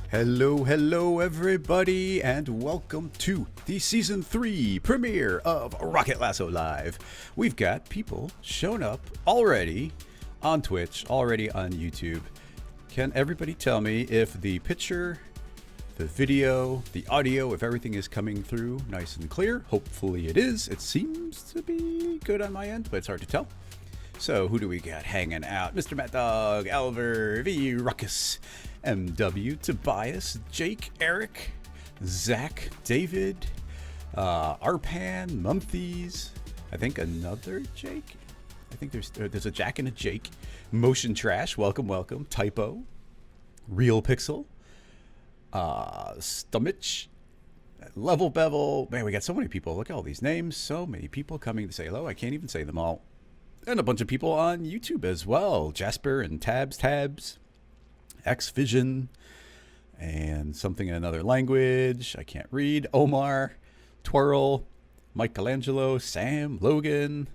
Hello everybody, and welcome to the Season 3 premiere of Rocket Lasso Live. We've got people showing up already on Twitch, already on YouTube. Can everybody tell me if the picture, the video, the audio, if everything is coming through nice and clear? Hopefully it is. It seems to be good on my end, but it's hard to tell. So who do we got hanging out? Mr. Matt Dog, Alver, V. Ruckus, MW, Tobias, Jake, Eric, Zach, David, Arpan, Mumphies, I think another Jake. I think there's a Jack and a Jake. Motion Trash, welcome. Typo, Real Pixel, Stumich, Level Bevel. Man, we got so many people. Look at all these names. So many people coming to say hello. I can't even say them all. And a bunch of people on YouTube as well. Jasper and Tabs, X-Vision, and something in another language I can't read. Omar, Twirl, Michelangelo, Sam, Logan,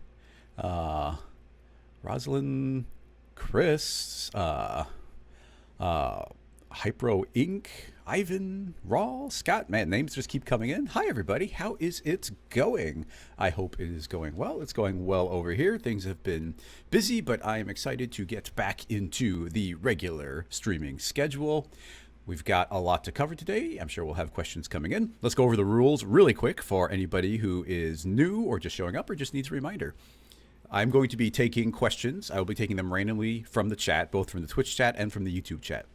Rosalind, Chris, Hypro Inc., Ivan, Raw, Scott. Man, names just keep coming in. Hi, everybody. How is it going? I hope it is going well. It's going well over here. Things have been busy, but I am excited to get back into the regular streaming schedule. We've got a lot to cover today. I'm sure we'll have questions coming in. Let's go over the rules really quick for anybody who is new or just showing up or just needs a reminder. I'm going to be taking questions. I will be taking them randomly from the chat, both from the Twitch chat and from the YouTube chat.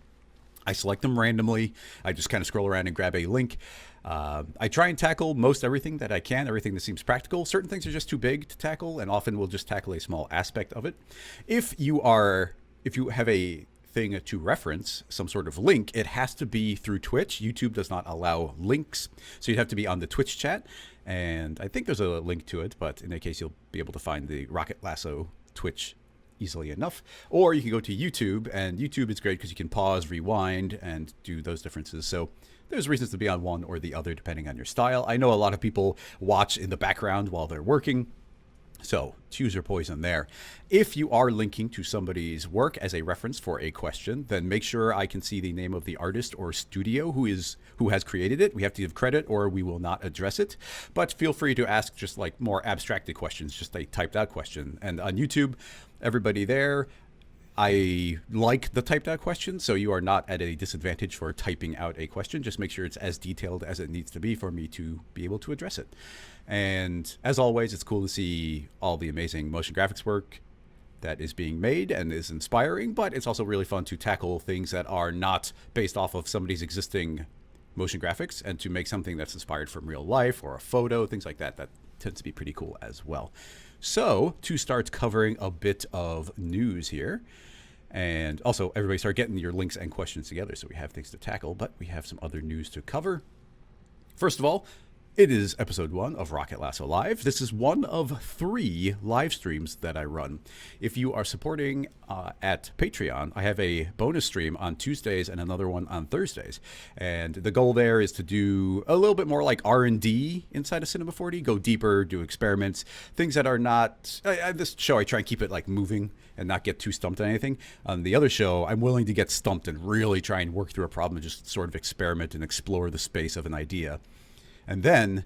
I select them randomly. I just kind of scroll around and grab a link. I try and tackle most everything that I can, everything that seems practical. Certain things are just too big to tackle, and often we'll just tackle a small aspect of it. If you have a thing to reference, some sort of link, it has to be through Twitch. YouTube does not allow links, so you'd have to be on the Twitch chat. And I think there's a link to it, but in that case, you'll be able to find the Rocket Lasso Twitch easily enough. Or you can go to YouTube, and YouTube is great because you can pause, rewind, and do those differences. So there's reasons to be on one or the other depending on your style. I know a lot of people watch in the background while they're working, so choose your poison there. If you are linking to somebody's work as a reference for a question, then make sure I can see the name of the artist or studio who has created it. We have to give credit or we will not address it. But feel free to ask just like more abstracted questions, just a typed out question. And on YouTube, everybody there, I like the typed out question, so you are not at a disadvantage for typing out a question. Just make sure it's as detailed as it needs to be for me to be able to address it. And as always, it's cool to see all the amazing motion graphics work that is being made and is inspiring, but it's also really fun to tackle things that are not based off of somebody's existing motion graphics and to make something that's inspired from real life or a photo, things like that. That tends to be pretty cool as well. So to start covering a bit of news here, and also everybody start getting your links and questions together so we have things to tackle, but we have some other news to cover. First of all, it is episode 1 of Rocket Lasso Live. This is one of 3 live streams that I run. If you are supporting at Patreon, I have a bonus stream on Tuesdays and another one on Thursdays. And the goal there is to do a little bit more like R&D inside of Cinema 4D, go deeper, do experiments, things that are not... this show, I try and keep it like moving and not get too stumped on anything. On the other show, I'm willing to get stumped and really try and work through a problem and just sort of experiment and explore the space of an idea. And then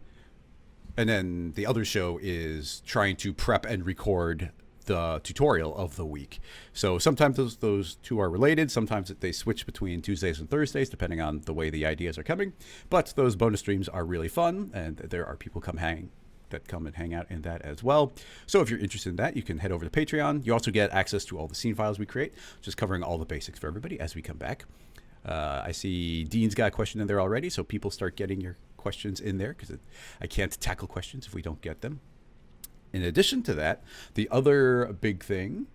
the other show is trying to prep and record the tutorial of the week. So sometimes those two are related. Sometimes they switch between Tuesdays and Thursdays, depending on the way the ideas are coming. But those bonus streams are really fun, and there are people come and hang out in that as well. So if you're interested in that, you can head over to Patreon. You also get access to all the scene files we create, just covering all the basics for everybody as we come back. I see Dean's got a question in there already, so people start getting your questions in there because I can't tackle questions if we don't get them. In addition to that, the other big thing,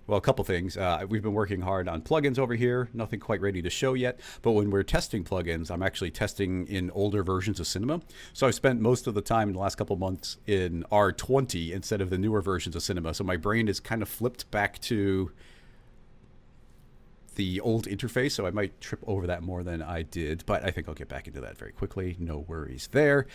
well, a couple things. We've been working hard on plugins over here. Nothing quite ready to show yet, but when we're testing plugins, I'm actually testing in older versions of Cinema. So I've spent most of the time in the last couple months in R20 instead of the newer versions of Cinema. So my brain is kind of flipped back to the old interface, so I might trip over that more than I did, but I think I'll get back into that very quickly. No worries there.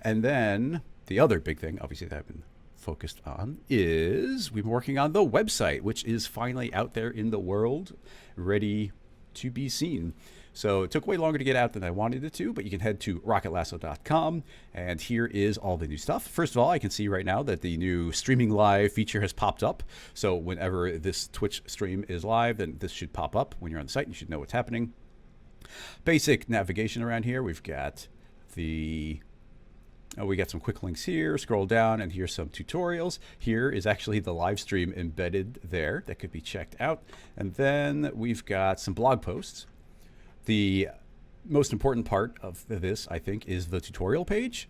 And then the other big thing, obviously, that I've been focused on is we've been working on the website, which is finally out there in the world, ready to be seen. So it took way longer to get out than I wanted it to, but you can head to rocketlasso.com, and here is all the new stuff. First of all, I can see right now that the new streaming live feature has popped up. So whenever this Twitch stream is live, then this should pop up when you're on the site. You should know what's happening. Basic navigation around here. We've got the... we got some quick links here. Scroll down, and here's some tutorials. Here is actually the live stream embedded there that could be checked out. And then we've got some blog posts. The most important part of this, I think, is the tutorial page,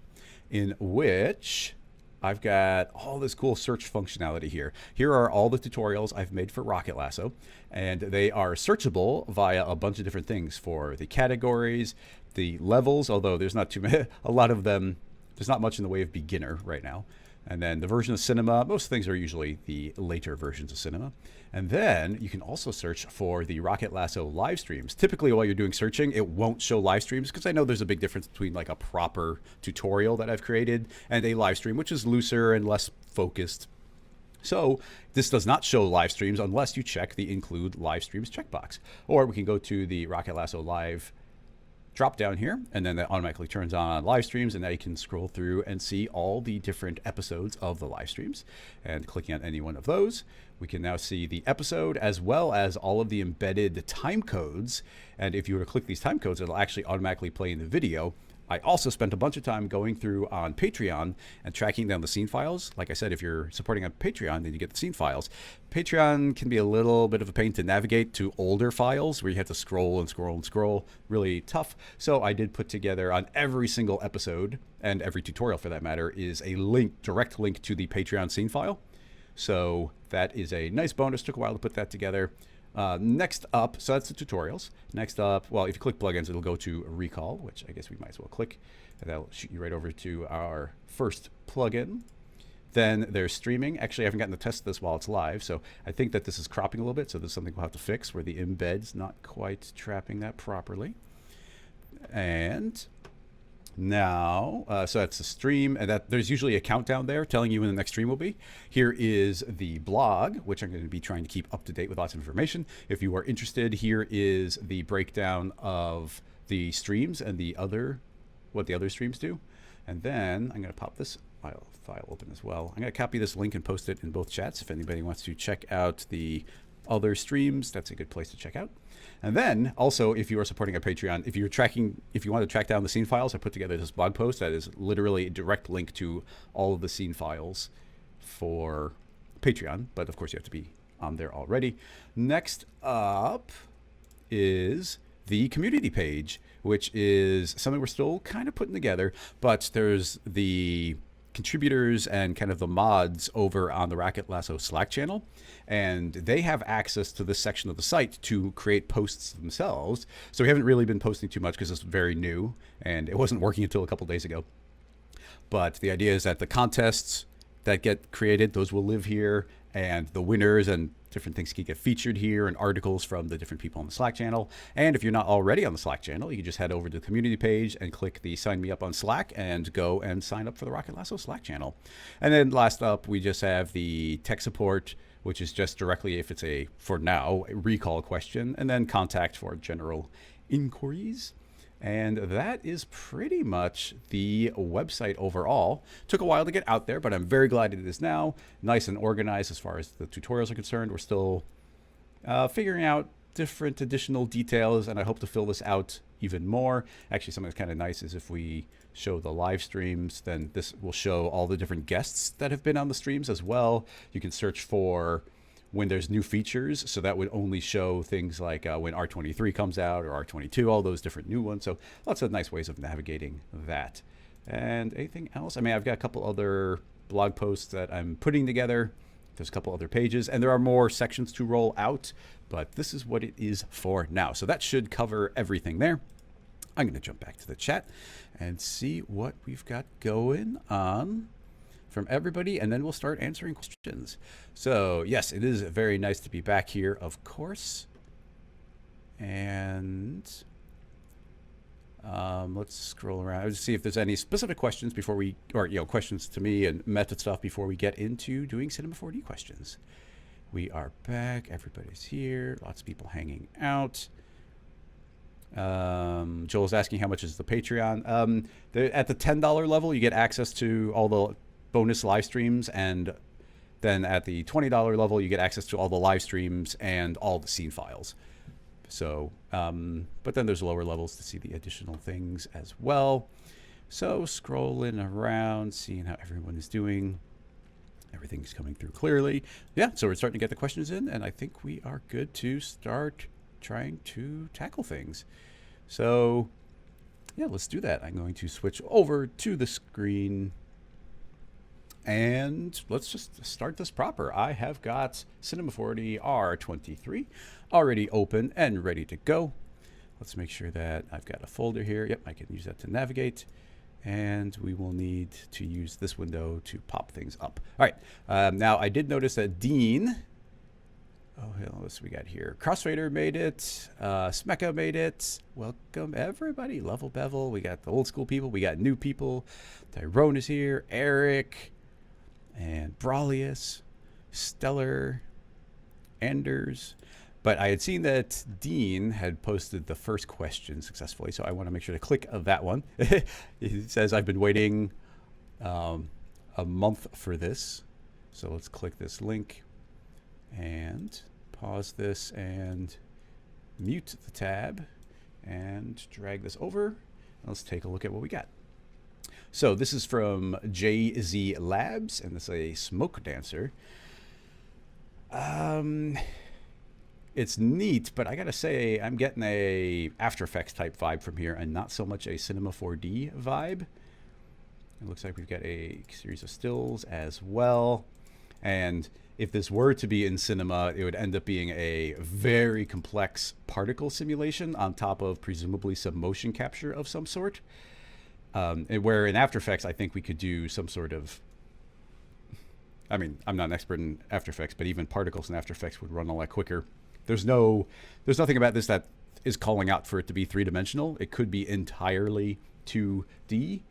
in which I've got all this cool search functionality here. Here are all the tutorials I've made for Rocket Lasso, and they are searchable via a bunch of different things for the categories, the levels, although there's not too many, a lot of them. There's not much in the way of beginner right now. And then the version of cinema, most things are usually the later versions of cinema. And then you can also search for the Rocket Lasso live streams. Typically while you're doing searching, it won't show live streams because I know there's a big difference between like a proper tutorial that I've created and a live stream, which is looser and less focused. So this does not show live streams unless you check the include live streams checkbox. Or we can go to the Rocket Lasso live drop down here, and then that automatically turns on live streams, and now you can scroll through and see all the different episodes of the live streams. And clicking on any one of those, we can now see the episode as well as all of the embedded time codes. And if you were to click these time codes, it'll actually automatically play in the video. I also spent a bunch of time going through on Patreon and tracking down the scene files. Like I said, if you're supporting on Patreon, then you get the scene files. Patreon can be a little bit of a pain to navigate to older files where you have to scroll and scroll and scroll. Really tough. So I did put together on every single episode, and every tutorial for that matter, is a link, direct link to the Patreon scene file. So that is a nice bonus. Took a while to put that together. Next up, so that's the tutorials. Next up, well, if you click plugins, it'll go to recall, which I guess we might as well click, and that'll shoot you right over to our first plugin. Then there's streaming. Actually, I haven't gotten to test this while it's live, so I think that this is cropping a little bit, so there's something we'll have to fix where the embed's not quite trapping that properly. And now, so that's the stream, and that there's usually a countdown there telling you when the next stream will be. Here is the blog, which I'm going to be trying to keep up to date with lots of information. If you are interested, here is the breakdown of the streams and what the other streams do. And then I'm going to pop this file open as well. I'm going to copy this link and post it in both chats. If anybody wants to check out the other streams, that's a good place to check out. And then also, if you are supporting a Patreon, if you want to track down the scene files, I put together this blog post that is literally a direct link to all of the scene files for Patreon. But of course, you have to be on there already. Next up is the community page, which is something we're still kind of putting together, but there's the contributors and kind of the mods over on the Rocket Lasso Slack channel, and they have access to this section of the site to create posts themselves. So we haven't really been posting too much because it's very new and it wasn't working until a couple days ago. But the idea is that the contests that get created, those will live here, and the winners and different things can get featured here, and articles from the different people on the Slack channel. And if you're not already on the Slack channel, you can just head over to the community page and click the sign me up on Slack and go and sign up for the Rocket Lasso Slack channel. And then last up, we just have the tech support, which is just directly, if it's for now, a recall question, and then contact for general inquiries. And that is pretty much the website overall. Took a while to get out there, but I'm very glad it is now. Nice and organized as far as the tutorials are concerned. We're still figuring out different additional details, and I hope to fill this out even more. Actually, something that's kind of nice is if we show the live streams, then this will show all the different guests that have been on the streams as well. You can search for when there's new features, so that would only show things like when R23 comes out or R22, all those different new ones. So lots of nice ways of navigating that. And anything else? I mean, I've got a couple other blog posts that I'm putting together. There's a couple other pages, and there are more sections to roll out, but this is what it is for now. So that should cover everything there. I'm going to jump back to the chat and see what we've got going on from everybody, and then we'll start answering questions. So yes, it is very nice to be back here, of course. And let's scroll around to see if there's any specific questions before we, or questions to me and method stuff before we get into doing Cinema 4D questions. We are back. Everybody's here. Lots of people hanging out. Joel's asking how much is the Patreon. At the $10 level, you get access to all the bonus live streams, and then at the $20 level, you get access to all the live streams and all the scene files. So, but then there's lower levels to see the additional things as well. So scrolling around, seeing how everyone is doing. Everything's coming through clearly. Yeah, so we're starting to get the questions in, and I think we are good to start trying to tackle things. So, yeah, let's do that. I'm going to switch over to the screen, and let's just start this proper. I have got Cinema 4D R23 already open and ready to go. Let's make sure that I've got a folder here. Yep, I can use that to navigate. And we will need to use this window to pop things up. All right. Now, I did notice that Dean, what we got here? Crossfader made it. Smecca made it. Welcome, everybody. Level Bevel. We got the old school people. We got new people. Tyrone is here. Eric. And Brawlius. Stellar. Anders. But I had seen that Dean had posted the first question successfully, so I want to make sure to click that one. He says, I've been waiting a month for this. So let's click this link and pause this and mute the tab and drag this over. Let's take a look at what we got. So this is from JZ Labs, and this is a smoke dancer. It's neat, but I gotta say, I'm getting a After Effects type vibe from here and not so much a Cinema 4D vibe. It looks like we've got a series of stills as well. And if this were to be in cinema, it would end up being a very complex particle simulation on top of presumably some motion capture of some sort. Where in After Effects, I think we could do some sort of, I mean, I'm not an expert in After Effects, but even particles in After Effects would run a lot quicker. There's nothing about this that is calling out for it to be three-dimensional. It could be entirely 2D.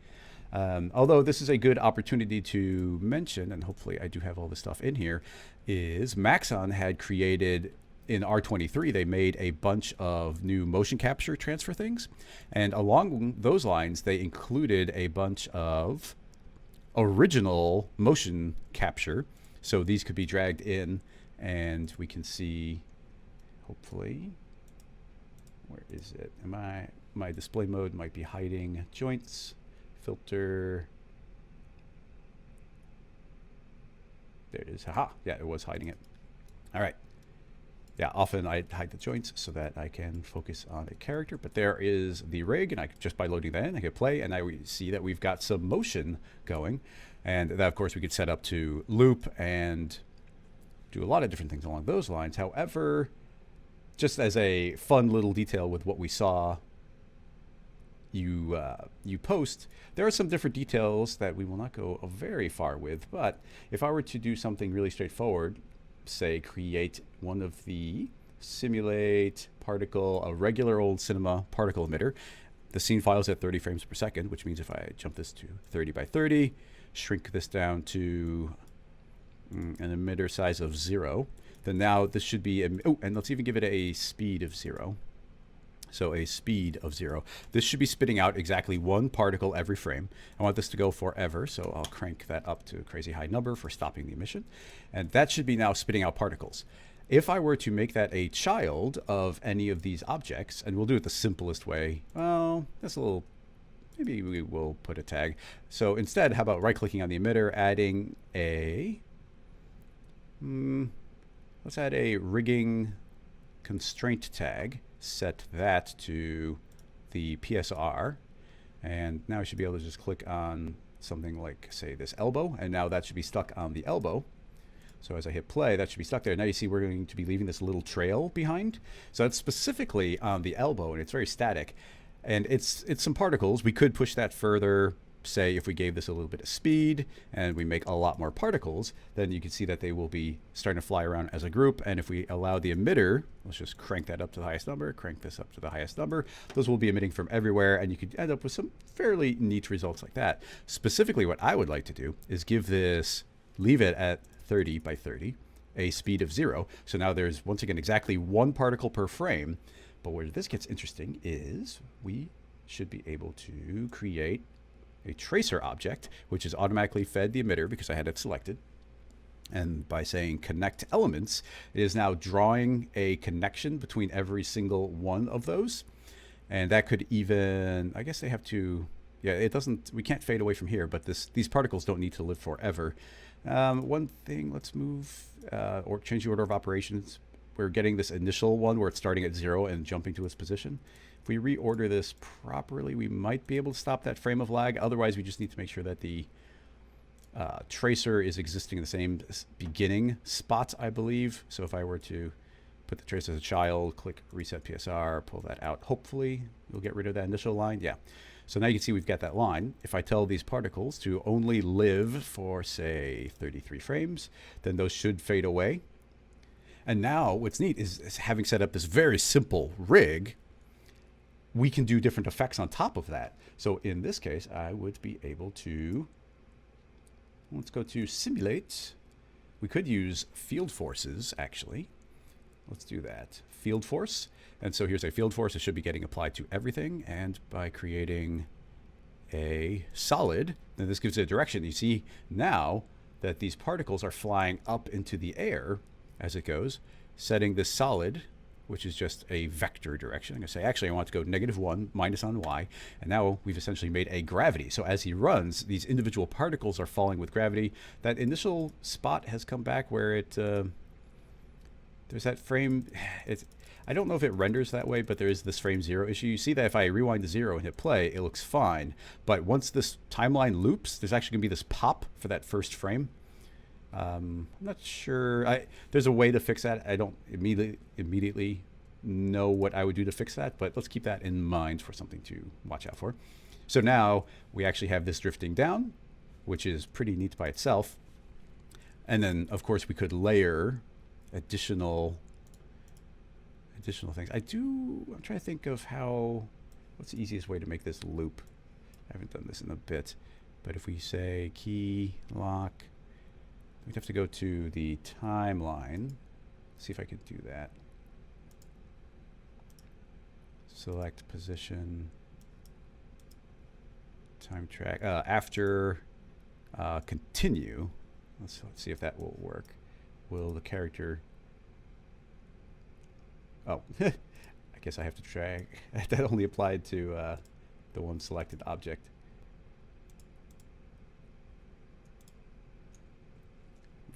Although this is a good opportunity to mention, and hopefully I do have all this stuff in here, is Maxon had created, in R23, they made a bunch of new motion capture transfer things. And along those lines, they included a bunch of original motion capture. So these could be dragged in, and we can see, hopefully, where is it? My display mode might be hiding joints, filter. There it is. Haha. Yeah, it was hiding it. All right. Yeah, often I hide the joints so that I can focus on a character, but there is the rig, and just by loading that in, I could play, and I see that we've got some motion going, and that, of course, we could set up to loop and do a lot of different things along those lines. However, just as a fun little detail with what we saw you post, there are some different details that we will not go very far with, but if I were to do something really straightforward, say create one of the simulate particle, a regular old cinema particle emitter, the scene file is at 30 frames per second, which means if I jump this to 30 by 30, shrink this down to an emitter size of 0, then now this should be, and let's even give it a speed of 0. So a speed of 0. This should be spitting out exactly one particle every frame. I want this to go forever, so I'll crank that up to a crazy high number for stopping the emission. And that should be now spitting out particles. If I were to make that a child of any of these objects, and we'll do it the simplest way, well, that's a little, maybe we will put a tag. So instead, how about right-clicking on the emitter, adding a, let's add a rigging constraint tag. Set that to the PSR, and now I should be able to just click on something like, say, this elbow, and now that should be stuck on the elbow. So as I hit play, that should be stuck there. Now you see we're going to be leaving this little trail behind. So it's specifically on the elbow, and it's very static, and it's some particles. We could push that further. Say if we gave this a little bit of speed and we make a lot more particles, then you can see that they will be starting to fly around as a group. And if we allow the emitter, let's just crank that up to the highest number, crank this up to the highest number, those will be emitting from everywhere, and you could end up with some fairly neat results like that. Specifically, what I would like to do is give this, leave it at 30 by 30, a speed of 0. So now there's, once again, exactly one particle per frame, But where this gets interesting is we should be able to create a tracer object, which is automatically fed the emitter because I had it selected. And by saying connect elements, it is now drawing a connection between every single one of those. And that could even, I guess they have to, yeah, it doesn't, we can't fade away from here, but these particles don't need to live forever. One thing, let's move or change the order of operations. We're getting this initial one where it's starting at 0 and jumping to its position. If we reorder this properly, we might be able to stop that frame of lag. Otherwise, we just need to make sure that the tracer is existing in the same beginning spot, I believe. So if I were to put the tracer as a child, click reset PSR, pull that out, hopefully we'll get rid of that initial line. Yeah. So now you can see we've got that line. If I tell these particles to only live for, say, 33 frames, then those should fade away. And now what's neat is having set up this very simple rig, we can do different effects on top of that. So in this case, I would be able to, let's go to simulate. We could use field forces, actually. Let's do that. Field force. And so here's a field force. It should be getting applied to everything. And by creating a solid, then this gives it a direction. You see now that these particles are flying up into the air as it goes, setting this solid, which is just a vector direction. I'm going to say, actually, I want to go -1, minus on y. And now we've essentially made a gravity. So as he runs, these individual particles are falling with gravity. That initial spot has come back where it, there's that frame. I don't know if it renders that way, but there is this frame 0 issue. You see that if I rewind to 0 and hit play, it looks fine. But once this timeline loops, there's actually going to be this pop for that first frame. I'm not sure. There's a way to fix that. I don't immediately know what I would do to fix that, but let's keep that in mind for something to watch out for. So now we actually have this drifting down, which is pretty neat by itself. And then, of course, we could layer additional things. I'm trying to think of what's the easiest way to make this loop. I haven't done this in a bit, but if we say key lock, we'd have to go to the timeline. See if I could do that. Select position, time track, after continue. Let's see if that will work. Will the character, oh, I guess I have to drag. That only applied to the one selected object.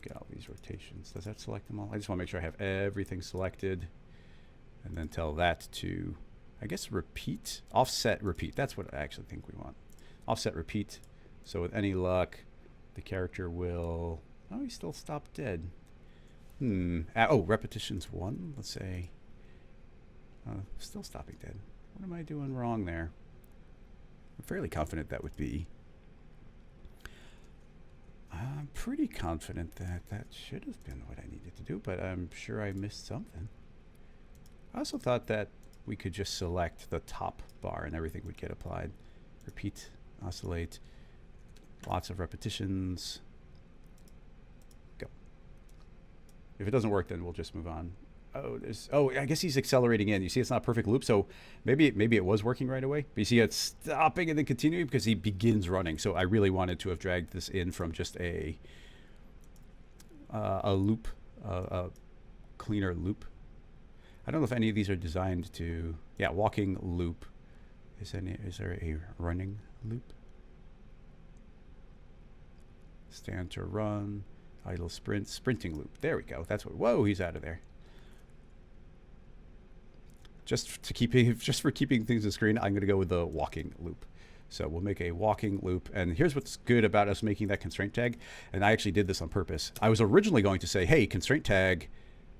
Get all these rotations. Does that select them all? I just want to make sure I have everything selected, and then tell that to, I guess, repeat, offset, repeat. That's what I actually think we want. Offset, repeat. So with any luck, the character will, oh, he still stopped dead. Oh, repetitions 1. Let's say, still stopping dead. What am I doing wrong there? I'm fairly confident that would be. I'm pretty confident that that should have been what I needed to do, but I'm sure I missed something. I also thought that we could just select the top bar and everything would get applied. Repeat, oscillate, lots of repetitions. Go. If it doesn't work, then we'll just move on. Oh, I guess he's accelerating in. You see, it's not a perfect loop, so maybe it was working right away. But you see, it's stopping and then continuing because he begins running. So I really wanted to have dragged this in from just a loop, a cleaner loop. I don't know if any of these are designed to. Yeah, walking loop. Is there a running loop? Stand to run, idle sprint, sprinting loop. There we go. That's what. Whoa, he's out of there. Just for keeping things on screen, I'm going to go with the walking loop. So we'll make a walking loop. And here's what's good about us making that constraint tag. And I actually did this on purpose. I was originally going to say, hey, constraint tag,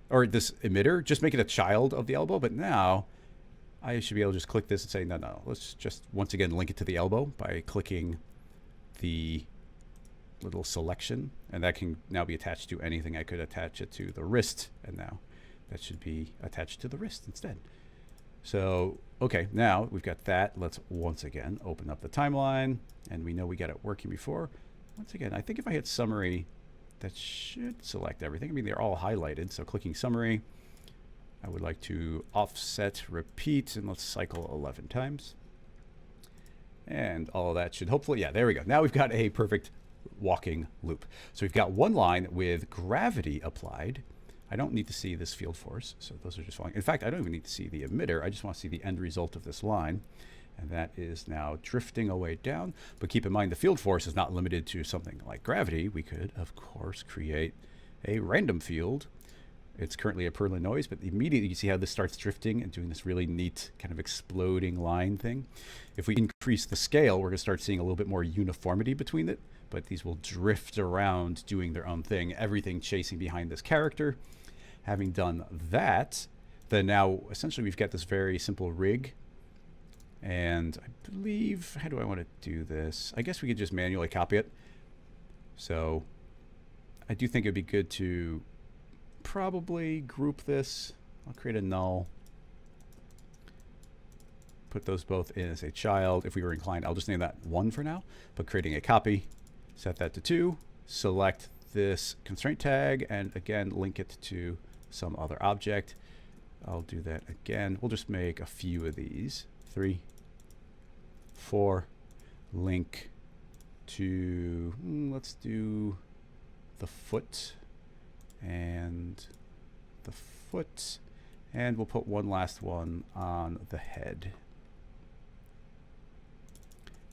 or this emitter, just make it a child of the elbow. But now I should be able to just click this and say, no, let's just once again link it to the elbow by clicking the little selection. And that can now be attached to anything. I could attach it to the wrist. And now that should be attached to the wrist instead. So, okay, now we've got that. Let's once again open up the timeline, and we know we got it working before. Once again, I think if I hit summary, that should select everything. I mean, they're all highlighted, so clicking summary, I would like to offset, repeat, and let's cycle 11 times. And all of that should hopefully, yeah, there we go. Now we've got a perfect walking loop. So we've got one line with gravity applied. I don't need to see this field force, so those are just falling. In fact, I don't even need to see the emitter. I just want to see the end result of this line. And that is now drifting away down. But keep in mind, the field force is not limited to something like gravity. We could, of course, create a random field. It's currently a Perlin noise, but immediately you see how this starts drifting and doing this really neat kind of exploding line thing. If we increase the scale, we're going to start seeing a little bit more uniformity between it, but these will drift around doing their own thing, everything chasing behind this character. Having done that, then now essentially we've got this very simple rig. And I believe, how do I want to do this? I guess we could just manually copy it. So I do think it'd be good to probably group this. I'll create a null. Put those both in as a child. If we were inclined, I'll just name that 1 for now. But creating a copy, set that to 2. Select this constraint tag, and again, link it to some other object. I'll do that again. We'll just make a few of these. 3, 4, link to, let's do the foot and the foot, and we'll put one last one on the head.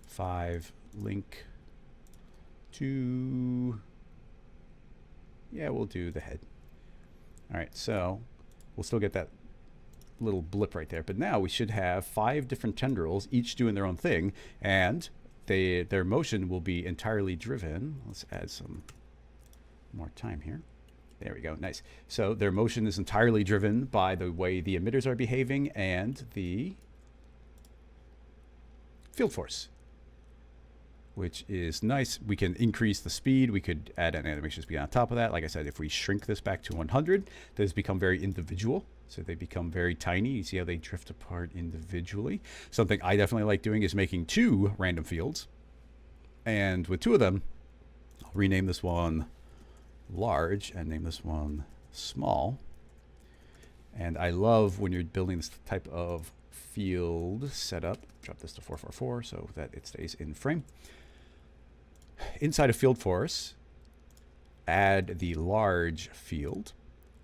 5, link to, yeah, we'll do the head. All right, so we'll still get that little blip right there, but now we should have 5 different tendrils, each doing their own thing, and their motion will be entirely driven. Let's add some more time here. There we go, nice. So their motion is entirely driven by the way the emitters are behaving and the field force, which is nice. We can increase the speed. We could add an animation speed on top of that. Like I said, if we shrink this back to 100, those become very individual. So they become very tiny. You see how they drift apart individually. Something I definitely like doing is making 2 random fields. And with 2 of them, I'll rename this one large and name this one small. And I love when you're building this type of field setup. Drop this to 444 so that it stays in frame. Inside of field force, add the large field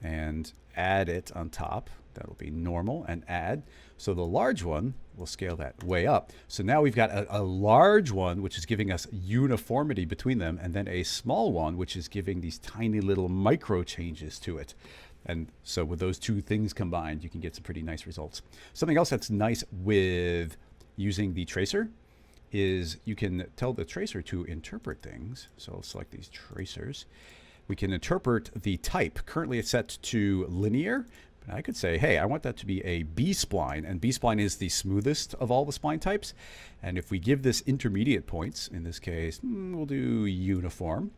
and add it on top. That'll be normal, and add. So the large one, we'll scale that way up. So now we've got a large one, which is giving us uniformity between them, and then a small one, which is giving these tiny little micro changes to it. And so with those 2 things combined, you can get some pretty nice results. Something else that's nice with using the tracer is you can tell the tracer to interpret things. So I'll select these tracers. We can interpret the type. Currently it's set to linear. But I could say, hey, I want that to be a B-spline, and B-spline is the smoothest of all the spline types. And if we give this intermediate points, in this case, we'll do uniform.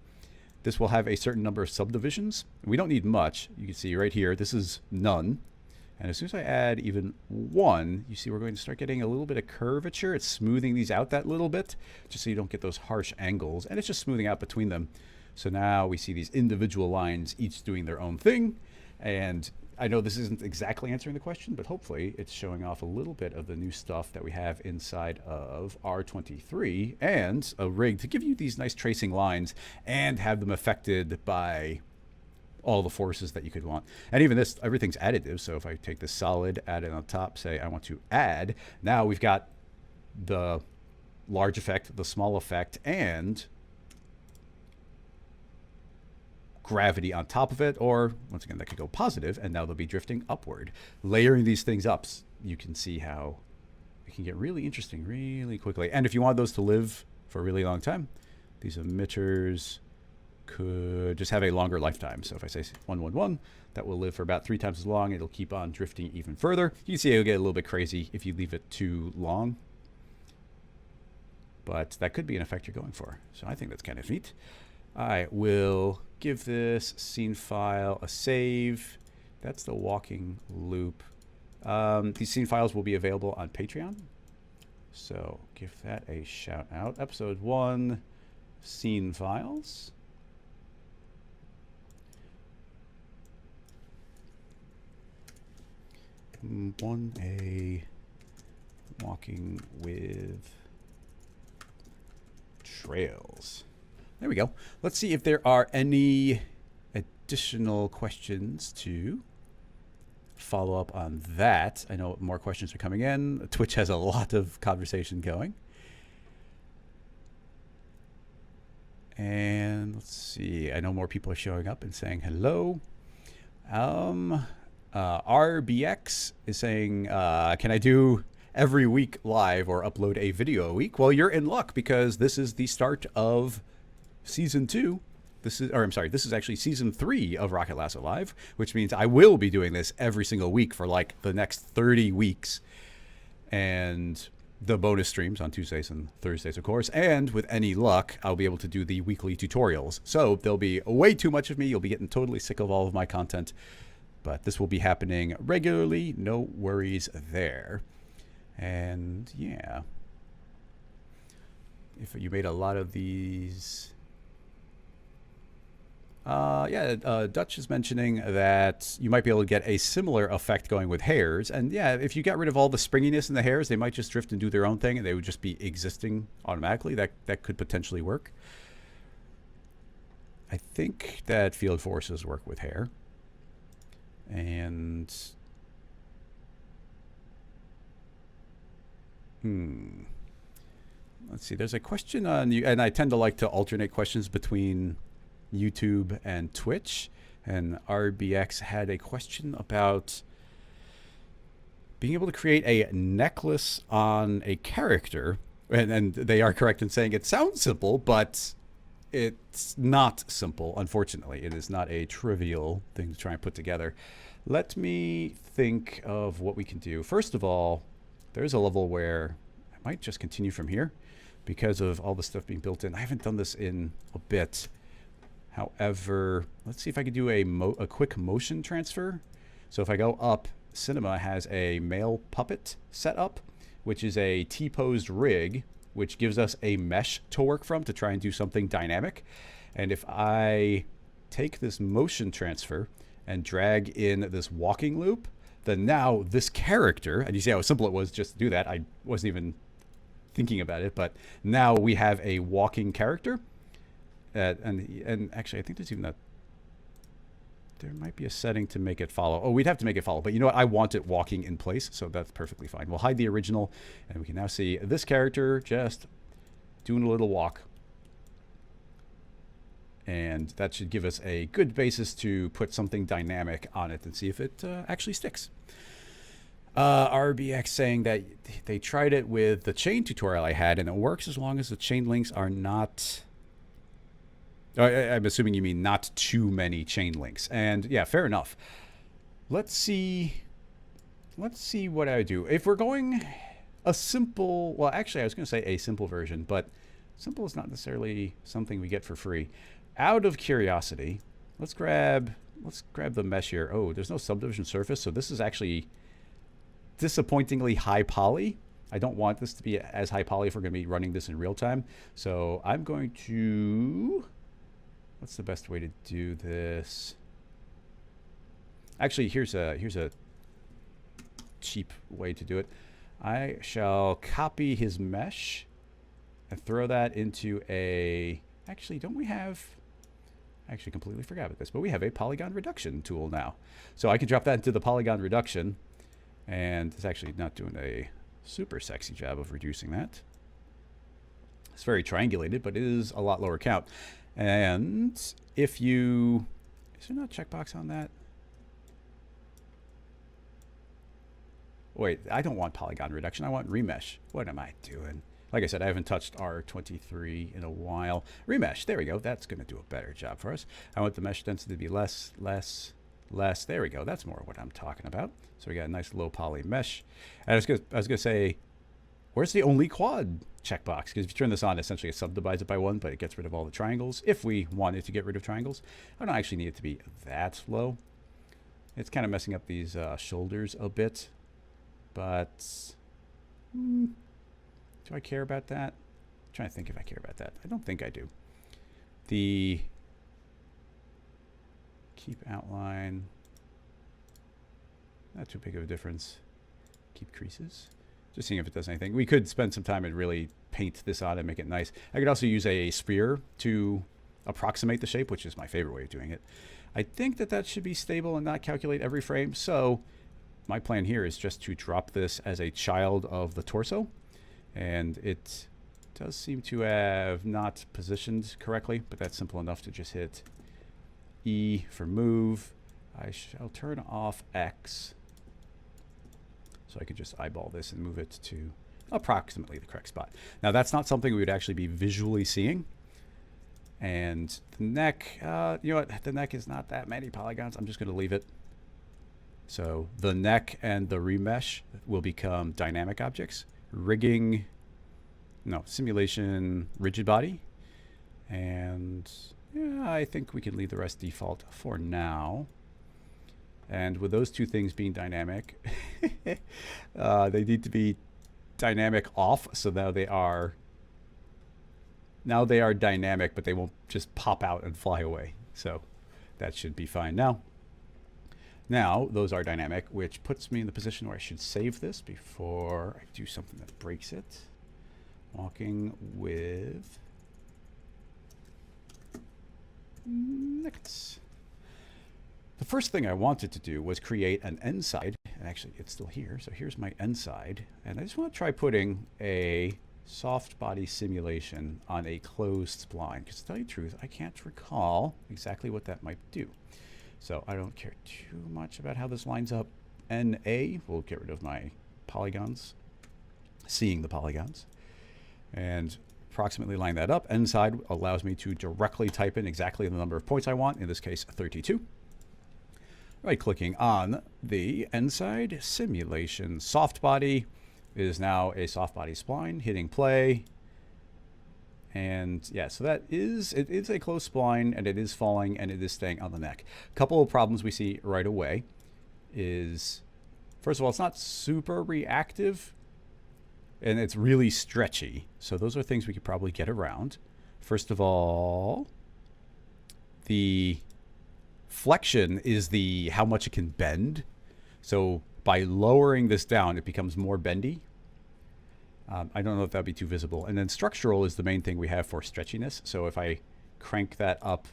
This will have a certain number of subdivisions. We don't need much. You can see right here, this is none. And as soon as I add even 1, you see we're going to start getting a little bit of curvature. It's smoothing these out that little bit, just so you don't get those harsh angles. And it's just smoothing out between them. So now we see these individual lines, each doing their own thing. And I know this isn't exactly answering the question, but hopefully it's showing off a little bit of the new stuff that we have inside of R23 and a rig to give you these nice tracing lines and have them affected by all the forces that you could want. And even this, everything's additive. So if I take this solid, add it on top, say I want to add, now we've got the large effect, the small effect, and gravity on top of it, or once again, that could go positive, and now they'll be drifting upward. Layering these things up, you can see how it can get really interesting really quickly. And if you want those to live for a really long time, these emitters could just have a longer lifetime. So if I say 111, that will live for about 3 times as long. It'll keep on drifting even further. You can see it'll get a little bit crazy if you leave it too long, but that could be an effect you're going for. So I think that's kind of neat. I will give this scene file a save. That's the walking loop. These scene files will be available on Patreon. So give that a shout out. Episode 1, scene files. 1A walking with trails. There we go. Let's see if there are any additional questions to follow up on that. I know more questions are coming in. Twitch has a lot of conversation going. And let's see. I know more people are showing up and saying hello. RBX is saying, can I do every week live or upload a video a week? Well, you're in luck because this is the start of season 2. This is actually season 3 of Rocket Lasso Live, which means I will be doing this every single week for like the next 30 weeks. And the bonus streams on Tuesdays and Thursdays, of course. And with any luck, I'll be able to do the weekly tutorials. So there'll be way too much of me. You'll be getting totally sick of all of my content. But this will be happening regularly. No worries there. And yeah. If you made a lot of these... Dutch is mentioning that you might be able to get a similar effect going with hairs. And yeah, if you got rid of all the springiness in the hairs, they might just drift and do their own thing and they would just be existing automatically. That could potentially work. I think that field forces work with hair. And let's see, there's a question on you, and I tend to like to alternate questions between YouTube and Twitch, and RBX had a question about being able to create a necklace on a character, and they are correct in saying it sounds simple, but it's not simple. Unfortunately, it is not a trivial thing to try and put together. Let me think of what we can do. First of all, there's a level where I might just continue from here because of all the stuff being built in. I haven't done this in a bit. However, let's see if I could do a quick motion transfer. So if I go up, Cinema has a male puppet set up, which is a T-posed rig, which gives us a mesh to work from to try and do something dynamic. And if I take this motion transfer and drag in this walking loop, then now this character, and you see how simple it was just to do that. I wasn't even thinking about it, but now we have a walking character. And actually, I think there's even that. There might be a setting to make it follow. Oh, we'd have to make it follow. But you know what? I want it walking in place, so that's perfectly fine. We'll hide the original, and we can now see this character just doing a little walk. And that should give us a good basis to put something dynamic on it and see if it actually sticks. RBX saying that they tried it with the chain tutorial I had, and it works as long as the chain links are not... I'm assuming you mean not too many chain links. And yeah, fair enough. Let's see what I do. If we're going a simple, well, actually I was going to say a simple version, but simple is not necessarily something we get for free. Out of curiosity, let's grab the mesh here. Oh, there's no subdivision surface, so this is actually disappointingly high poly. I don't want this to be as high poly if we're going to be running this in real time. So I'm going to... What's the best way to do this? Actually, here's a cheap way to do it. I shall copy his mesh and throw that into a... Actually, don't we have... I actually completely forgot about this, but we have a polygon reduction tool now. So I can drop that into the polygon reduction, and it's actually not doing a super sexy job of reducing that. It's very triangulated, but it is a lot lower count. And if you... Is there not a checkbox on that? Wait, I don't want polygon reduction. I want remesh. What am I doing? Like I said, I haven't touched R23 in a while. Remesh, there we go. That's going to do a better job for us. I want the mesh density to be less. There we go. That's more what I'm talking about. So we got a nice low poly mesh. And I was going to say, where's the only quad checkbox? Because if you turn this on, essentially it subdivides it by 1, but it gets rid of all the triangles. If we wanted to get rid of triangles, I don't actually need it to be that low. It's kind of messing up these shoulders a bit. But do I care about that? I'm trying to think if I care about that. I don't think I do. The keep outline. Not too big of a difference. Keep creases. Just seeing if it does anything. We could spend some time and really paint this on and make it nice. I could also use a spear to approximate the shape, which is my favorite way of doing it. I think that that should be stable and not calculate every frame. So my plan here is just to drop this as a child of the torso. And it does seem to have not positioned correctly, but that's simple enough to just hit E for move. I shall turn off X. So I could just eyeball this and move it to approximately the correct spot. Now that's not something we would actually be visually seeing. And the neck, you know what? The neck is not that many polygons. I'm just going to leave it. So the neck and the remesh will become dynamic objects. Rigging, no, simulation, rigid body. And yeah, I think we can leave the rest default for now. And with those two things being dynamic, they need to be dynamic off. So now they are dynamic, but they won't just pop out and fly away. So that should be fine now. Now those are dynamic, which puts me in the position where I should save this before I do something that breaks it. Walking with next. The first thing I wanted to do was create an end side. And actually, it's still here. So here's my end side. And I just want to try putting a soft body simulation on a closed spline. Because to tell you the truth, I can't recall exactly what that might do. So I don't care too much about how this lines up. NA, we'll get rid of my polygons. Seeing the polygons. And approximately line that up. End side allows me to directly type in exactly the number of points I want. In this case, 32. Right-clicking on the end side, simulation soft body is now a soft body spline, hitting play. And yeah, so that is, it is a close spline and it is falling and it is staying on the neck. A couple of problems we see right away is, first of all, it's not super reactive and it's really stretchy. So those are things we could probably get around. First of all, the flexion is the how much it can bend. So by lowering this down, it becomes more bendy. I don't know if that'd be too visible. And then structural is the main thing we have for stretchiness. So if I crank that up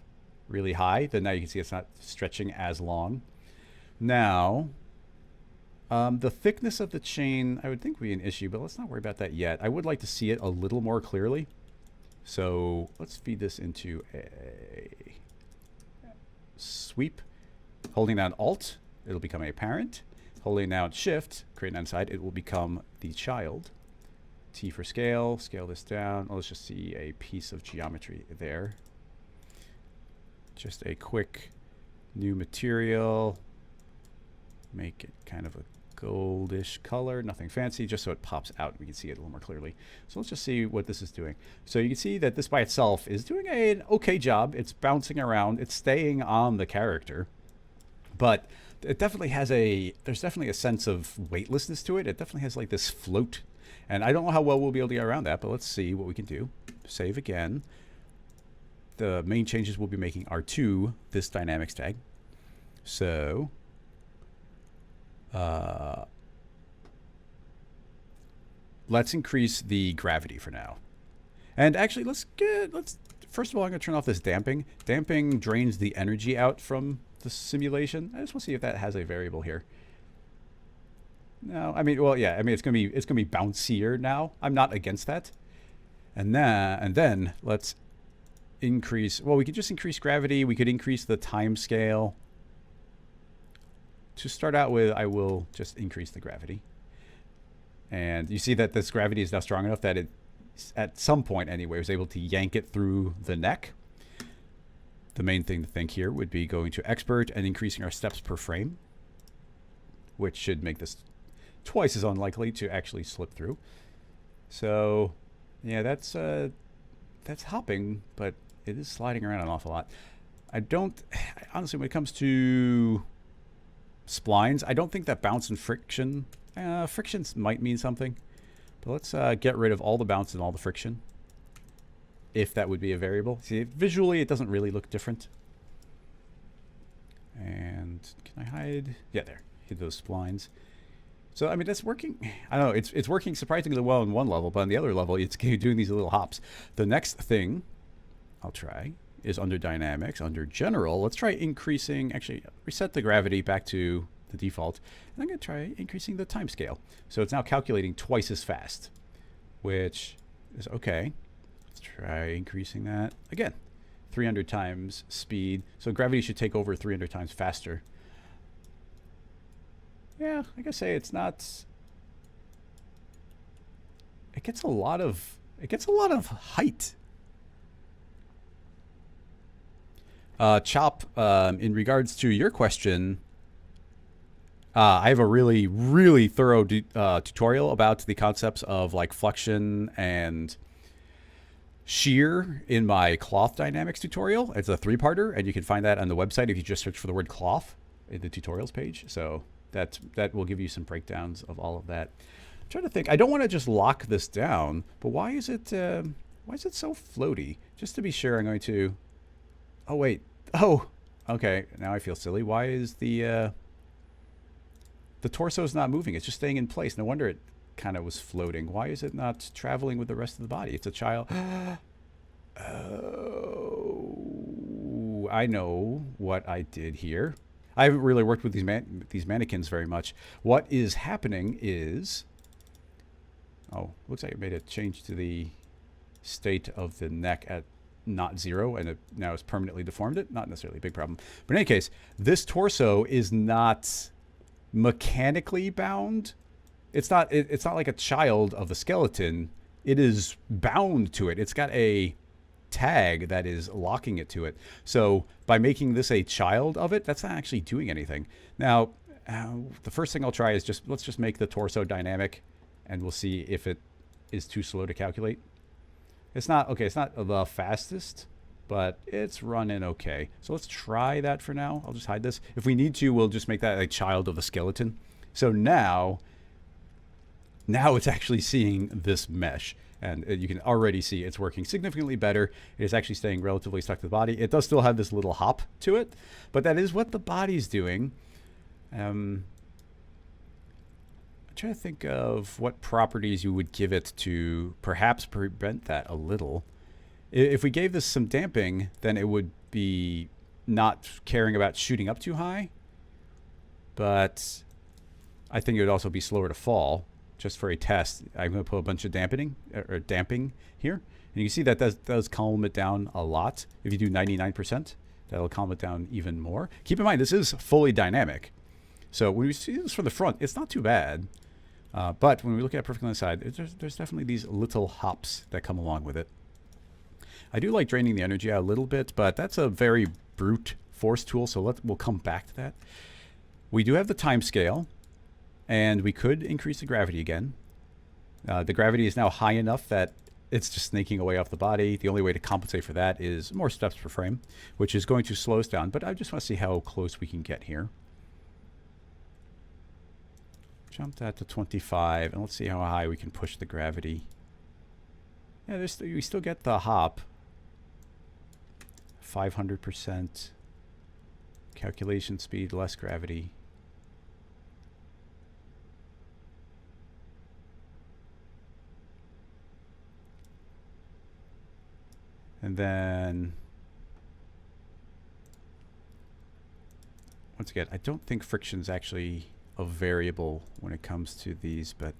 really high, then now you can see it's not stretching as long. Now, the thickness of the chain, I would think would be an issue, but let's not worry about that yet. I would like to see it a little more clearly. So let's feed this into a sweep. Holding down Alt, it'll become a parent. Holding down Shift, create an end side, it will become the child. T for scale, scale this down. Let's just see a piece of geometry there. Just a quick new material. Make it kind of a goldish color, nothing fancy, just so it pops out and we can see it a little more clearly. So let's just see what this is doing. So you can see that this by itself is doing an okay job. It's bouncing around, it's staying on the character, but it definitely has there's definitely a sense of weightlessness to it. It definitely has like this float, and I don't know how well we'll be able to get around that, but let's see what we can do. Save again. The main changes we'll be making are to this dynamics tag. So let's increase the gravity for now. And actually, first of all, I'm going to turn off this damping. Damping drains the energy out from the simulation. I just want to see if that has a variable here. No, I mean, well, yeah, I mean, it's going to be bouncier now. I'm not against that. And then let's increase, well, we could just increase gravity. We could increase the time scale. To start out with, I will just increase the gravity. And you see that this gravity is now strong enough that it, at some point anyway, was able to yank it through the neck. The main thing to think here would be going to expert and increasing our steps per frame, which should make this twice as unlikely to actually slip through. So yeah, that's hopping, but it is sliding around an awful lot. Honestly, when it comes to splines, I don't think that bounce and friction, frictions might mean something, but let's get rid of all the bounce and all the friction, if that would be a variable. See, visually it doesn't really look different. And can I hide? Yeah, there. hit those splines. So, I mean, that's working. I don't know. It's working surprisingly well on one level, but on the other level, it's doing these little hops. The next thing I'll try is under dynamics, under general. Let's try increasing, actually reset the gravity back to the default. And I'm going to try increasing the time scale. So it's now calculating twice as fast, which is okay. Let's try increasing that again. 300 times speed. So gravity should take over 300 times faster. Yeah, I gotta say it's not. It gets a lot of height. Chop, in regards to your question, I have a really, really thorough tutorial about the concepts of like flexion and shear in my cloth dynamics tutorial. It's a 3-parter, and you can find that on the website if you just search for the word cloth in the tutorials page. So that will give you some breakdowns of all of that. I'm trying to think. I don't want to just lock this down, but why is it so floaty? Just to be sure, I'm going to. Oh wait. Oh, okay. Now I feel silly. Why is the torso is not moving? It's just staying in place. No wonder it kind of was floating. Why is it not traveling with the rest of the body? It's a child. Oh, I know what I did here. I haven't really worked with these mannequins very much. What is happening is, oh, looks like it made a change to the state of the neck at not 0, and it now is permanently deformed it. Not necessarily a big problem. But in any case, this torso is not mechanically bound. It's not like a child of the skeleton. It is bound to it. It's got a tag that is locking it to it. So by making this a child of it, that's not actually doing anything. Now, the first thing I'll try is let's just make the torso dynamic, and we'll see if it is too slow to calculate. It's not, okay, it's not the fastest, but it's running okay. So let's try that for now. I'll just hide this. If we need to, we'll just make that a child of the skeleton. So now it's actually seeing this mesh. And you can already see it's working significantly better. It is actually staying relatively stuck to the body. It does still have this little hop to it, but that is what the body's doing. I'm trying to think of what properties you would give it to perhaps prevent that a little. If we gave this some damping, then it would be not caring about shooting up too high, but I think it would also be slower to fall. Just for a test, I'm going to put a bunch of damping here. And you can see that does calm it down a lot. If you do 99%, that'll calm it down even more. Keep in mind, this is fully dynamic. So when we see this from the front, it's not too bad. But when we look at it perfectly on the side, there's definitely these little hops that come along with it. I do like draining the energy out a little bit, but that's a very brute force tool, so we'll come back to that. We do have the time scale. And we could increase the gravity again. The gravity is now high enough that it's just snaking away off the body. The only way to compensate for that is more steps per frame, which is going to slow us down. But I just want to see how close we can get here. Jump that to 25, and let's see how high we can push the gravity. Yeah, we still get the hop. 500%. Calculation speed, less gravity. And then, once again, I don't think friction is actually a variable when it comes to these, but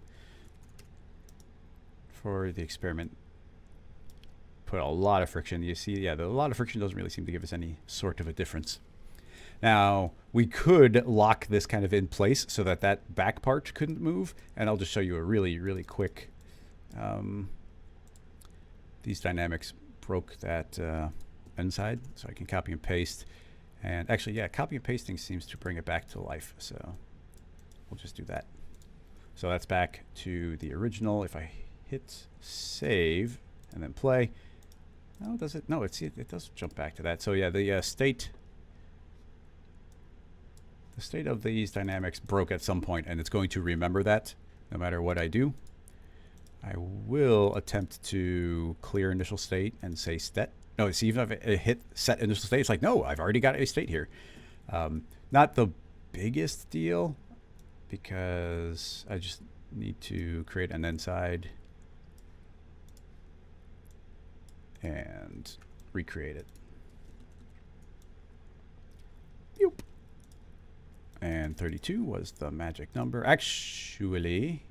for the experiment, put a lot of friction. You see, yeah, a lot of friction doesn't really seem to give us any sort of a difference. Now, we could lock this kind of in place so that that back part couldn't move, and I'll just show you a really, really quick, these dynamics broke that inside, so I can copy and paste. And actually, yeah, copy and pasting seems to bring it back to life, so we'll just do that. So that's back to the original. If I hit save and then play, no, does it? No, it does jump back to that. So yeah, the state of these dynamics broke at some point, and it's going to remember that no matter what I do. I will attempt to clear initial state and say set. No, see, even if I hit set initial state, it's like, no, I've already got a state here. Not the biggest deal. because I just need to create an inside and recreate it. Yoop. And 32 was the magic number. Actually,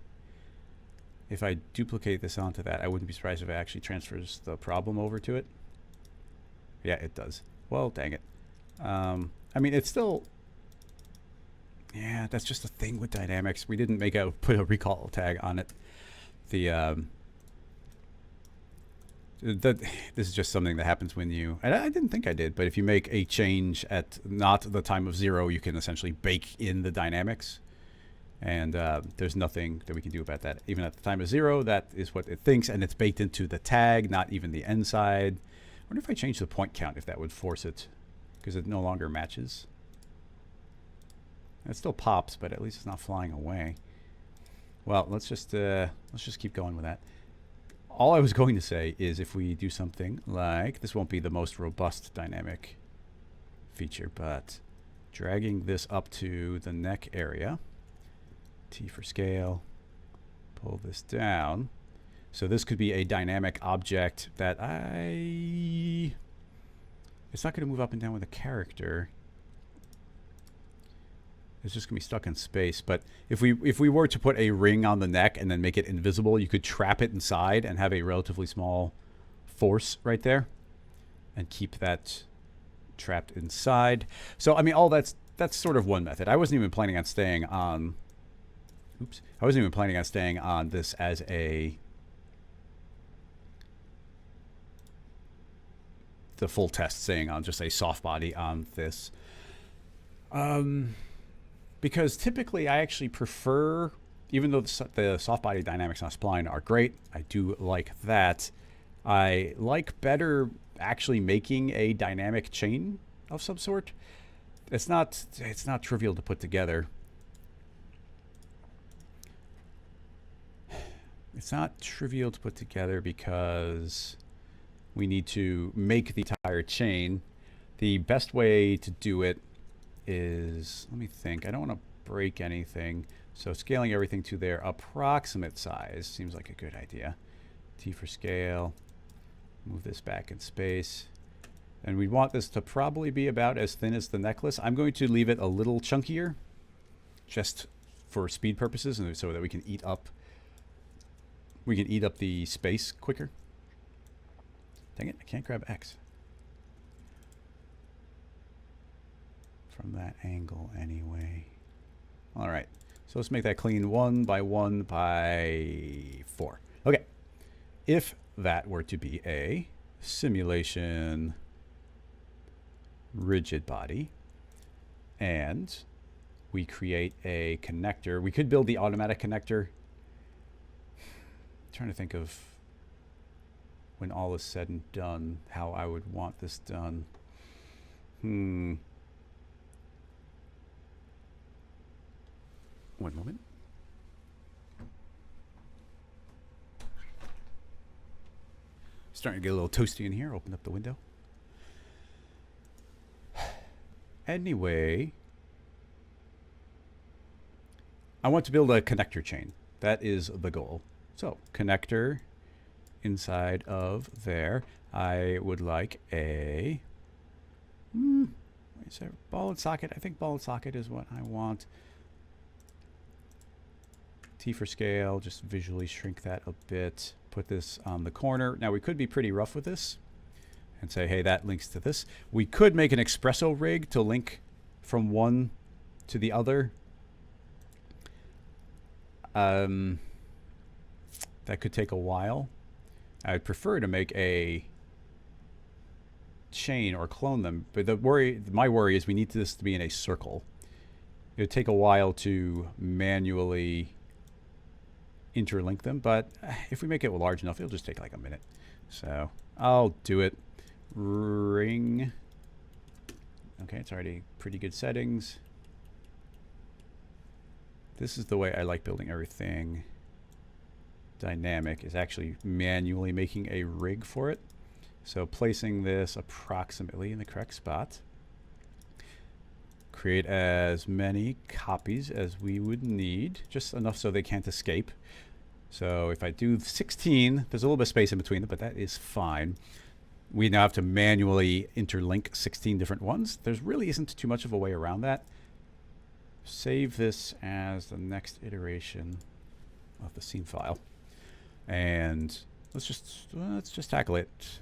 if I duplicate this onto that, I wouldn't be surprised if it actually transfers the problem over to it. Yeah, it does. Well, dang it. I mean, it's still... Yeah, that's just a thing with dynamics. We didn't put a recall tag on it. This is just something that happens when you... And I didn't think I did, but if you make a change at not the time of 0, you can essentially bake in the dynamics. And there's nothing that we can do about that. Even at the time of 0, that is what it thinks, and it's baked into the tag, not even the end side. I wonder if I change the point count, if that would force it, because it no longer matches. It still pops, but at least it's not flying away. Well, let's just keep going with that. All I was going to say is if we do something like, this won't be the most robust dynamic feature, but dragging this up to the neck area, T for scale, pull this down. So this could be a dynamic object that it's not going to move up and down with a character. It's just going to be stuck in space. But if we were to put a ring on the neck and then make it invisible, you could trap it inside and have a relatively small force right there and keep that trapped inside. So, I mean, all that's sort of one method. I wasn't even planning on staying on... Oops. I wasn't even planning on staying on this as the full test, staying on just a soft body on this. Because typically I actually prefer, even though the soft body dynamics on spline are great, I do like that. I like better actually making a dynamic chain of some sort. It's not trivial to put together. It's not trivial to put together because we need to make the entire chain. The best way to do it is, let me think, I don't want to break anything, so scaling everything to their approximate size seems like a good idea. T for scale, move this back in space, and we want this to probably be about as thin as the necklace. I'm going to leave it a little chunkier just for speed purposes, and so that we can eat up the space quicker. Dang it, I can't grab X from that angle anyway. All right, so let's make that clean 1 by 1 by 4. Okay, if that were to be a simulation rigid body and we create a connector, we could build the automatic connector. I'm trying to think of, when all is said and done, how I would want this done. One moment. Starting to get a little toasty in here. Open up the window. Anyway, I want to build a connector chain. That is the goal. So, connector inside of there. I would like a is there ball and socket? I think ball and socket is what I want. T for scale, just visually shrink that a bit. Put this on the corner. Now we could be pretty rough with this and say, hey, that links to this. We could make an espresso rig to link from one to the other. That could take a while. I'd prefer to make a chain or clone them, but my worry is we need this to be in a circle. It would take a while to manually interlink them, but if we make it large enough, it'll just take like a minute. So I'll do it. Ring. Okay, it's already pretty good settings. This is the way I like building everything dynamic, is actually manually making a rig for it. So placing this approximately in the correct spot. create as many copies as we would need, just enough so they can't escape. So if I do 16, there's a little bit of space in between them, but that is fine. We now have to manually interlink 16 different ones. There really isn't too much of a way around that. Save this as the next iteration of the scene file. And let's just tackle it.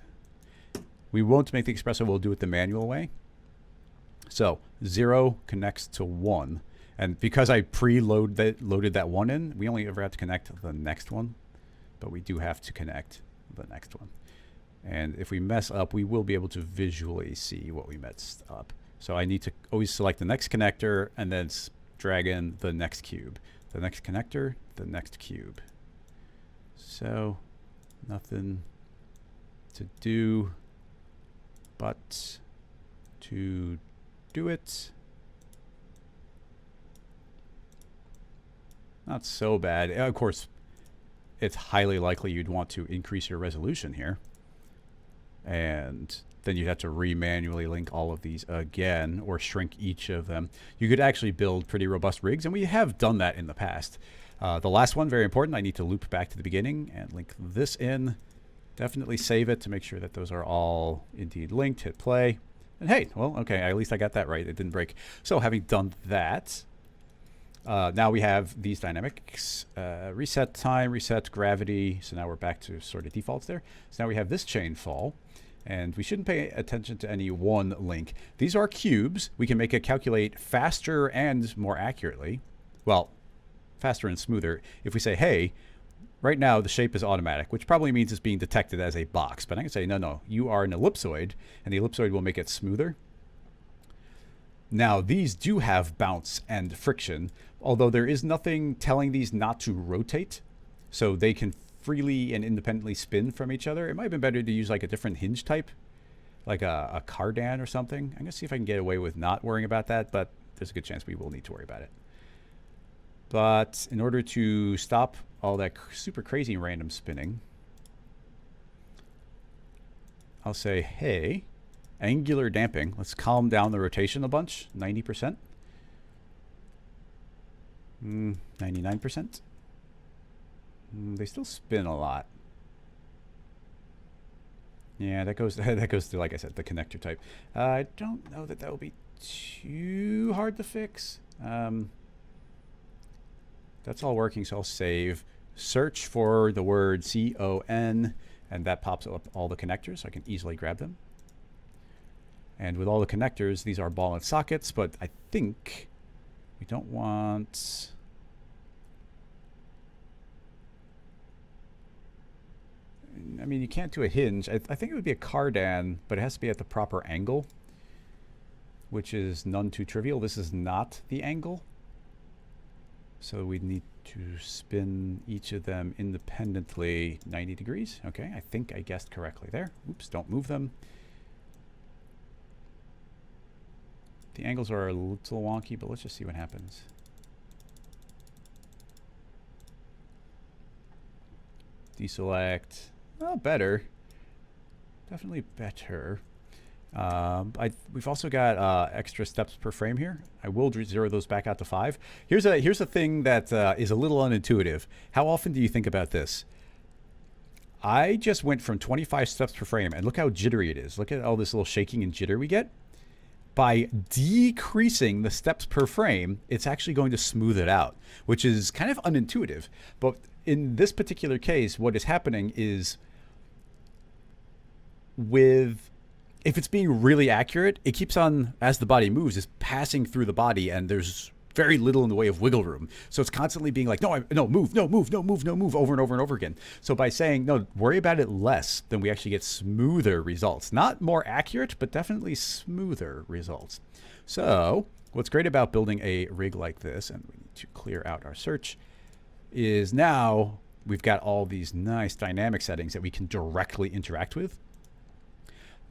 We won't make the espresso, we'll do it the manual way. So 0 connects to 1. And because I loaded that one in, we only ever have to connect the next one. But we do have to connect the next one. And if we mess up, we will be able to visually see what we messed up. So I need to always select the next connector and then drag in the next cube. The next connector, the next cube. So nothing to do but to do it. Not so bad. Of course, it's highly likely you'd want to increase your resolution here. And then you'd have to manually link all of these again or shrink each of them. You could actually build pretty robust rigs, and we have done that in the past. The last one, very important, I need to loop back to the beginning and link this in. Definitely save it to make sure that those are all indeed linked. Hit play. And hey, well, okay, at least I got that right. It didn't break. So having done that, now we have these dynamics. Reset time, reset gravity. So now we're back to sort of defaults there. So now we have this chain fall. And we shouldn't pay attention to any one link. These are cubes. We can make it calculate faster and more accurately. Well, faster and smoother. If we say, hey, right now the shape is automatic, which probably means it's being detected as a box. But I can say, no, you are an ellipsoid, and the ellipsoid will make it smoother. Now, these do have bounce and friction, although there is nothing telling these not to rotate. So they can freely and independently spin from each other. It might have been better to use like a different hinge type, like a cardan or something. I'm going to see if I can get away with not worrying about that, but there's a good chance we will need to worry about it. But in order to stop all that super crazy random spinning, I'll say, hey, angular damping. Let's calm down the rotation a bunch, 90%. 99%. They still spin a lot. Yeah, that goes to, like I said, the connector type. I don't know that will be too hard to fix. That's all working, so I'll save. Search for the word CON, and that pops up all the connectors, so I can easily grab them. And with all the connectors, these are ball and sockets, but I think we don't want... I mean, you can't do a hinge. I think it would be a cardan, but it has to be at the proper angle, which is none too trivial. This is not the angle. So we need to spin each of them independently 90 degrees. Okay, I think I guessed correctly there. Oops, don't move them. The angles are a little wonky, but let's just see what happens. Deselect. Oh, better. Definitely better. We've also got extra steps per frame here. I will zero those back out to 5. Here's a thing that is a little unintuitive. How often do you think about this? I just went from 25 steps per frame, and look how jittery it is. Look at all this little shaking and jitter we get. By decreasing the steps per frame, it's actually going to smooth it out, which is kind of unintuitive. But in this particular case, what is happening is if it's being really accurate, it keeps on, as the body moves, is passing through the body, and there's very little in the way of wiggle room. So it's constantly being like, no, move, over and over and over again. So by saying, no, worry about it less, then we actually get smoother results. Not more accurate, but definitely smoother results. So what's great about building a rig like this, and we need to clear out our search, is now we've got all these nice dynamic settings that we can directly interact with.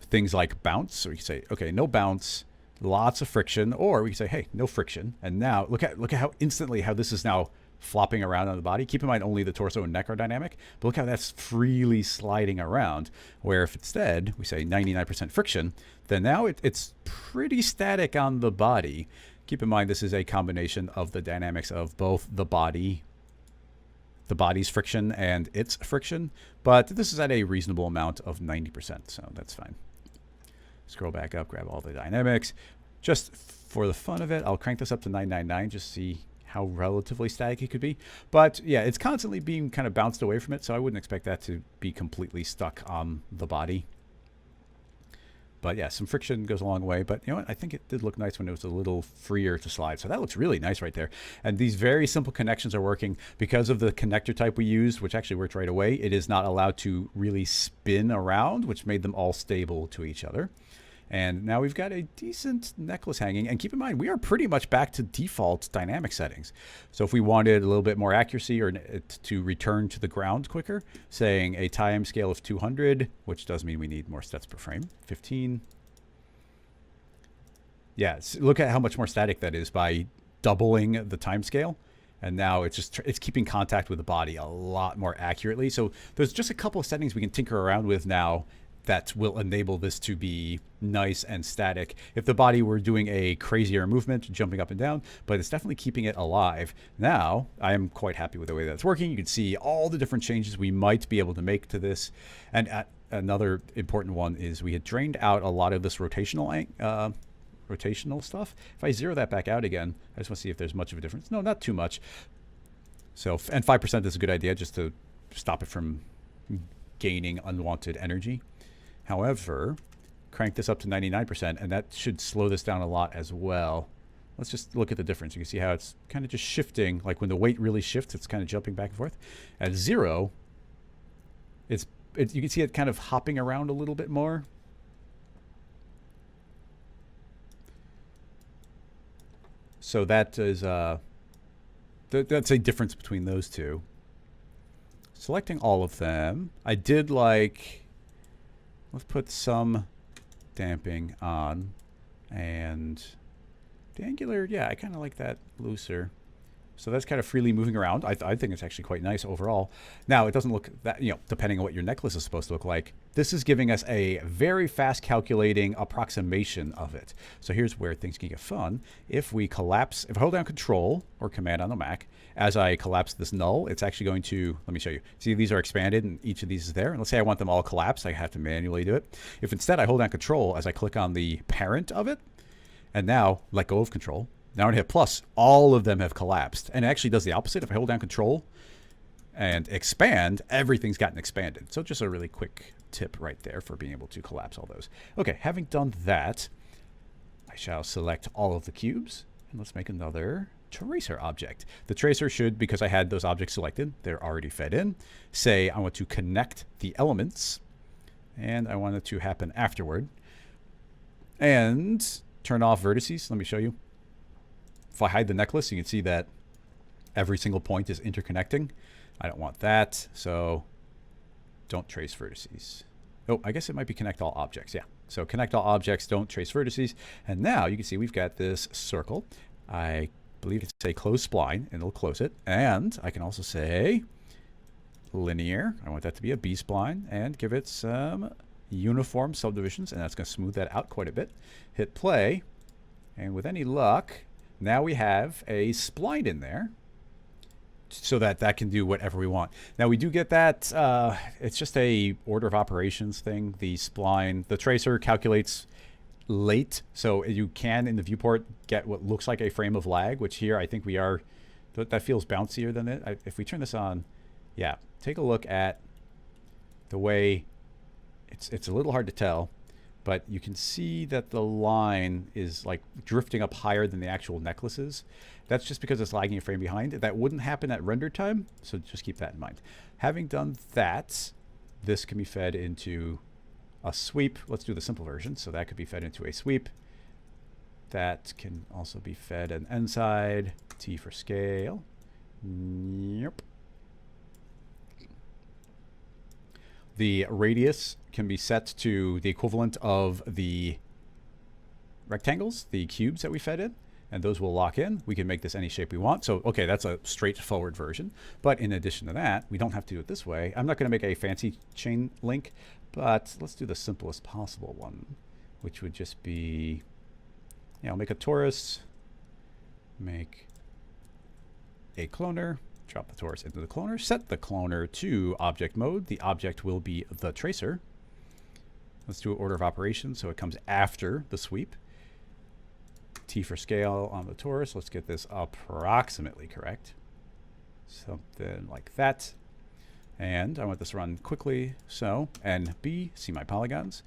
Things like bounce. So we can say, okay, no bounce, lots of friction, or we can say, hey, no friction. And now look at how instantly how this is now flopping around on the body. Keep in mind only the torso and neck are dynamic, but look how that's freely sliding around. Where if instead we say 99% friction, then now it's pretty static on the body. Keep in mind this is a combination of the dynamics of both the body's friction and its friction, but this is at a reasonable amount of 90%, so that's fine. Scroll back up, grab all the dynamics. Just for the fun of it, I'll crank this up to 999 just to see how relatively static it could be. But yeah, it's constantly being kind of bounced away from it, so I wouldn't expect that to be completely stuck on the body. But yeah, some friction goes a long way. But you know what? I think it did look nice when it was a little freer to slide. So that looks really nice right there. And these very simple connections are working because of the connector type we used, which actually worked right away. It is not allowed to really spin around, which made them all stable to each other. And now we've got a decent necklace hanging. And keep in mind, we are pretty much back to default dynamic settings. So if we wanted a little bit more accuracy or it to return to the ground quicker, saying a time scale of 200, which does mean we need more steps per frame, 15. Yeah, look at how much more static that is by doubling the time scale. And now it's keeping contact with the body a lot more accurately. So there's just a couple of settings we can tinker around with now that will enable this to be nice and static. If the body were doing a crazier movement, jumping up and down, but it's definitely keeping it alive. Now, I am quite happy with the way that's working. You can see all the different changes we might be able to make to this. And another important one is we had drained out a lot of this rotational stuff. If I zero that back out again, I just want to see if there's much of a difference. No, not too much. So, and 5% is a good idea just to stop it from gaining unwanted energy. However, crank this up to 99%, and that should slow this down a lot as well. Let's just look at the difference. You can see how it's kind of just shifting. Like when the weight really shifts, it's kind of jumping back and forth. At 0, you can see it kind of hopping around a little bit more. So that is that's a difference between those two. Selecting all of them, I did like. Let's put some damping on, and the angular, yeah, I kind of like that looser. So that's kind of freely moving around. I think it's actually quite nice overall. Now, it doesn't look that, depending on what your necklace is supposed to look like, this is giving us a very fast calculating approximation of it. So here's where things can get fun. If I hold down Control or Command on the Mac, as I collapse this null, it's actually going to, let me show you. See, these are expanded and each of these is there. And let's say I want them all collapsed. I have to manually do it. If instead I hold down Control as I click on the parent of it, and now let go of Control, now I hit plus, all of them have collapsed. And it actually does the opposite. If I hold down Control and expand, everything's gotten expanded. So just a really quick tip right there for being able to collapse all those. Okay, having done that, I shall select all of the cubes. And let's make another tracer object. The tracer should, because I had those objects selected, they're already fed in, say I want to connect the elements. And I want it to happen afterward. And turn off vertices. Let me show you. If I hide the necklace, you can see that every single point is interconnecting. I don't want that, so don't trace vertices. Oh, I guess it might be connect all objects. Yeah, so connect all objects, don't trace vertices. And now you can see we've got this circle. I believe it's say close spline, and it'll close it. And I can also say linear. I want that to be a B-spline, and give it some uniform subdivisions, and that's going to smooth that out quite a bit. Hit play, and with any luck, now we have a spline in there so that can do whatever we want. Now we do get that, it's just a order of operations thing. The spline, the tracer calculates late, so you can in the viewport get what looks like a frame of lag, which here I think we are, that feels bouncier than it. If we turn this on, yeah, take a look at the way, it's a little hard to tell, but you can see that the line is like drifting up higher than the actual necklaces. That's just because it's lagging a frame behind. That wouldn't happen at render time, so just keep that in mind. Having done that, this can be fed into a sweep. Let's do the simple version. So that could be fed into a sweep. That can also be fed an end side, T for scale. Yep. The radius can be set to the equivalent of the rectangles, the cubes that we fed in, and those will lock in. We can make this any shape we want. So, okay, that's a straightforward version. But in addition to that, we don't have to do it this way. I'm not going to make a fancy chain link, but let's do the simplest possible one, which would just be, make a torus, make a cloner, drop the torus into the cloner, set the cloner to object mode. The object will be the tracer. Let's do an order of operations so it comes after the sweep. T for scale on the torus. Let's get this approximately correct. Something like that. And I want this to run quickly. So NB, see my polygons.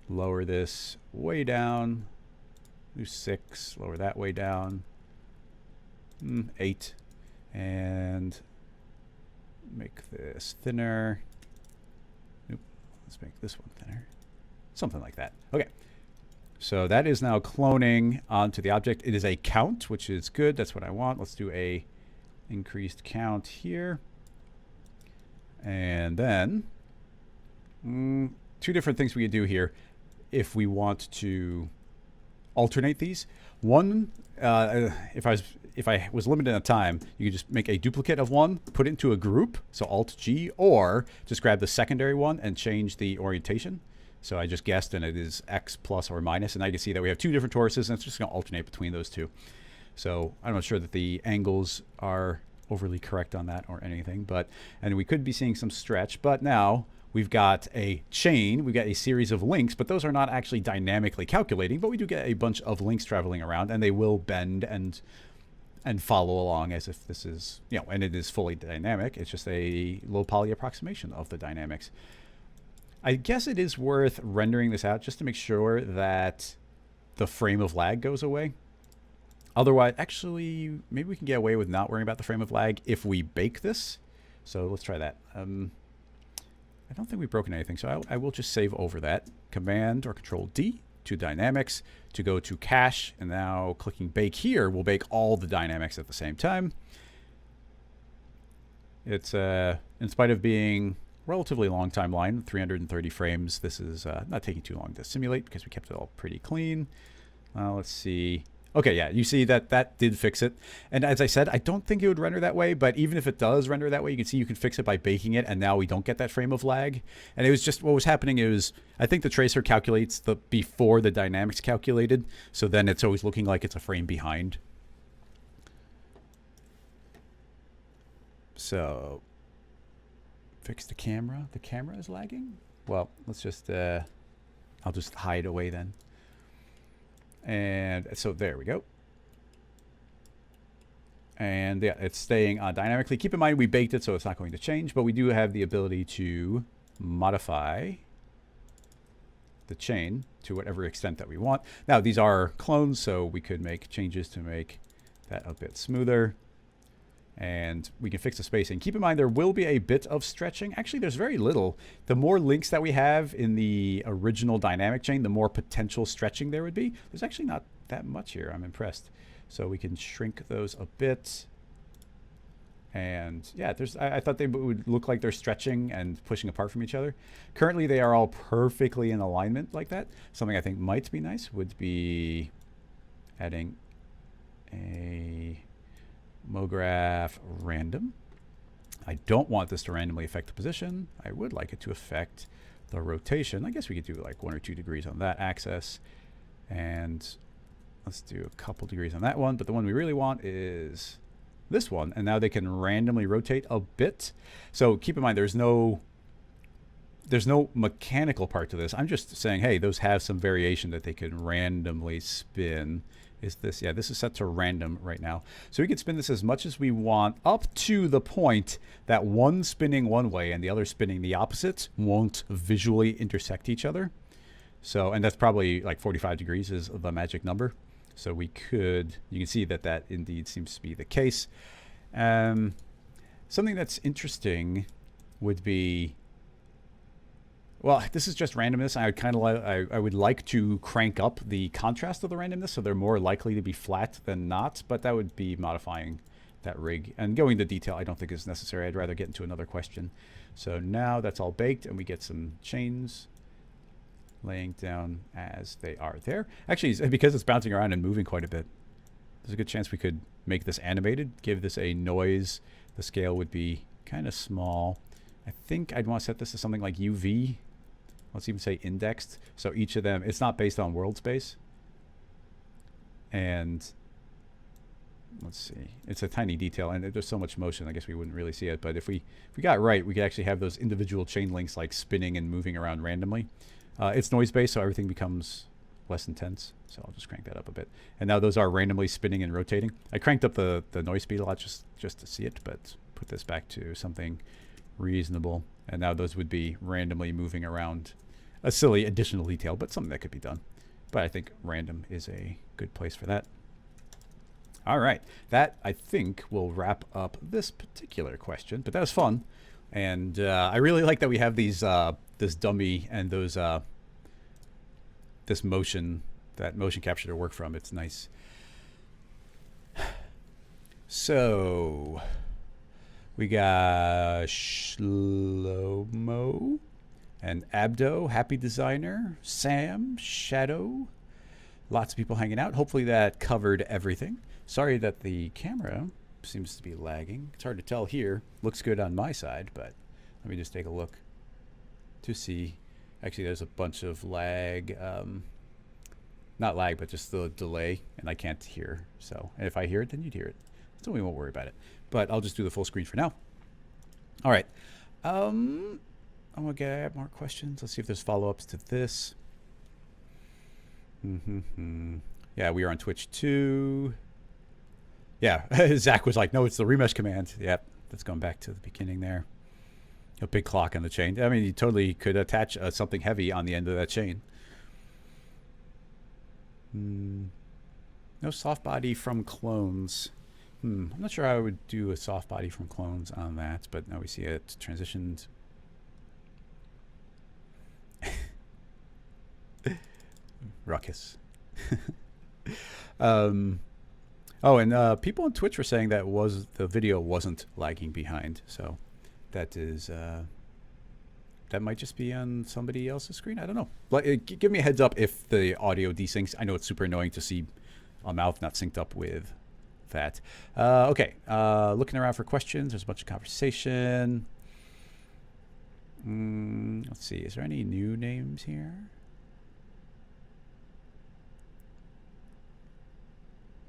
Lower this way down. Do 6. Lower that way down. 8. And make this thinner. Nope. Let's make this one thinner. Something like that. Okay. So that is now cloning onto the object. It is a count, which is good. That's what I want. Let's do a increased count here. And then 2 different things we could do here if we want to alternate these. One, if I was limited in time, you could just make a duplicate of one, put it into a group, so Alt-G, or just grab the secondary one and change the orientation. So I just guessed, and it is X plus or minus, and now you can see that we have 2 different toruses, and it's just going to alternate between those 2. So I'm not sure that the angles are overly correct on that or anything, and we could be seeing some stretch, but now we've got a chain, we've got a series of links, but those are not actually dynamically calculating, but we do get a bunch of links traveling around, and they will bend and follow along as if this is, and it is fully dynamic. It's just a low poly approximation of the dynamics. I guess it is worth rendering this out just to make sure that the frame of lag goes away. Otherwise, actually, maybe we can get away with not worrying about the frame of lag if we bake this. So let's try that. I don't think we've broken anything, so I will just save over that. Command or Control D to dynamics to go to cache, and now clicking bake here will bake all the dynamics at the same time. It's in spite of being relatively long timeline, 330 frames, this is not taking too long to simulate because we kept it all pretty clean. Let's see. Okay, yeah, you see that did fix it. And as I said, I don't think it would render that way, but even if it does render that way, you can see you can fix it by baking it, and now we don't get that frame of lag. And it was just, what was happening is, I think the tracer calculates before the dynamics calculated, so then it's always looking like it's a frame behind. So, fix the camera. The camera is lagging? Well, let's just, I'll just hide away then. And so there we go. And yeah, it's staying dynamically. Keep in mind we baked it, so it's not going to change, but we do have the ability to modify the chain to whatever extent that we want. Now, these are clones, so we could make changes to make that a bit smoother. And we can fix the spacing. Keep in mind there will be a bit of stretching. Actually, there's very little. The more links that we have in the original dynamic chain, the more potential stretching there would be. There's actually not that much here. I'm impressed. So we can shrink those a bit. And yeah, I thought they would look like they're stretching and pushing apart from each other. Currently, they are all perfectly in alignment like that. Something I think might be nice would be adding a Mograph random. I don't want this to randomly affect the position. I would like it to affect the rotation. I guess we could do like 1 or 2 degrees on that axis. And let's do a couple degrees on that one. But the one we really want is this one. And now they can randomly rotate a bit. So keep in mind, there's no mechanical part to this. I'm just saying, hey, those have some variation that they can randomly spin. Is this, yeah, this is set to random right now. So we can spin this as much as we want up to the point that one spinning one way and the other spinning the opposite won't visually intersect each other. So, and that's probably like 45 degrees is the magic number. So we could, you can see that indeed seems to be the case. Something that's interesting would be, well, this is just randomness. I would like to crank up the contrast of the randomness so they're more likely to be flat than not, but that would be modifying that rig. And going into detail I don't think is necessary. I'd rather get into another question. So now that's all baked and we get some chains laying down as they are there. Actually, because it's bouncing around and moving quite a bit, there's a good chance we could make this animated, give this a noise. The scale would be kind of small. I think I'd want to set this to something like UV. Let's even say indexed. So each of them, it's not based on world space. And let's see. It's a tiny detail, and there's so much motion, I guess we wouldn't really see it. But if we got it right, we could actually have those individual chain links like spinning and moving around randomly. It's noise-based, so everything becomes less intense. So I'll just crank that up a bit. And now those are randomly spinning and rotating. I cranked up the noise speed a lot just to see it, but put this back to something reasonable. And now those would be randomly moving around. A silly additional detail, but something that could be done. But I think random is a good place for that. All right, that I think will wrap up this particular question, but that was fun. And I really like that we have these this dummy and those this motion capture to work from. It's nice. So we got Shlomo and Abdo, Happy Designer, Sam, Shadow. Lots of people hanging out. Hopefully that covered everything. Sorry that the camera seems to be lagging. It's hard to tell here. Looks good on my side, but let me just take a look to see. Actually, there's a bunch of lag. Not lag, but just the delay, and I can't hear. So, and if I hear it, then you'd hear it. So we won't worry about it. But I'll just do the full screen for now. All right. I'm going to get more questions. Let's see if there's follow-ups to this. Yeah, we are on Twitch too. Yeah, Zach was like, no, it's the Remesh command. Yep, that's going back to the beginning there. A big clock on the chain. I mean, you totally could attach something heavy on the end of that chain. No soft body from clones. I'm not sure how I would do a soft body from clones on that, but now we see it transitioned. Ruckus. Oh, and people on Twitch were saying that the video wasn't lagging behind, so that is that might just be on somebody else's screen. I don't know. Give me a heads up if the audio desyncs. I know it's super annoying to see a mouth not synced up with that. Okay, looking around for questions. There's a bunch of conversation. Let's see. Is there any new names here?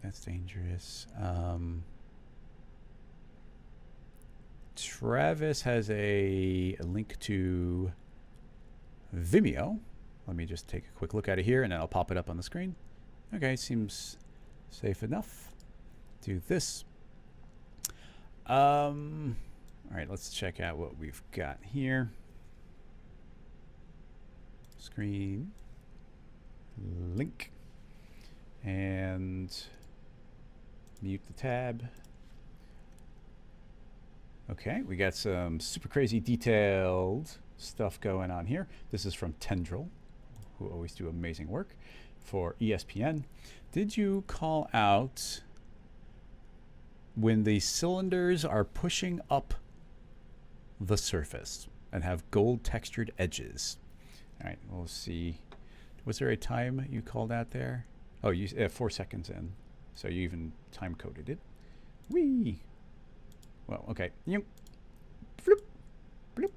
That's dangerous. Travis has a link to Vimeo. Let me just take a quick look at it here, and then I'll pop it up on the screen. Okay, seems safe enough. Do this. All right, let's check out what we've got here. Screen. Link. And mute the tab. Okay, we got some super crazy detailed stuff going on here. This is from Tendril, who always do amazing work for ESPN. Did you call out when the cylinders are pushing up the surface and have gold textured edges? All right, we'll see. Was there a time you called out there? Oh, 4 seconds in. So you even time coded it. Whee! Well, okay. Bloop, bloop.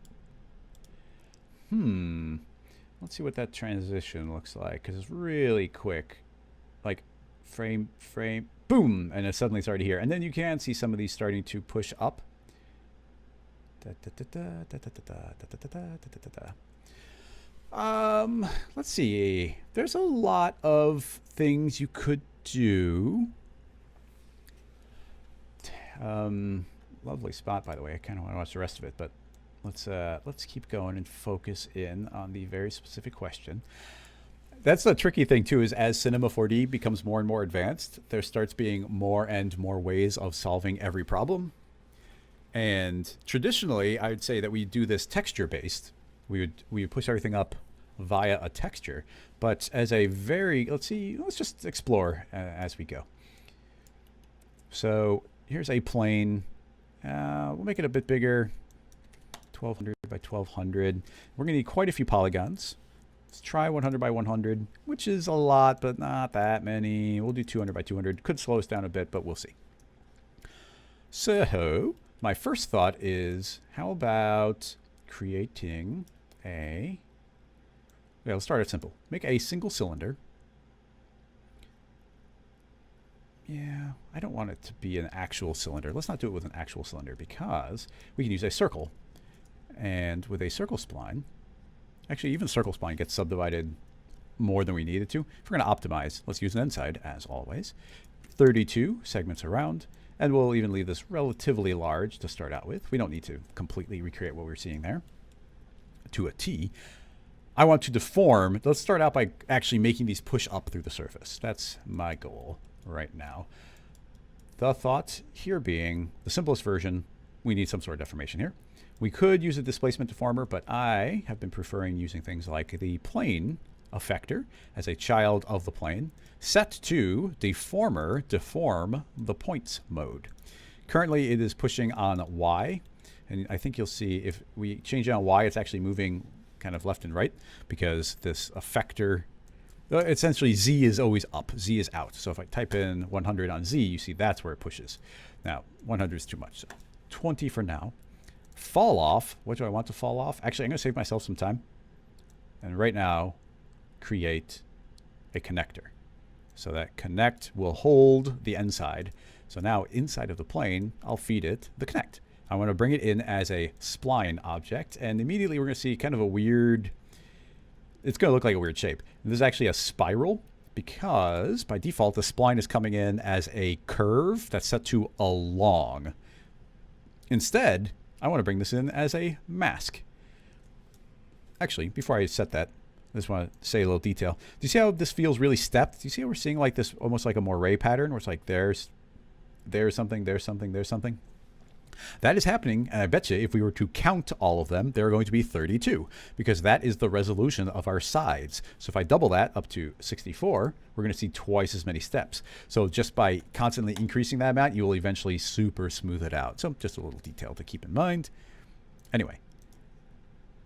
Let's see what that transition looks like, because it's really quick. Like frame, boom, and it suddenly started here. And then you can see some of these starting to push up. Let's see. There's a lot of things you could do. Lovely spot, by the way. I kind of want to watch the rest of it, but let's keep going and focus in on the very specific question. That's the tricky thing too, is as Cinema 4D becomes more and more advanced, there starts being more and more ways of solving every problem. And traditionally, I would say that we do this texture based. We would push everything up via a texture, but as a very, let's just explore as we go. So here's a plane. We'll make it a bit bigger, 1200 by 1200. We're gonna need quite a few polygons. Let's try 100 by 100, which is a lot, but not that many. We'll do 200 by 200. Could slow us down a bit, but we'll see. So my first thought is, how about creating a, let's start it simple. Make a single cylinder. yeah, I don't want it to be an actual cylinder. Let's not do it with an actual cylinder because we can use a circle. And with a circle spline, actually even circle spline gets subdivided more than we need it to. If we're going to optimize, let's use an inside as always. 32 segments around, and we'll even leave this relatively large to start out with. We don't need to completely recreate what we're seeing there to a T. I want to deform. Let's start out by actually making these push up through the surface. That's my goal right now. The thought here being the simplest version, we need some sort of deformation here. We could use a displacement deformer, but I have been preferring using things like the plane effector as a child of the plane, set to deformer, deform the points mode. Currently it is pushing on Y, and I think you'll see if we change it on Y, it's actually moving kind of left and right because this effector, essentially Z is always up, Z is out. So if I type in 100 on Z, you see that's where it pushes. Now 100 is too much, so 20 for now. Fall off, what do I want to fall off? Actually, I'm going to save myself some time. And right now, create a connector. So that connect will hold the inside. So now inside of the plane, I'll feed it the connect. I want to bring it in as a spline object. And immediately we're going to see kind of a weird, it's going to look like a weird shape. This is actually a spiral because by default, the spline is coming in as a curve that's set to along. Instead, I want to bring this in as a mask. Actually, before I set that, I just want to say a little detail. Do you see how this feels really stepped? Do you see how we're seeing like this, almost like a moire pattern, where it's like there's something, there's something, there's something? That is happening, and I bet you if we were to count all of them, there are going to be 32, because that is the resolution of our sides. So if I double that up to 64, we're going to see twice as many steps. So just by constantly increasing that amount, you will eventually super smooth it out. So just a little detail to keep in mind. Anyway,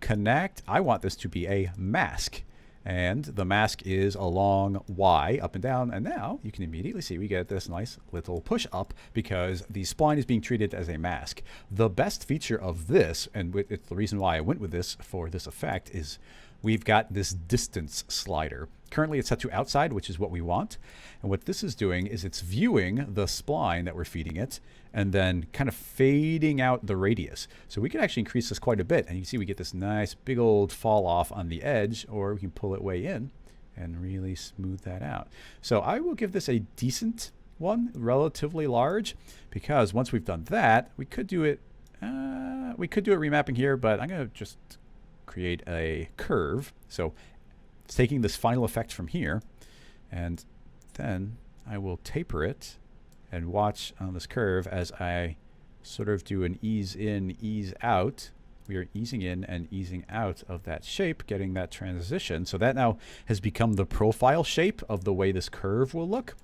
connect. I want this to be a mask. And the mask is along Y, up and down. And now you can immediately see we get this nice little push up because the spline is being treated as a mask. The best feature of this, and it's the reason why I went with this for this effect, is we've got this distance slider. Currently it's set to outside, which is what we want. And what this is doing is it's viewing the spline that we're feeding it and then kind of fading out the radius. So we can actually increase this quite a bit. And you see we get this nice big old fall off on the edge, or we can pull it way in and really smooth that out. So I will give this a decent one, relatively large, because once we've done that, we could do it remapping here, but I'm going to just create a curve. So it's taking this final effect from here, and then I will taper it and watch on this curve as I sort of do an ease in, ease out. We are easing in and easing out of that shape, getting that transition. So that now has become the profile shape of the way this curve will look.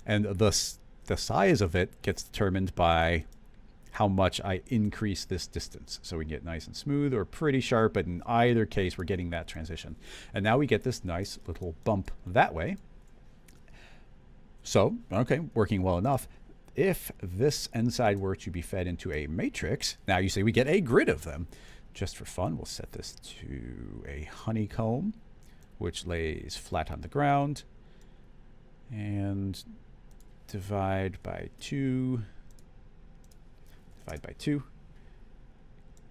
And the size of it gets determined by how much I increase this distance. So we get nice and smooth or pretty sharp, but in either case, we're getting that transition. And now we get this nice little bump that way. So, okay, working well enough. If this inside were to be fed into a matrix, now you say we get a grid of them. Just for fun, we'll set this to a honeycomb, which lays flat on the ground, and divide by 2. Divide by 2.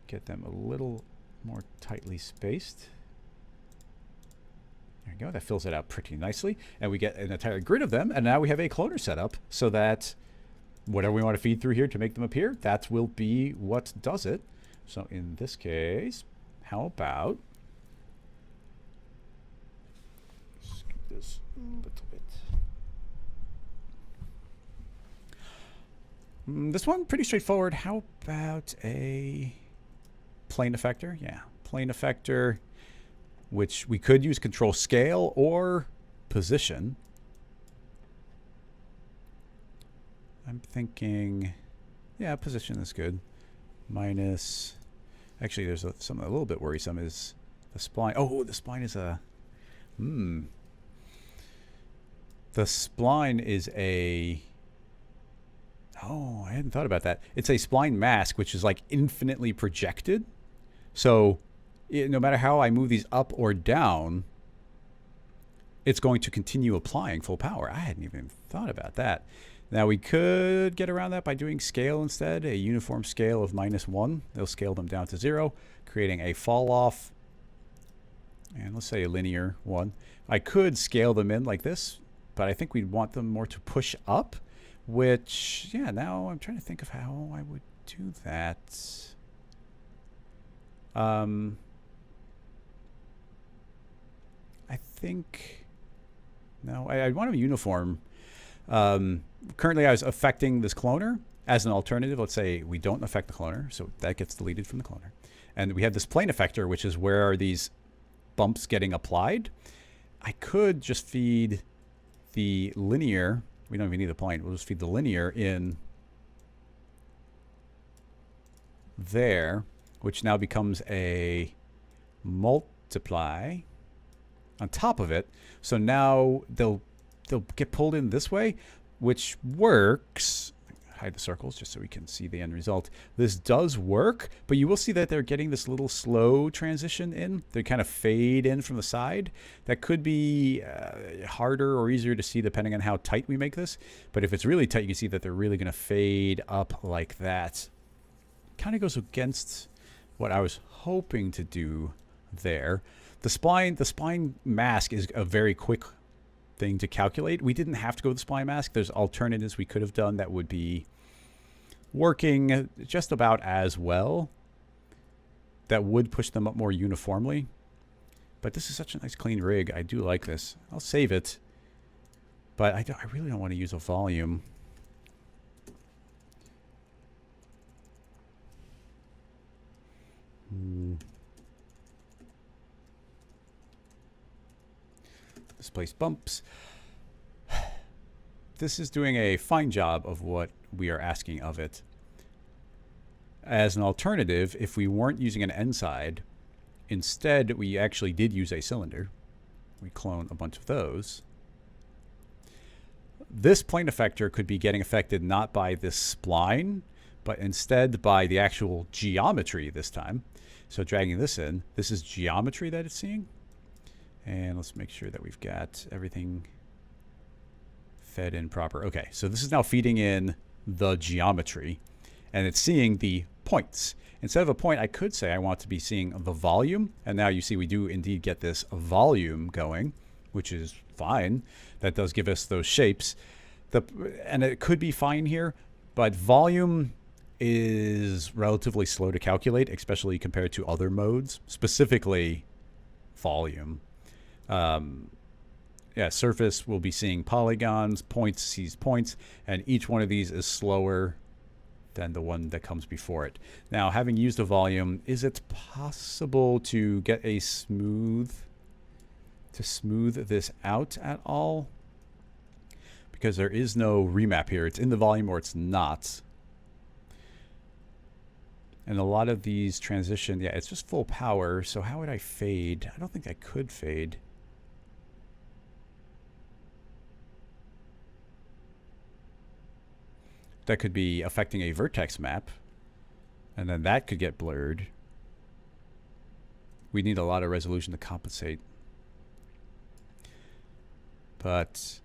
Get them a little more tightly spaced. There you go. That fills it out pretty nicely. And we get an entire grid of them. And now we have a cloner set up so that whatever we want to feed through here to make them appear, that will be what does it. So in this case, how about scoot this a little bit. This one, pretty straightforward. How about a plane effector? Yeah, plane effector, which we could use control scale or position. I'm thinking, yeah, position is good. Minus, actually, there's something a little bit worrisome is the spline. Oh, the spline is a, the spline is a, oh, I hadn't thought about that. It's a spline mask, which is like infinitely projected. So no matter how I move these up or down, it's going to continue applying full power. I hadn't even thought about that. Now we could get around that by doing scale instead, a uniform scale of -1. They'll scale them down to 0, creating a fall off, and let's say a linear one. I could scale them in like this, but I think we'd want them more to push up, which, yeah, now I'm trying to think of how I would do that. I think, no, I want them uniform. Currently I was affecting this cloner as an alternative. Let's say we don't affect the cloner, so that gets deleted from the cloner. And we have this plane effector, which is where are these bumps getting applied. I could just feed the linear. We don't even need the plane. We'll just feed the linear in there, which now becomes a multiply on top of it. So now they'll get pulled in this way, which works. Hide the circles just so we can see the end result. This does work, but you will see that they're getting this little slow transition in. They kind of fade in from the side. That could be harder or easier to see depending on how tight we make this. But if it's really tight, you can see that they're really going to fade up like that. Kind of goes against what I was hoping to do there. The spline mask is a very quick thing to calculate. We didn't have to go with the spline mask. There's alternatives we could have done that would be working just about as well, that would push them up more uniformly. But this is such a nice clean rig. I do like this. I'll save it, but I really don't want to use a volume. Displace bumps. This is doing a fine job of what we are asking of it. As an alternative, if we weren't using an end side, instead we actually did use a cylinder. We clone a bunch of those. This plane effector could be getting affected not by this spline, but instead by the actual geometry this time. So dragging this in, this is geometry that it's seeing. And let's make sure that we've got everything fed in proper. Okay, so this is now feeding in the geometry, and it's seeing the points. Instead of a point, I could say I want to be seeing the volume, and now you see we do indeed get this volume going, which is fine. That does give us those shapes. And it could be fine here, but volume is relatively slow to calculate, especially compared to other modes, specifically volume. Yeah, surface will be seeing polygons, points sees points, and each one of these is slower than the one that comes before it. Now, having used a volume, is it possible to get a smooth this out at all? Because there is no remap here. It's in the volume or it's not. And a lot of these transition, yeah, it's just full power. So how would I fade? I don't think I could fade. That could be affecting a vertex map, and then that could get blurred. We need a lot of resolution to compensate. But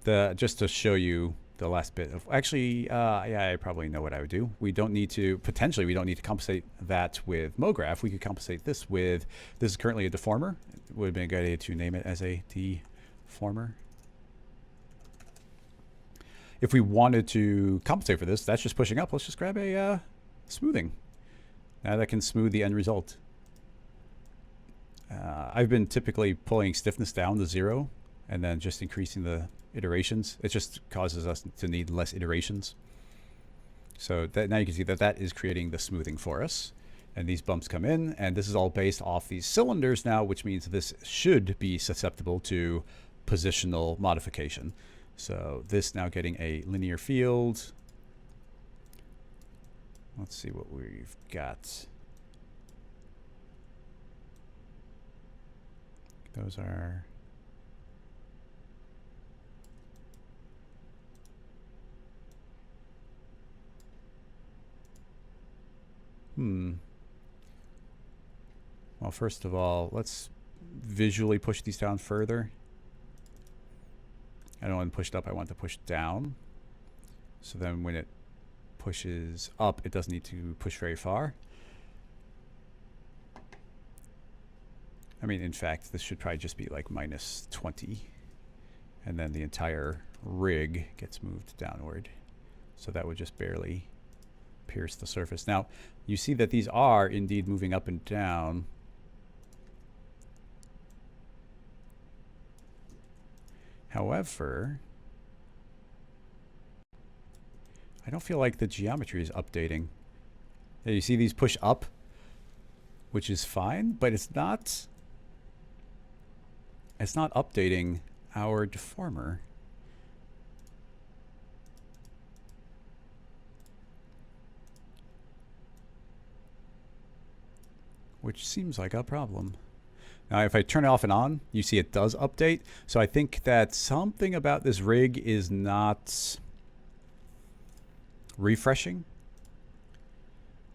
just to show you the last bit of, actually, yeah, I probably know what I would do. We don't need to, potentially, we don't need to compensate that with Mograph. We could compensate this with, this is currently a deformer. It would have been a good idea to name it as a deformer. If we wanted to compensate for this, that's just pushing up. Let's just grab a smoothing. Now that can smooth the end result. I've been typically pulling stiffness down to 0 and then just increasing the iterations. It just causes us to need less iterations. So that, now you can see that that is creating the smoothing for us. And these bumps come in, and this is all based off these cylinders now, which means this should be susceptible to positional modification. So this now getting a linear field. Let's see what we've got. Those are... Well, first of all, let's visually push these down further. I don't want it pushed up, I want it to push down. So then when it pushes up, it doesn't need to push very far. I mean, in fact, this should probably just be like minus 20. And then the entire rig gets moved downward. So that would just barely pierce the surface. Now, you see that these are indeed moving up and down. However, I don't feel like the geometry is updating. You see these push up, which is fine, but it's not updating our deformer. Which seems like a problem. Now, if I turn it off and on, you see it does update. So I think that something about this rig is not refreshing.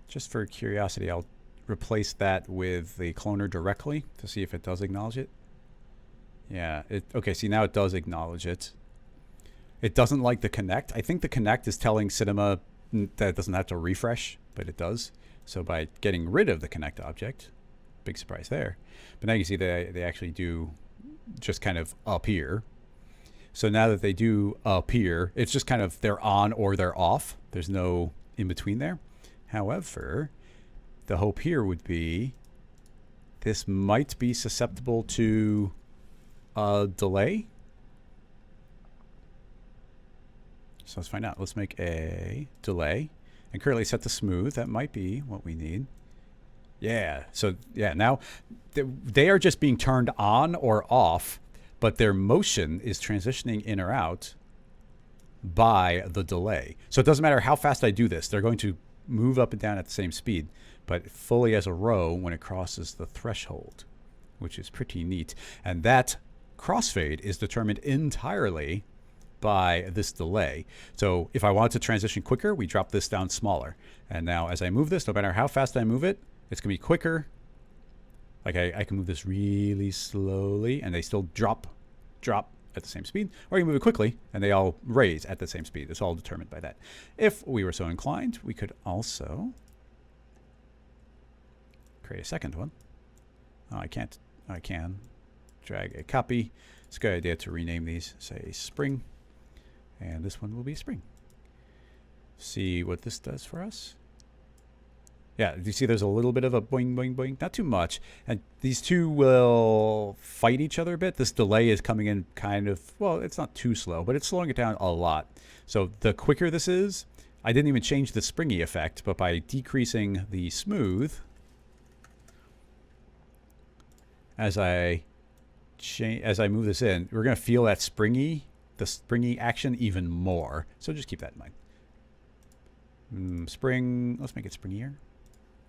Just for curiosity, I'll replace that with the cloner directly to see if it does acknowledge it. Yeah, okay, see now it does acknowledge it. It doesn't like the connect. I think the connect is telling Cinema that it doesn't have to refresh, but it does. So by getting rid of the connect object, big surprise there. But now you see they actually do just kind of appear. So now that they do appear, it's just kind of they're on or they're off. There's no in between there. However, the hope here would be this might be susceptible to a delay. So let's find out. Let's make a delay and currently set to smooth. That might be what we need. Yeah. So yeah, now they are just being turned on or off, but their motion is transitioning in or out by the delay. So it doesn't matter how fast I do this. They're going to move up and down at the same speed, but fully as a row when it crosses the threshold, which is pretty neat. And that crossfade is determined entirely by this delay. So if I want to transition quicker, we drop this down smaller. And now as I move this, no matter how fast I move it, it's going to be quicker. Like I can move this really slowly and they still drop at the same speed. Or you can move it quickly and they all raise at the same speed. It's all determined by that. If we were so inclined, we could also create a second one. Oh, I can't. I can drag a copy. It's a good idea to rename these, say spring. And this one will be spring. See what this does for us. Yeah, do you see there's a little bit of a boing, boing, boing? Not too much. And these two will fight each other a bit. This delay is coming in kind of, well, it's not too slow, but it's slowing it down a lot. So the quicker this is, I didn't even change the springy effect, but by decreasing the smooth, as I move this in, we're going to feel that the springy action even more. So just keep that in mind. Spring, let's make it springier,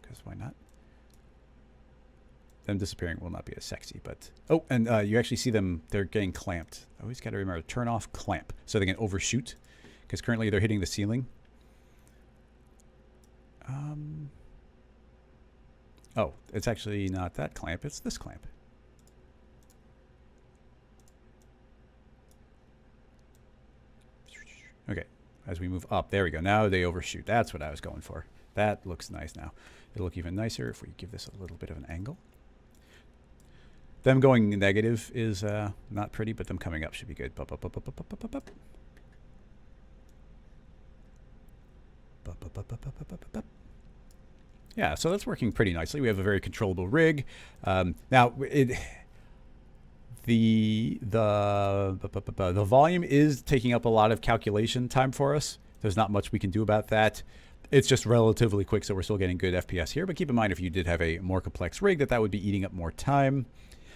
because why not? Them disappearing will not be as sexy, but... Oh, and you actually see them, they're getting clamped. I always got to remember, turn off clamp, so they can overshoot, because currently they're hitting the ceiling. Oh, it's actually not that clamp, it's this clamp. Okay, as we move up, there we go. Now they overshoot. That's what I was going for. That looks nice now. It'll look even nicer if we give this a little bit of an angle. Them going negative is not pretty, but them coming up should be good. Up, up, up, up, up, up, up, up, up. Yeah, so that's working pretty nicely. We have a very controllable rig. Now, the volume is taking up a lot of calculation time for us. There's not much we can do about that. It's just relatively quick, so we're still getting good FPS here. But keep in mind, if you did have a more complex rig, that would be eating up more time.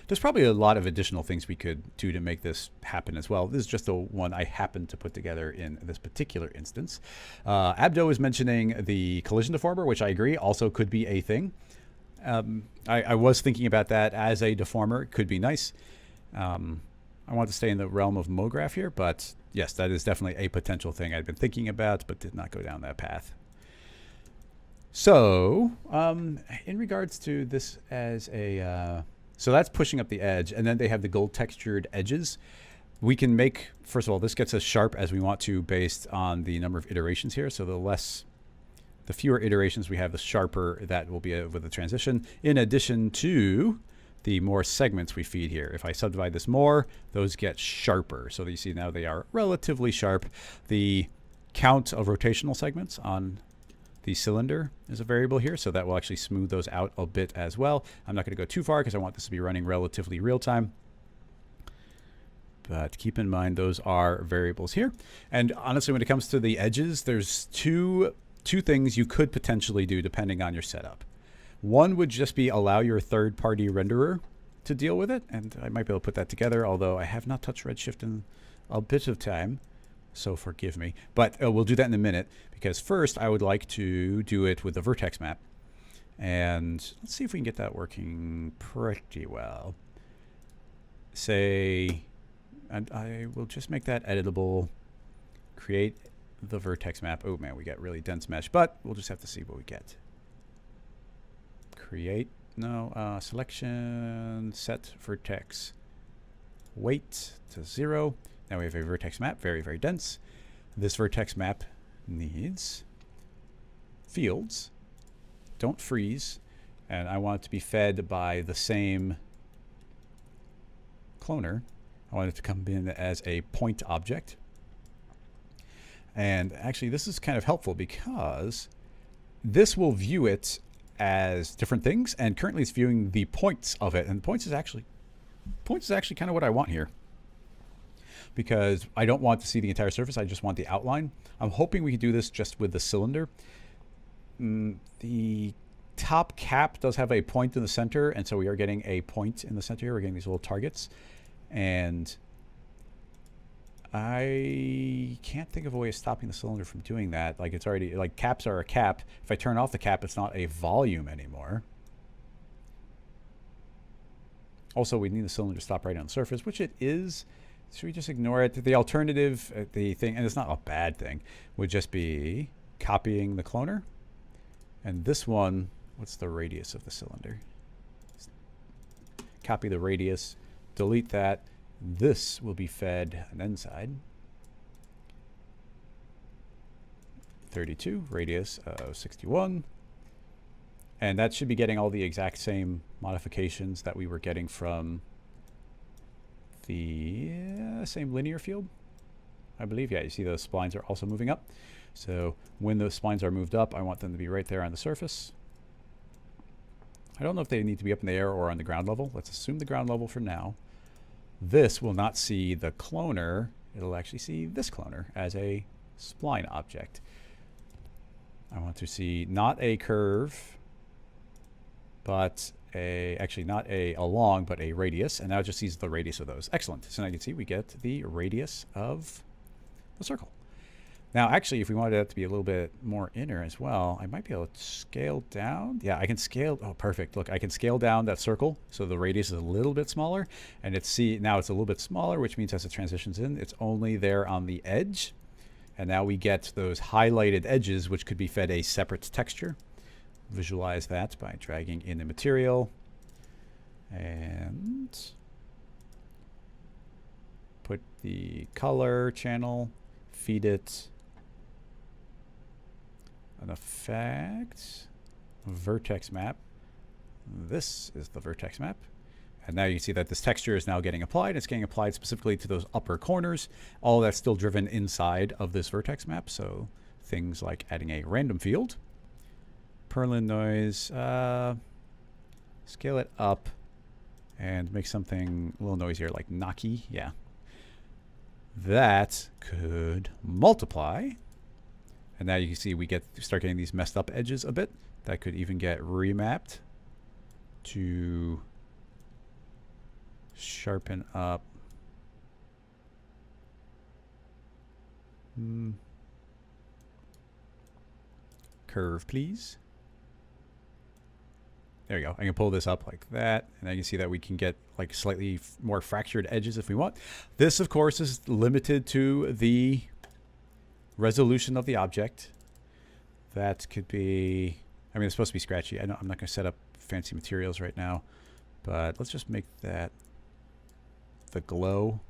There's probably a lot of additional things we could do to make this happen as well. This is just the one I happened to put together in this particular instance. Abdo is mentioning the collision deformer, which I agree also could be a thing. I was thinking about that as a deformer. It could be nice. I want to stay in the realm of Mograph here, but yes, that is definitely a potential thing I'd been thinking about, but did not go down that path. So, in regards to this as a... so that's pushing up the edge, and then they have the gold textured edges. we can make, first of all, this gets as sharp as we want to based on the number of iterations here. So the fewer iterations we have, the sharper that will be with the transition, in addition to the more segments we feed here. If I subdivide this more, those get sharper. So you see now they are relatively sharp. The count of rotational segments on the cylinder is a variable here, so that will actually smooth those out a bit as well. I'm not going to go too far because I want this to be running relatively real time. But keep in mind those are variables here. And honestly, when it comes to the edges, there's two things you could potentially do depending on your setup. One would just be allow your third-party renderer to deal with it, and I might be able to put that together, although I have not touched Redshift in a bit of time, so forgive me. But we'll do that in a minute, because first I would like to do it with the vertex map. And let's see if we can get that working pretty well. Say... and I will just make that editable, create the vertex map. Oh man, we got really dense mesh, but we'll just have to see what we get. Create, no, selection, set vertex, weight to 0. Now we have a vertex map, very, very dense. This vertex map needs fields, don't freeze, and I want it to be fed by the same cloner. I want it to come in as a point object. And actually, this is kind of helpful because this will view it as different things, and currently it's viewing the points of it. And points is actually kind of what I want here, because I don't want to see the entire surface. I just want the outline. I'm hoping we can do this just with the cylinder. The top cap does have a point in the center, and so we are getting a point in the center here. We're getting these little targets. And I can't think of a way of stopping the cylinder from doing that. Like, it's already, like, caps are a cap. If I turn off the cap, it's not a volume anymore. Also, we need the cylinder to stop right on the surface, which it is. Should we just ignore it? The alternative, the thing, and it's not a bad thing, would just be copying the cloner. And this one, what's the radius of the cylinder? Copy the radius. Delete that. This will be fed an inside. 32, radius of 61. And that should be getting all the exact same modifications that we were getting from the same linear field, I believe. Yeah, you see those splines are also moving up. So when those splines are moved up, I want them to be right there on the surface. I don't know if they need to be up in the air or on the ground level. Let's assume the ground level for now. This will not see the cloner. It'll actually see this cloner as a spline object. I want to see not a curve, but actually not a along, but a radius. And now it just sees the radius of those. Excellent. So now you can see we get the radius of the circle. Now, actually, if we wanted that to be a little bit more inner as well, I might be able to scale down. Yeah, I can scale. Oh, perfect. Look, I can scale down that circle so the radius is a little bit smaller. And now it's a little bit smaller, which means as it transitions in, it's only there on the edge. And now we get those highlighted edges, which could be fed a separate texture. Visualize that by dragging in the material and put the color channel, feed it an effect, vertex map. This is the vertex map. And now you can see that this texture is now getting applied. It's getting applied specifically to those upper corners. All that's still driven inside of this vertex map. So things like adding a random field, Perlin noise, scale it up and make something a little noisier like Naki. Yeah. That could multiply. And now you can see we start getting these messed up edges a bit. That could even get remapped to sharpen up. Curve, please. There we go. I can pull this up like that, and I can see that we can get like slightly more fractured edges if we want. This, of course, is limited to the resolution of the object. That could be, I mean, it's supposed to be scratchy. I'm not going to set up fancy materials right now, but let's just make that the glow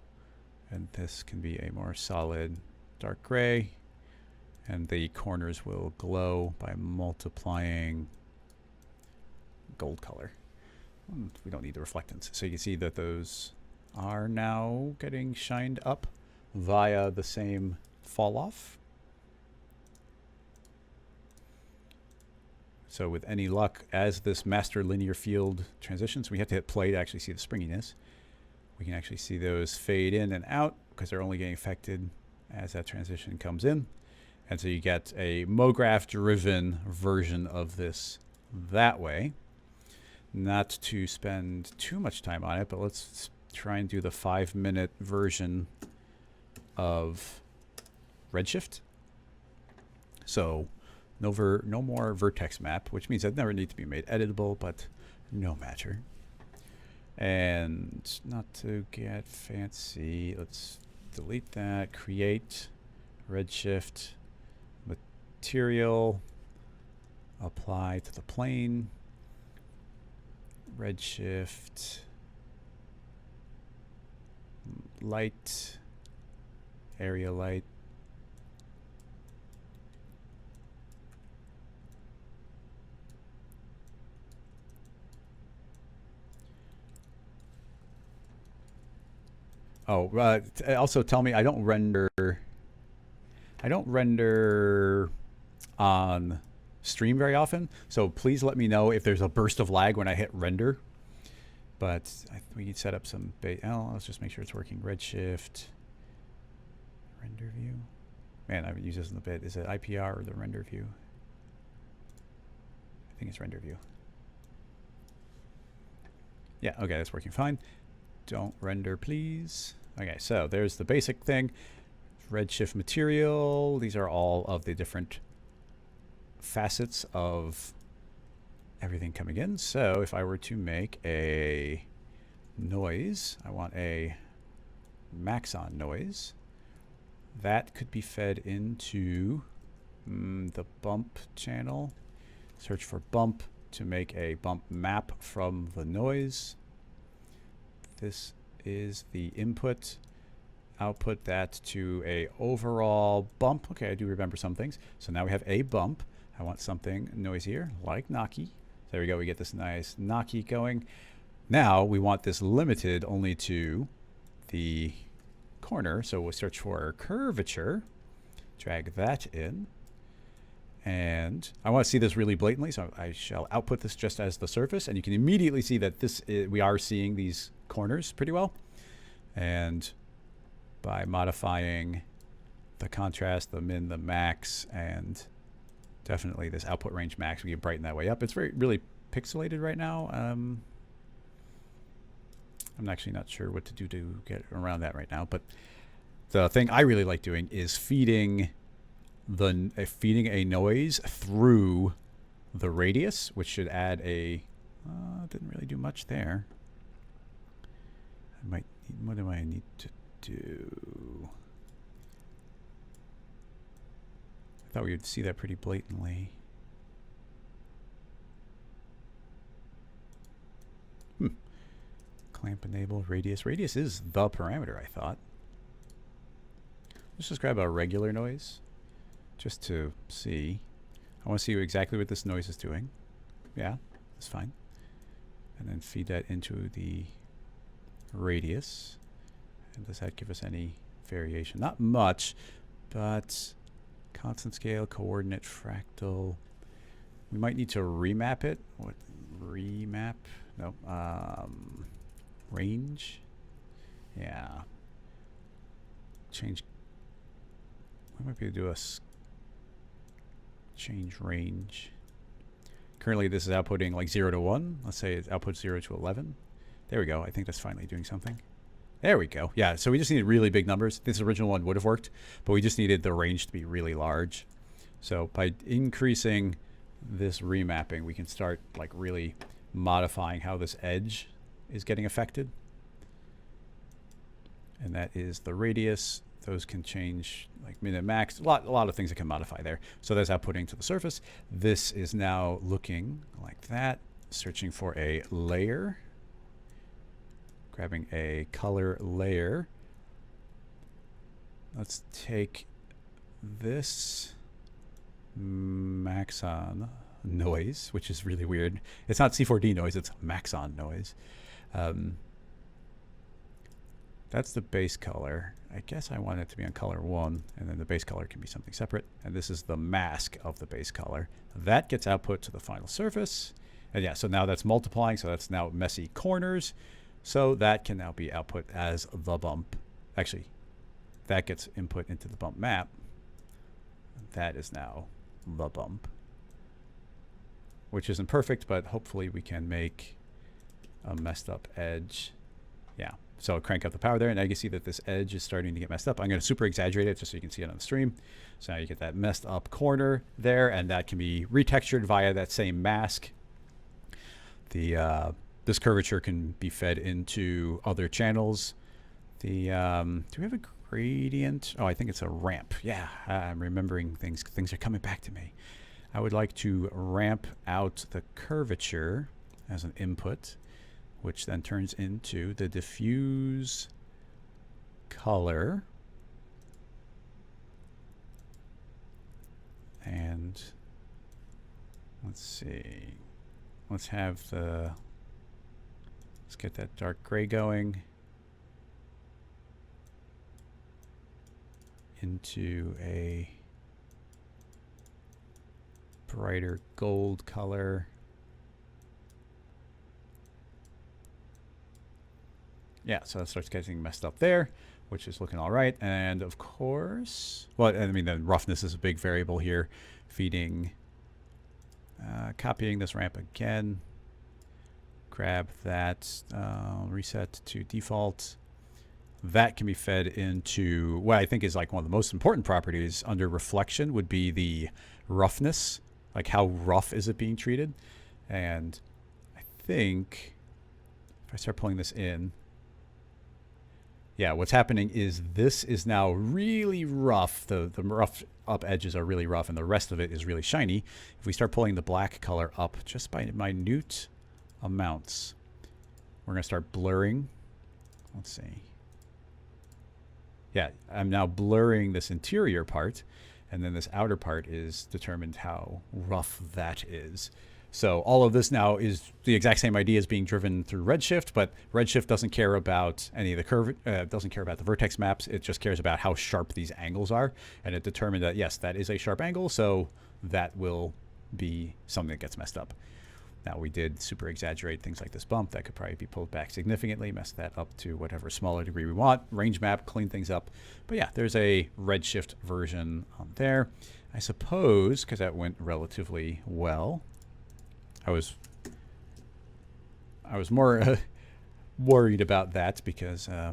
And this can be a more solid dark gray. And the corners will glow by multiplying gold color. We don't need the reflectance. So you can see that those are now getting shined up via the same fall off. So with any luck, as this master linear field transitions, we have to hit play to actually see the springiness. We can actually see those fade in and out because they're only getting affected as that transition comes in. And so you get a Mograph driven version of this that way. Not to spend too much time on it, but let's try and do the 5-minute version of Redshift. So no more vertex map, which means that never need to be made editable, but no matter. And not to get fancy, let's delete that, create Redshift material, apply to the plane, Redshift light, area light, also tell me I don't render on stream very often, so please let me know if there's a burst of lag when I hit render. But we can set up some let's just make sure it's working. Redshift render view. Man, I haven't used this in a bit. Is it IPR or the render view? I think it's render view. Yeah, okay, that's working fine. Don't render, please. Okay, so there's the basic thing. Redshift material. These are all of the different facets of everything coming in. So if I were to make a noise, I want a max on noise. That could be fed into the bump channel. Search for bump to make a bump map from the noise. This is the input. Output that to a overall bump. Okay, I do remember some things. So now we have a bump. I want something noisier, like Naki. There we go. We get this nice Naki going. Now we want this limited only to the corner. So we'll search for curvature. Drag that in. And I want to see this really blatantly, so I shall output this just as the surface. And you can immediately see that we are seeing these corners pretty well. And by modifying the contrast, the min, the max, and definitely this output range max, we can brighten that way up. It's really pixelated right now. I'm actually not sure what to do to get around that right now. But the thing I really like doing is feeding a noise through the radius, which should add a didn't really do much there. What do I need to do? I thought we would see that pretty blatantly. Clamp enable radius. Radius is the parameter, I thought. Let's just grab a regular noise just to see. I want to see exactly what this noise is doing. Yeah, that's fine. And then feed that into the radius. And does that give us any variation? Not much, but constant scale, coordinate, fractal. We might need to remap it. What? Remap? No. Range? Yeah. Change. We might be able to do a change range. Currently this is outputting like 0 to 1. Let's say it outputs 0 to 11. There we go. I think that's finally doing something. There we go. Yeah, so we just needed really big numbers. This original one would have worked, but we just needed the range to be really large. So by increasing this remapping, we can start like really modifying how this edge is getting affected. And that is the radius. Those can change like min and max. A lot of things that can modify there. So that's outputting to the surface. This is now looking like that. Searching for a layer. Grabbing a color layer. let's take this Maxon noise, which is really weird. It's not C4D noise, it's Maxon noise. That's the base color. I guess I want it to be on color 1, and then the base color can be something separate. And this is the mask of the base color. That gets output to the final surface. And yeah, so now that's multiplying, so that's now messy corners. So that can now be output as the bump. Actually, that gets input into the bump map. That is now the bump, which isn't perfect, but hopefully we can make a messed up edge. Yeah. So crank up the power there, and now you can see that this edge is starting to get messed up. I'm going to super exaggerate it just so you can see it on the stream. So now you get that messed up corner there, and that can be retextured via that same mask. This curvature can be fed into other channels. Do we have a gradient? Oh, I think it's a ramp. Yeah, I'm remembering things. Things are coming back to me. I would like to ramp out the curvature as an input, which then turns into the diffuse color. And let's see. Let's get that dark gray going into a brighter gold color. Yeah, so it starts getting messed up there, which is looking all right. And of course, well, I mean, the roughness is a big variable here. Feeding, copying this ramp again. Grab that, reset to default. That can be fed into what I think is like one of the most important properties under reflection would be the roughness. Like how rough is it being treated? And I think if I start pulling this in, yeah, what's happening is this is now really rough. The rough up edges are really rough, and the rest of it is really shiny. If we start pulling the black color up just by minute amounts, we're going to start blurring. Let's see. Yeah, I'm now blurring this interior part, and then this outer part is determined how rough that is. So all of this now is the exact same idea as being driven through Redshift, but Redshift doesn't care about any of the curve, doesn't care about the vertex maps. It just cares about how sharp these angles are, and it determined that yes, that is a sharp angle, so that will be something that gets messed up. Now we did super exaggerate things like this bump that could probably be pulled back significantly, mess that up to whatever smaller degree we want, range map, clean things up. But yeah, there's a Redshift version on there. I suppose, because that went relatively well, I was more worried about that because I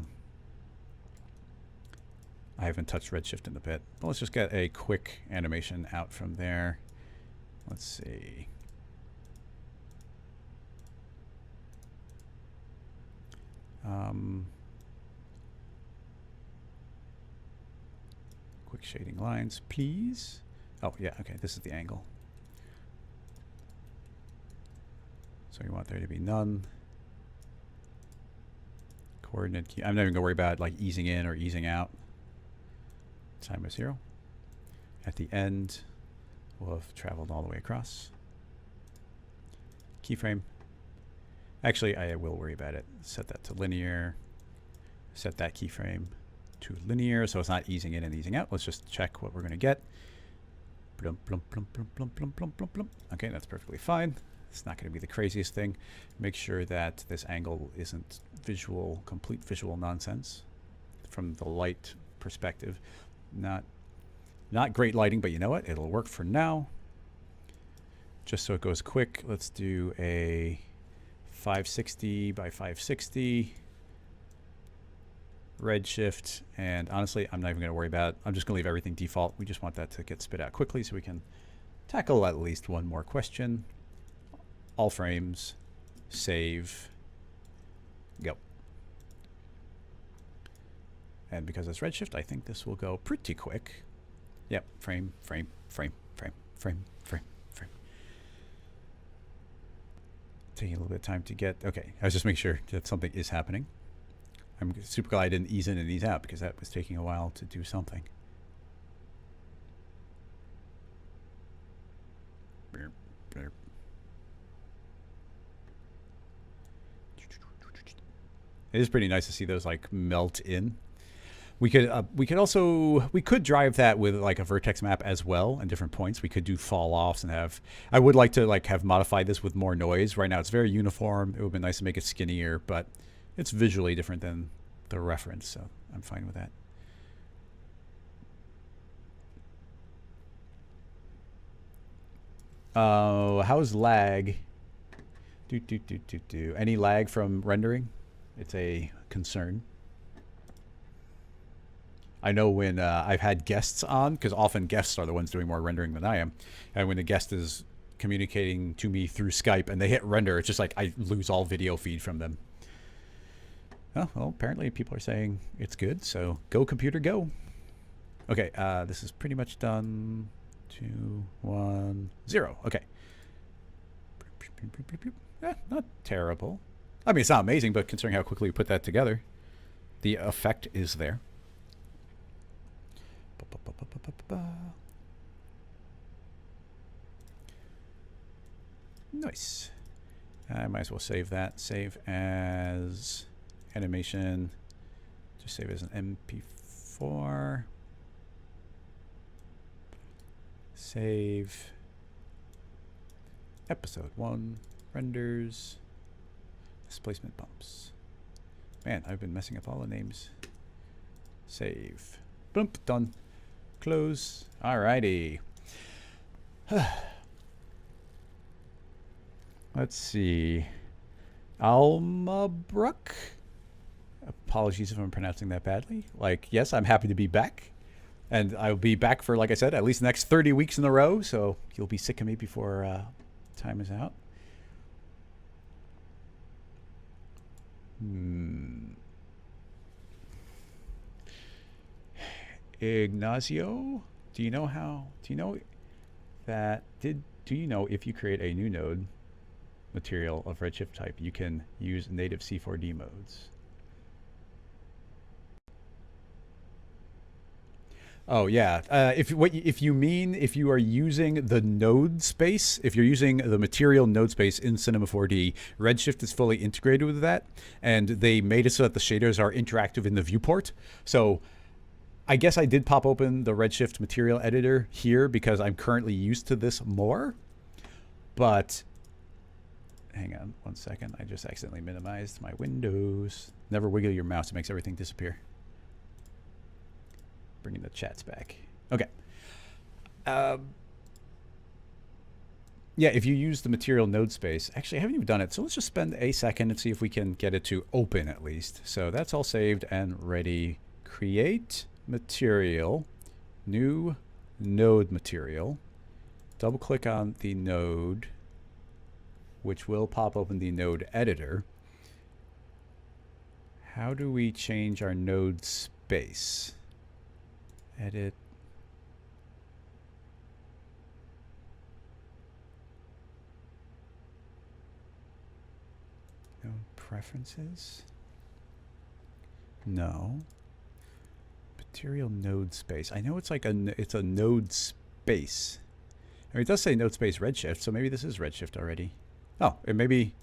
haven't touched Redshift in a bit. But let's just get a quick animation out from there. Let's see. Quick shading lines, please. Oh, yeah, okay, this is the angle. So you want there to be none. Coordinate key. I'm not even going to worry about like easing in or easing out. Time is 0. At the end, we'll have traveled all the way across. Keyframe. Actually, I will worry about it. Set that to linear. Set that keyframe to linear, so it's not easing in and easing out. Let's just check what we're going to get. Plum, plum, plum, plum, plum, plum, plum, plum, plum. Okay, that's perfectly fine. It's not going to be the craziest thing. Make sure that this angle isn't visual, complete visual nonsense from the light perspective. Not great lighting, but you know what? It'll work for now. Just so it goes quick, let's do a 560 by 560 Redshift, and honestly, I'm not even going to worry about it. I'm just going to leave everything default. We just want that to get spit out quickly so we can tackle at least one more question. All frames, save, go. And because it's Redshift, I think this will go pretty quick. Yep, frame, frame, frame, frame, frame, frame, frame. Taking a little bit of time to get, okay, I was just making sure that something is happening. I'm super glad I didn't ease in and ease out because that was taking a while to do something. It is pretty nice to see those like melt in. We could drive that with like a vertex map as well and different points. We could do fall offs and have, I would like to like have modified this with more noise. Right now it's very uniform. It would be nice to make it skinnier, but it's visually different than the reference, so I'm fine with that. How's lag? Any lag from rendering? It's a concern. I know when I've had guests on, because often guests are the ones doing more rendering than I am, and when the guest is communicating to me through Skype and they hit render, it's just like I lose all video feed from them. Oh, well, apparently people are saying it's good, so go computer, go. Okay, this is pretty much done. 2, 1, 0. Okay. Not terrible. I mean, it's not amazing, but considering how quickly we put that together, the effect is there. Nice. I might as well save that. Save as animation. Just save as an MP4. Save. Episode 1. Renders. Displacement bumps. Man, I've been messing up all the names. Save. Boom. Done. Close. Alrighty. Let's see. Almabrook. Apologies if I'm pronouncing that badly. Like, yes, I'm happy to be back. And I'll be back for, like I said, at least the next 30 weeks in a row. So you'll be sick of me before time is out. Ignacio, do you know if you create a new node material of Redshift type, you can use native C4D modes? Oh yeah, if you are using the node space, if you're using the material node space in Cinema 4D, Redshift is fully integrated with that, and they made it so that the shaders are interactive in the viewport. So I guess I did pop open the Redshift material editor here because I'm currently used to this more, but hang on one second. I just accidentally minimized my windows. Never wiggle your mouse, it makes everything disappear. Bringing the chats back. Okay. Yeah, if you use the material node space, actually I haven't even done it, so let's just spend a second and see if we can get it to open at least. So that's all saved and ready. Create material, new node material. Double click on the node, which will pop open the node editor. How do we change our node space? Edit. Node preferences? No. Material node space. I know it's like it's a node space. I mean, it does say node space Redshift, so maybe this is Redshift already. Oh, it maybe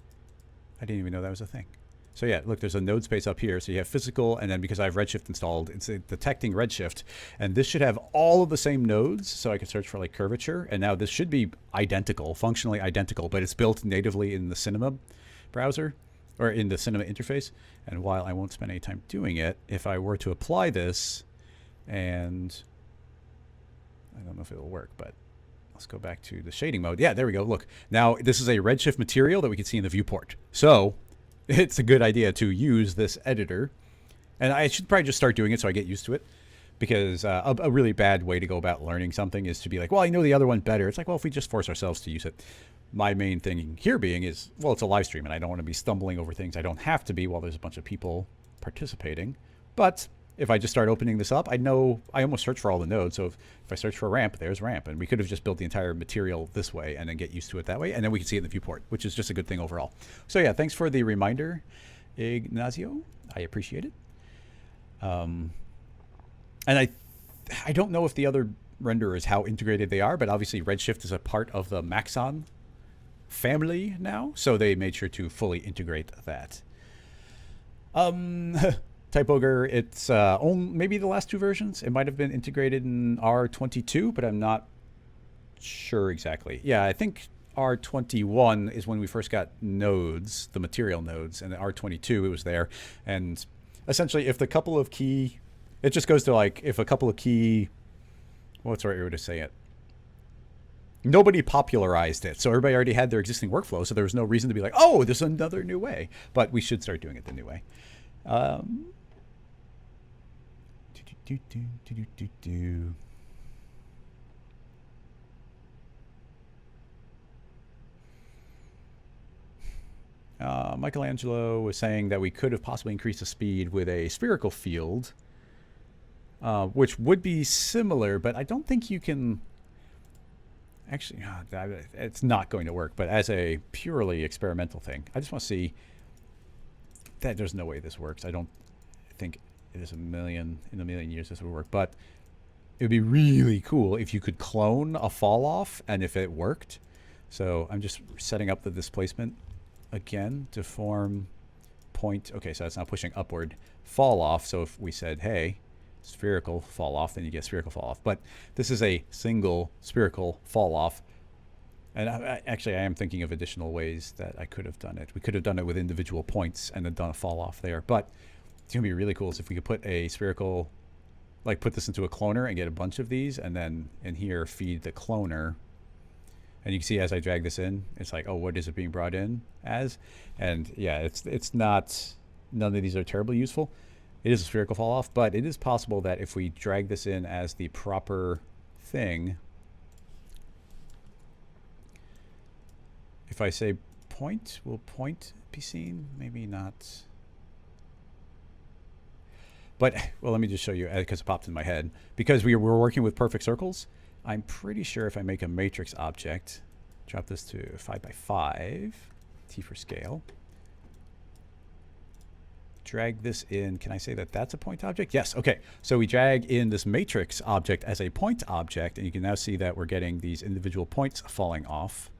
I didn't even know that was a thing. So yeah, look, there's a node space up here. So you have physical, and then because I have Redshift installed, it's detecting Redshift. And this should have all of the same nodes, so I can search for like curvature. And now this should be identical, functionally identical, but it's built natively in the Cinema browser, or in the Cinema interface. And while I won't spend any time doing it, if I were to apply this, and I don't know if it'll work, but let's go back to the shading mode. Yeah, there we go. Look, now this is a Redshift material that we can see in the viewport. So it's a good idea to use this editor. And I should probably just start doing it so I get used to it. Because a really bad way to go about learning something is to be like, well, I know the other one better. It's like, well, if we just force ourselves to use it. My main thing here being is, well, it's a live stream and I don't want to be stumbling over things I don't have to be while there's a bunch of people participating. But if I just start opening this up, I know I almost search for all the nodes. So if I search for ramp, there's ramp. And we could have just built the entire material this way and then get used to it that way. And then we can see it in the viewport, which is just a good thing overall. So yeah, thanks for the reminder, Ignacio. I appreciate it. And I don't know if the other renderers, how integrated they are, but obviously Redshift is a part of the Maxon family now, so they made sure to fully integrate that. Typogre, it's maybe the last two versions. It might have been integrated in R22, but I'm not sure exactly. Yeah, I think R21 is when we first got nodes, the material nodes, and R22 it was there. And essentially, if the couple of key, it just goes to like if a couple of key, what's the right way to say it? Nobody popularized it, so everybody already had their existing workflow, so there was no reason to be like, oh, there's another new way. But we should start doing it the new way. Michelangelo was saying that we could have possibly increased the speed with a spherical field, which would be similar, but I don't think you can... Actually, it's not going to work, but as a purely experimental thing, I just want to see that there's no way this works. I don't think in a million years this would work, but it would be really cool if you could clone a fall off and if it worked. So I'm just setting up the displacement again to form point. Okay, so that's now pushing upward fall off. So if we said, hey, spherical fall off, then you get spherical fall off. But this is a single spherical fall off. And actually, I am thinking of additional ways that I could have done it. We could have done it with individual points and then done a fall off there. But it's going to be really cool if we could put a spherical, like put this into a cloner and get a bunch of these, and then in here feed the cloner. And you can see as I drag this in, it's like, oh, what is it being brought in as? And yeah, it's not, none of these are terribly useful. It is a spherical fall off, but it is possible that if we drag this in as the proper thing, if I say point, will point be seen? Maybe not. But, well, let me just show you, because it popped in my head. Because we're working with perfect circles, I'm pretty sure if I make a matrix object, drop this to 5x5, T for scale, drag this in. Can I say that that's a point object? Yes. Okay. So we drag in this matrix object as a point object, and you can now see that we're getting these individual points falling off.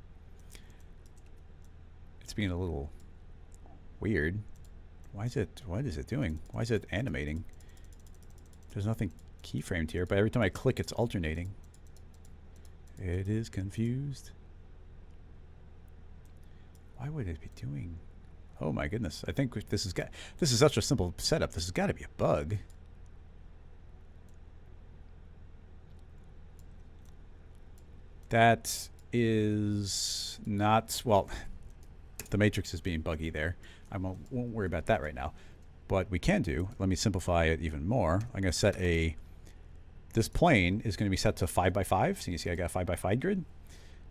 It's being a little weird. What is it doing? Why is it animating? There's nothing keyframed here, but every time I click, it's alternating. It is confused. Why would it be doing? Oh my goodness! I think this is such a simple setup. This has got to be a bug. That is not, well, the matrix is being buggy there. I won't worry about that right now. But we can do, let me simplify it even more. I'm going to set this plane is going to be set to 5x5. So you can see I got a 5x5 grid.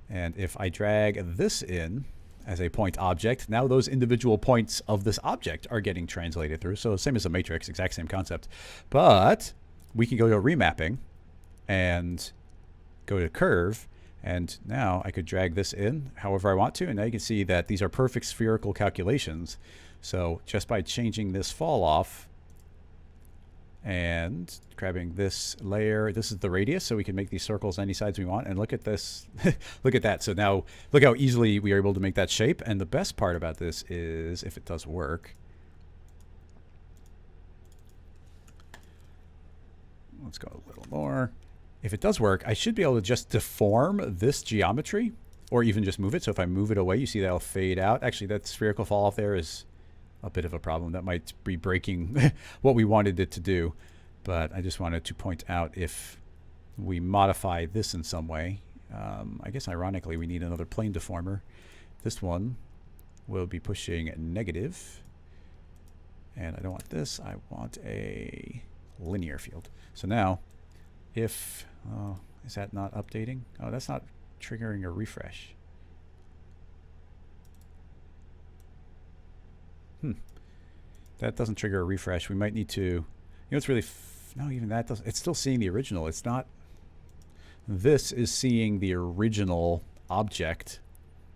And if I drag this in as a point object, now those individual points of this object are getting translated through. So same as a matrix, exact same concept. But we can go to remapping and go to curve. And now I could drag this in however I want to. And now you can see that these are perfect spherical calculations. So just by changing this fall off and grabbing this layer, this is the radius, so we can make these circles any sides we want. And look at this. Look at that. So now look how easily we are able to make that shape. And the best part about this is if it does work. Let's go a little more. If it does work, I should be able to just deform this geometry or even just move it. So if I move it away, you see that'll fade out. Actually, that spherical fall off there is a bit of a problem. That might be breaking what we wanted it to do. But I just wanted to point out if we modify this in some way, I guess ironically we need another plane deformer. This one will be pushing negative. And I don't want this. I want a linear field. So now if, is that not updating? Oh, that's not triggering a refresh. That doesn't trigger a refresh. We might need to, you know, it's really, no, even that doesn't, it's still seeing the original. It's not, this is seeing the original object,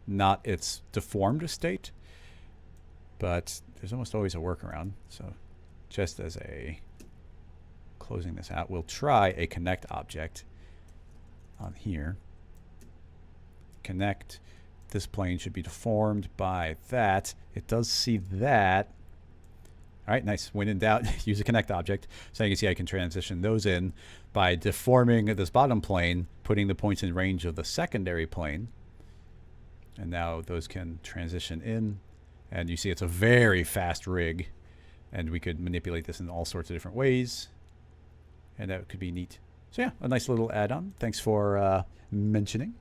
not its deformed state. But there's almost always a workaround. So just as a closing this out. We'll try a connect object on here. Connect. This plane should be deformed by that. It does see that. All right, nice. When in doubt, use a connect object. So you can see I can transition those in by deforming this bottom plane, putting the points in range of the secondary plane. And now those can transition in. And you see it's a very fast rig. And we could manipulate this in all sorts of different ways. And that could be neat. So yeah, a nice little add-on. Thanks for mentioning.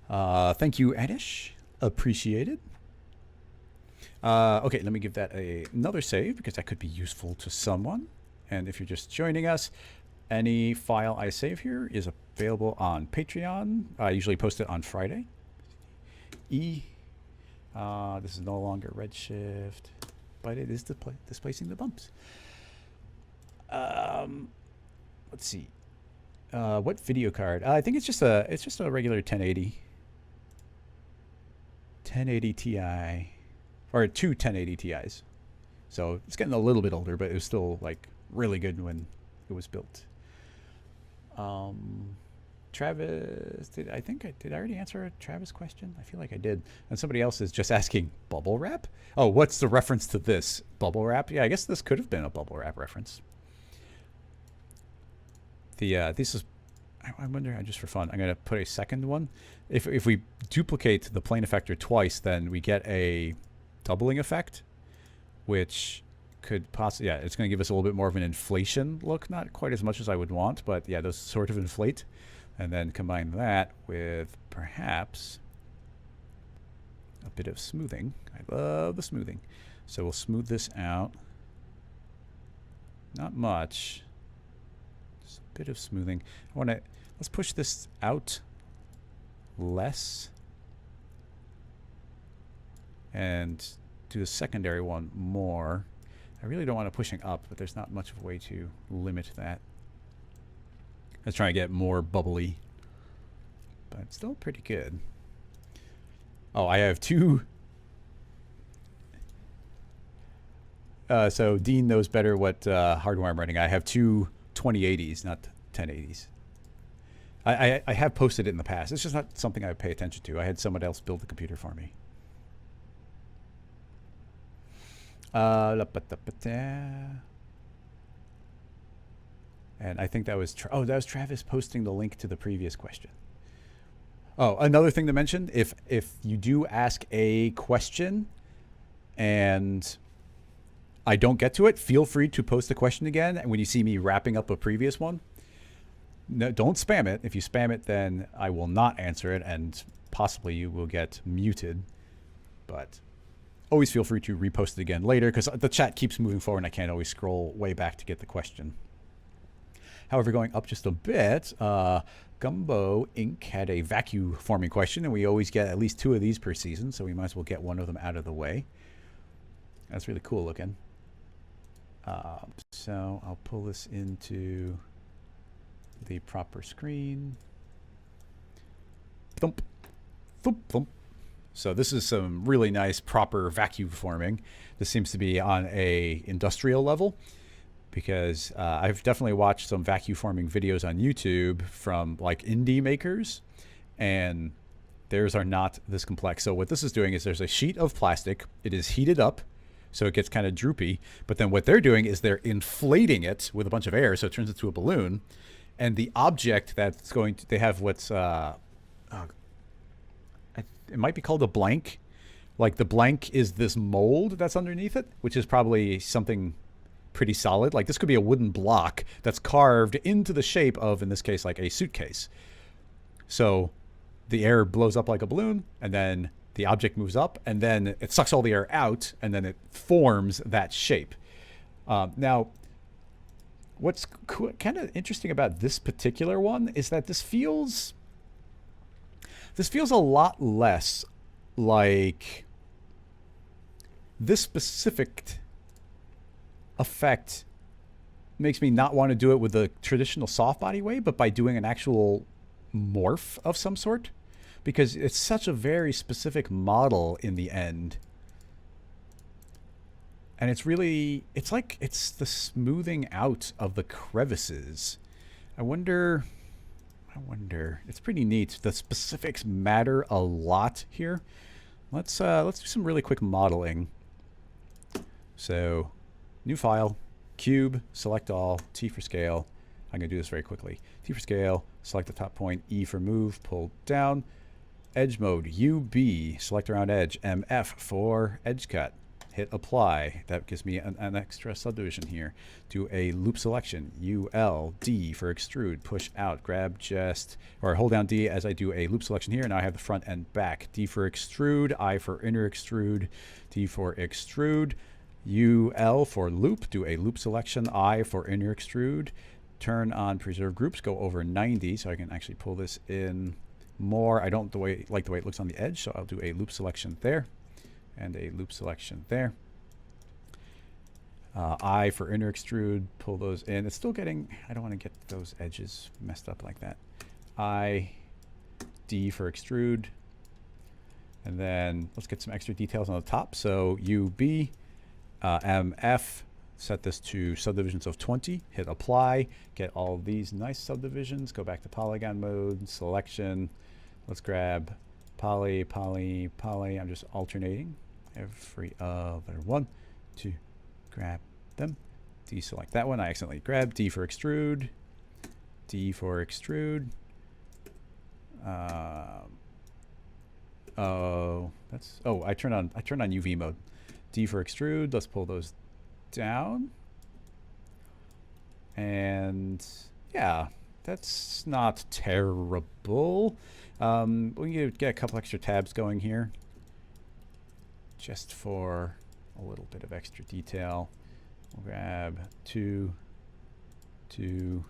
Thank you, Anish. Appreciated. Okay, let me give that another save because that could be useful to someone. And if you're just joining us, any file I save here is available on Patreon. I usually post it on Friday. This is no longer Redshift, but it is displacing the bumps. Let's see. What video card? I think it's just a regular 1080 Ti, or two 1080 Ti's. So it's getting a little bit older, but it was still like really good when it was built. Travis, did I already answer a Travis question? I feel like I did. And somebody else is just asking bubble wrap. Oh, what's the reference to this? Bubble wrap? Yeah, I guess this could have been a bubble wrap reference. This is, I wonder, just for fun, I'm going to put a second one. If we duplicate the plane effector twice, then we get a doubling effect, which could possibly, yeah, it's going to give us a little bit more of an inflation look. Not quite as much as I would want, but yeah, those sort of inflate. And then combine that with perhaps a bit of smoothing. I love the smoothing. So we'll smooth this out. Not much. Just a bit of smoothing. Let's push this out less. And do the secondary one more. I really don't want it pushing up, but there's not much of a way to limit that. Let's try and get more bubbly, but it's still pretty good. Oh, I have two. So Dean knows better what hardware I'm running. I have two 2080s, not 1080s. I have posted it in the past. It's just not something I pay attention to. I had someone else build the computer for me. And I think that was, that was Travis posting the link to the previous question. Oh, another thing to mention, if you do ask a question and I don't get to it, feel free to post the question again. And when you see me wrapping up a previous one, no, don't spam it. If you spam it, then I will not answer it and possibly you will get muted. But always feel free to repost it again later because the chat keeps moving forward and I can't always scroll way back to get the question. However, going up just a bit, Gumbo Inc. had a vacuum forming question, and we always get at least 2 of these per season, so we might as well get one of them out of the way. That's really cool looking. So I'll pull this into the proper screen. Thump, thump, thump. So this is some really nice proper vacuum forming. This seems to be on a industrial level. Because I've definitely watched some vacuum forming videos on YouTube from like indie makers, and theirs are not this complex. So what this is doing is there's a sheet of plastic. It is heated up, so it gets kind of droopy. But then what they're doing is they're inflating it with a bunch of air, so it turns into a balloon. And the object that's going to, they have what's, it might be called a blank. Like the blank is this mold that's underneath it, which is probably something pretty solid. Like this could be a wooden block that's carved into the shape of, in this case, like a suitcase. So the air blows up like a balloon, and then the object moves up, and then it sucks all the air out, and then it forms that shape. Now, what's kind of interesting about this particular one is that this feels a lot less like this specific effect makes me not want to do it with the traditional soft body way, but by doing an actual morph of some sort, because it's such a very specific model in the end. And it's really, it's like, it's the smoothing out of the crevices. I wonder, it's pretty neat. The specifics matter a lot here. Let's do some really quick modeling. So, new file, cube, select all, T for scale. I'm going to do this very quickly. T for scale, select the top point, E for move, pull down. Edge mode, UB, select around edge, MF for edge cut. Hit apply. That gives me an extra subdivision here. Do a loop selection, UL, D for extrude, push out, grab just, or hold down D as I do a loop selection here. Now I have the front and back. D for extrude, I for inner extrude, D for extrude, UL for loop, do a loop selection, I for inner extrude. Turn on preserve groups, go over 90 so I can actually pull this in more. I don't like the way it looks on the edge, so I'll do a loop selection there and a loop selection there. I for inner extrude, pull those in. It's still getting, I don't want to get those edges messed up like that. I, D for extrude, and then let's get some extra details on the top. So UB, MF, set this to subdivisions of 20, hit apply, get all these nice subdivisions, go back to polygon mode, selection. Let's grab poly, poly, poly. I'm just alternating every other one to grab them. Deselect that one. I accidentally grabbed D for extrude, D for extrude. I turned on UV mode. D for extrude. Let's pull those down. And yeah, that's not terrible. We can get a couple extra tabs going here just for a little bit of extra detail. We'll grab 2, 2,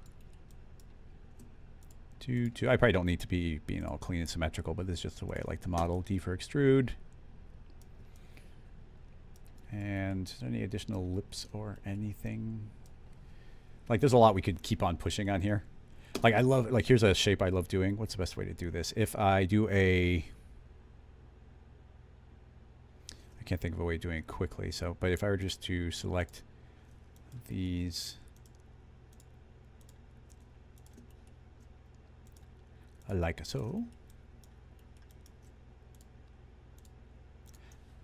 2, 2. I probably don't need to be being all clean and symmetrical, but this is just the way I like to model. D for extrude. And is there any additional lips or anything? Like, there's a lot we could keep on pushing on here. Like, I love, like, here's a shape I love doing. What's the best way to do this? If I do I can't think of a way of doing it quickly. So, but if I were just to select these, like so.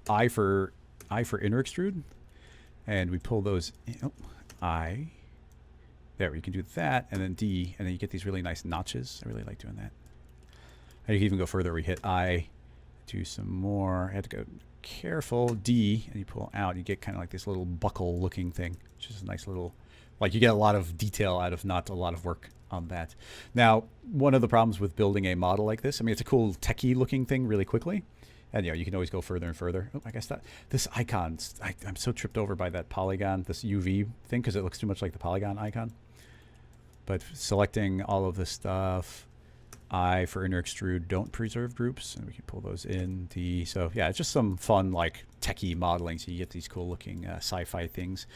I for inner extrude, and we pull those in. Oh, I. There, we can do that, and then D, and then you get these really nice notches. I really like doing that. And you can even go further. We hit I, do some more. I had to go careful. D, and you pull out. You get kind of like this little buckle-looking thing, which is a nice little, like, you get a lot of detail out of not a lot of work on that. Now, one of the problems with building a model like this, I mean, it's a cool techie-looking thing really quickly. And, you know, you can always go further and further. Oh, I guess that this icon, I'm so tripped over by that polygon, this UV thing, because it looks too much like the polygon icon. But selecting all of this stuff, I for inner extrude, don't preserve groups, and we can pull those in. D, so yeah, it's just some fun, like, techie modeling, so you get these cool looking sci-fi things.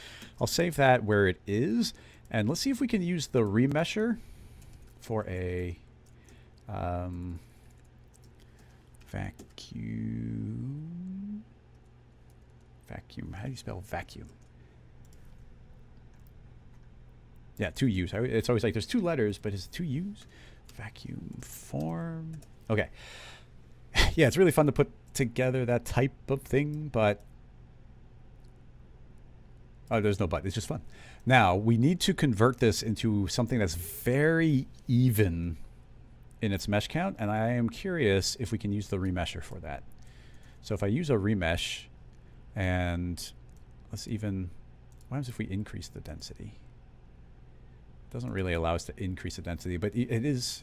I'll save that where it is, and let's see if we can use the remesher for a vacuum. How do you spell vacuum? Yeah, 2 U's. It's always like there's 2 letters, but it's 2 U's. Vacuum form. Okay. Yeah, it's really fun to put together that type of thing, but oh, there's no but. It's just fun. Now, we need to convert this into something that's very even in its mesh count, and I am curious if we can use the remesher for that. So if I use a remesh, and let's even, what happens if we increase the density? It doesn't really allow us to increase the density, but it is,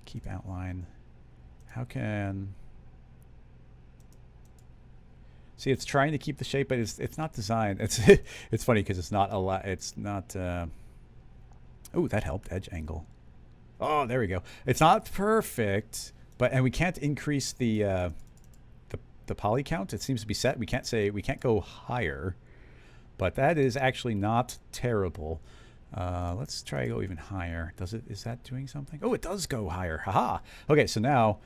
keep outline. How can, see, it's trying to keep the shape, but it's not designed. It's funny because it's not a lot. It's not. Oh, that helped. Edge angle. Oh, there we go. It's not perfect, and we can't increase the poly count. It seems to be set. We can't go higher, but that is actually not terrible. Let's try to go even higher. Is that doing something? Oh, it does go higher. Haha. Okay, so now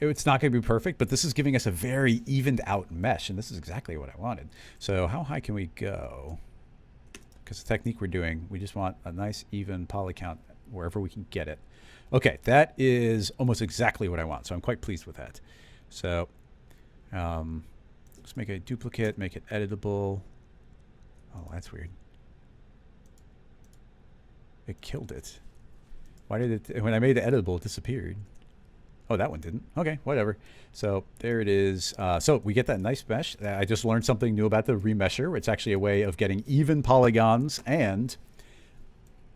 it's not going to be perfect, but this is giving us a very evened out mesh, and this is exactly what I wanted. So how high can we go? Because the technique we're doing, we just want a nice even poly count wherever we can get it. Okay, that is almost exactly what I want, so I'm quite pleased with that. So let's make a duplicate, make it editable. Oh, that's weird. It killed it. Why did it, when I made it editable, it disappeared? Oh, that one didn't. Okay, whatever. So there it is. So we get that nice mesh. I just learned something new about the remesher. It's actually a way of getting even polygons and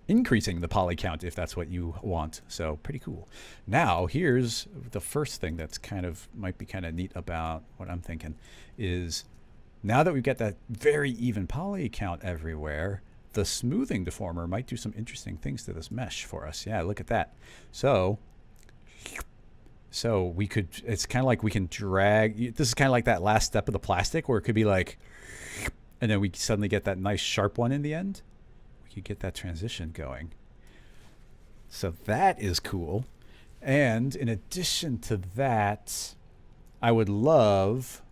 increasing the poly count if that's what you want. So pretty cool. Now here's the first thing that's might be kind of neat about what I'm thinking is now that we've got that very even poly count everywhere, the smoothing deformer might do some interesting things to this mesh for us. Yeah, look at that. So we could, it's kind of like we can drag, this is kind of like that last step of the plastic where it could be like, and then we suddenly get that nice sharp one in the end. We could get that transition going. So that is cool. And in addition to that, I would love,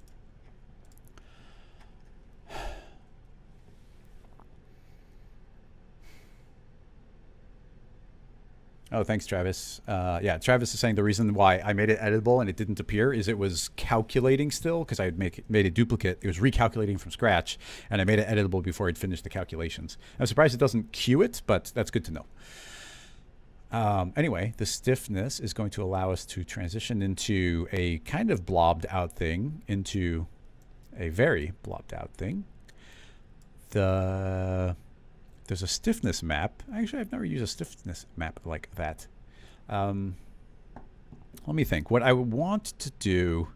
oh, thanks, Travis. Yeah, Travis is saying the reason why I made it editable and it didn't appear is it was calculating still because I had made a duplicate. It was recalculating from scratch, and I made it editable before I'd finished the calculations. I'm surprised it doesn't queue it, but that's good to know. Anyway, the stiffness is going to allow us to transition into a kind of blobbed out thing into a very blobbed out thing. There's a stiffness map. Actually, I've never used a stiffness map like that. Let me think. What I want to do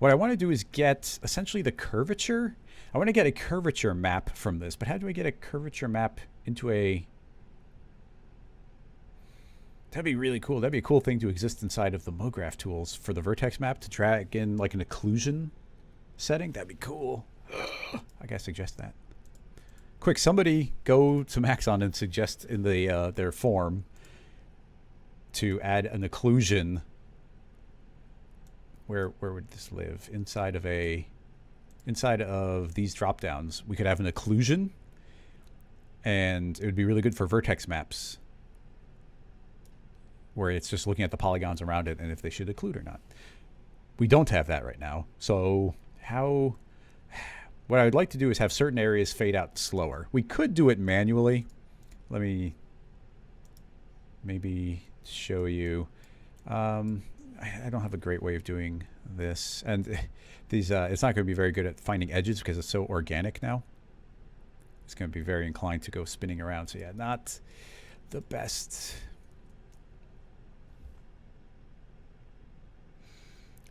is get essentially the curvature. I want to get a curvature map from this, but how do I get a curvature map into a... That'd be really cool. That'd be a cool thing to exist inside of the Mograph tools for the vertex map to drag in like an occlusion setting. That'd be cool. I gotta suggest that. Quick, somebody go to Maxon and suggest in the their form to add an occlusion. Where would this live? Inside of these drop downs, we could have an occlusion, and it would be really good for vertex maps, where it's just looking at the polygons around it and if they should occlude or not. We don't have that right now, so how? What I would like to do is have certain areas fade out slower. We could do it manually. Let me maybe show you. I don't have a great way of doing this. And these, it's not going to be very good at finding edges because it's so organic now. It's going to be very inclined to go spinning around. So yeah, not the best.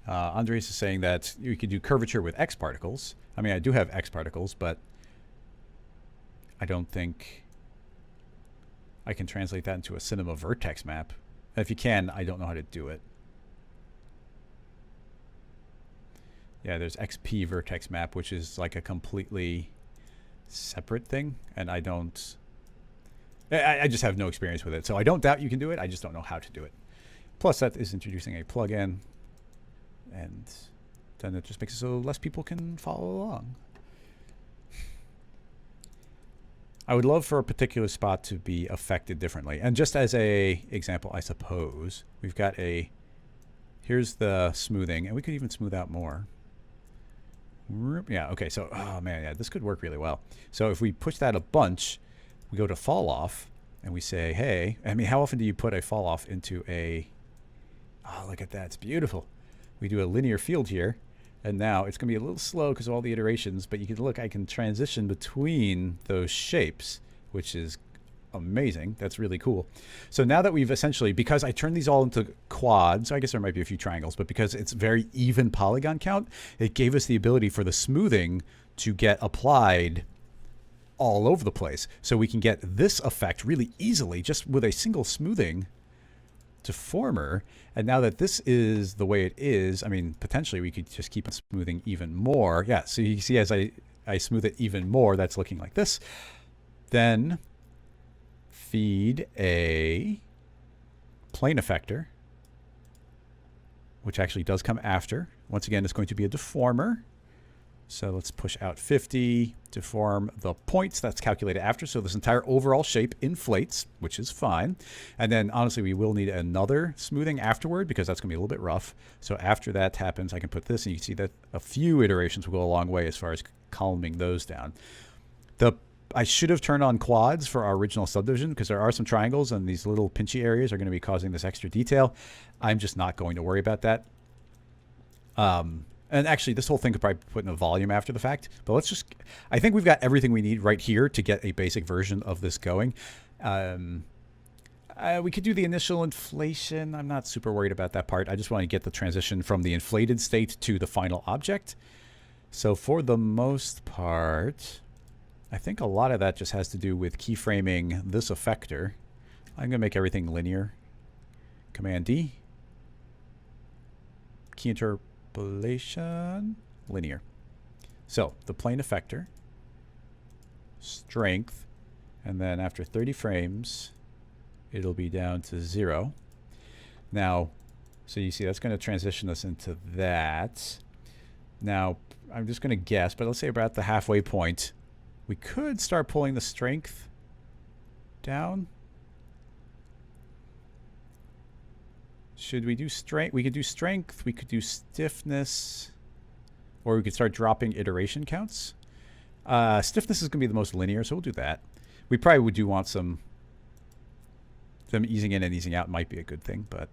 Andres is saying that you could do curvature with X particles. I mean, I do have X particles, but I don't think I can translate that into a cinema vertex map. And if you can, I don't know how to do it. Yeah, there's XP vertex map, which is like a completely separate thing, and I just have no experience with it. So I don't doubt you can do it. I just don't know how to do it. Plus, that is introducing a plugin, and then it just makes it so less people can follow along. I would love for a particular spot to be affected differently. And just as a example, I suppose, we've got here's the smoothing, and we could even smooth out more. Yeah, okay, so, oh man, yeah, this could work really well. So if we push that a bunch, we go to fall off, and we say, hey, I mean, how often do you put a fall off into oh, look at that, it's beautiful. We do a linear field here. And now it's going to be a little slow because of all the iterations, but you can look, I can transition between those shapes, which is amazing. That's really cool. So now that we've essentially, because I turned these all into quads, I guess there might be a few triangles, but because it's very even polygon count, it gave us the ability for the smoothing to get applied all over the place. So we can get this effect really easily just with a single smoothing deformer. And now that this is the way it is, I mean, potentially we could just keep it smoothing even more. Yeah, so you see as I smooth it even more, that's looking like this. Then feed a plane effector, which actually does come after. Once again, it's going to be a deformer. So let's push out 50, deform the points. That's calculated after. So this entire overall shape inflates, which is fine. And then honestly, we will need another smoothing afterward because that's going to be a little bit rough. So after that happens, I can put this, and you can see that a few iterations will go a long way as far as calming those down. I should have turned on quads for our original subdivision because there are some triangles, and these little pinchy areas are going to be causing this extra detail. I'm just not going to worry about that. And actually, this whole thing could probably put in a volume after the fact. But let's just... I think we've got everything we need right here to get a basic version of this going. We could do the initial inflation. I'm not super worried about that part. I just want to get the transition from the inflated state to the final object. So for the most part, I think a lot of that just has to do with keyframing this effector. I'm going to make everything linear. Command D. Key interpolation. Linear. So the plane effector. Strength. And then after 30 frames, it'll be down to 0. Now, so you see that's going to transition us into that. Now, I'm just going to guess, but let's say about the halfway point, we could start pulling the strength down. Should we do strength? We could do strength, we could do stiffness, or we could start dropping iteration counts. Stiffness is going to be the most linear, so we'll do that. We probably do want them easing in and easing out might be a good thing, but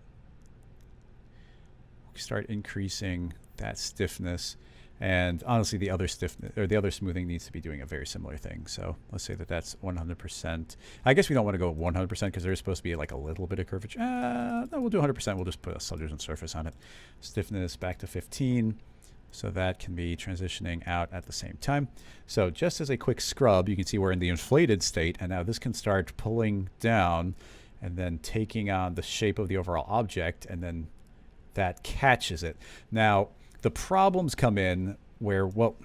we start increasing that stiffness. And honestly, the other stiffness or the other smoothing needs to be doing a very similar thing. So let's say that that's 100%. I guess we don't want to go 100% because there's supposed to be like a little bit of curvature. No, we'll do 100%. We'll just put a subdivision surface on it. Stiffness back to 15. So that can be transitioning out at the same time. So just as a quick scrub, you can see we're in the inflated state. And now this can start pulling down and then taking on the shape of the overall object. And then that catches it. Now, the problems come in where, well,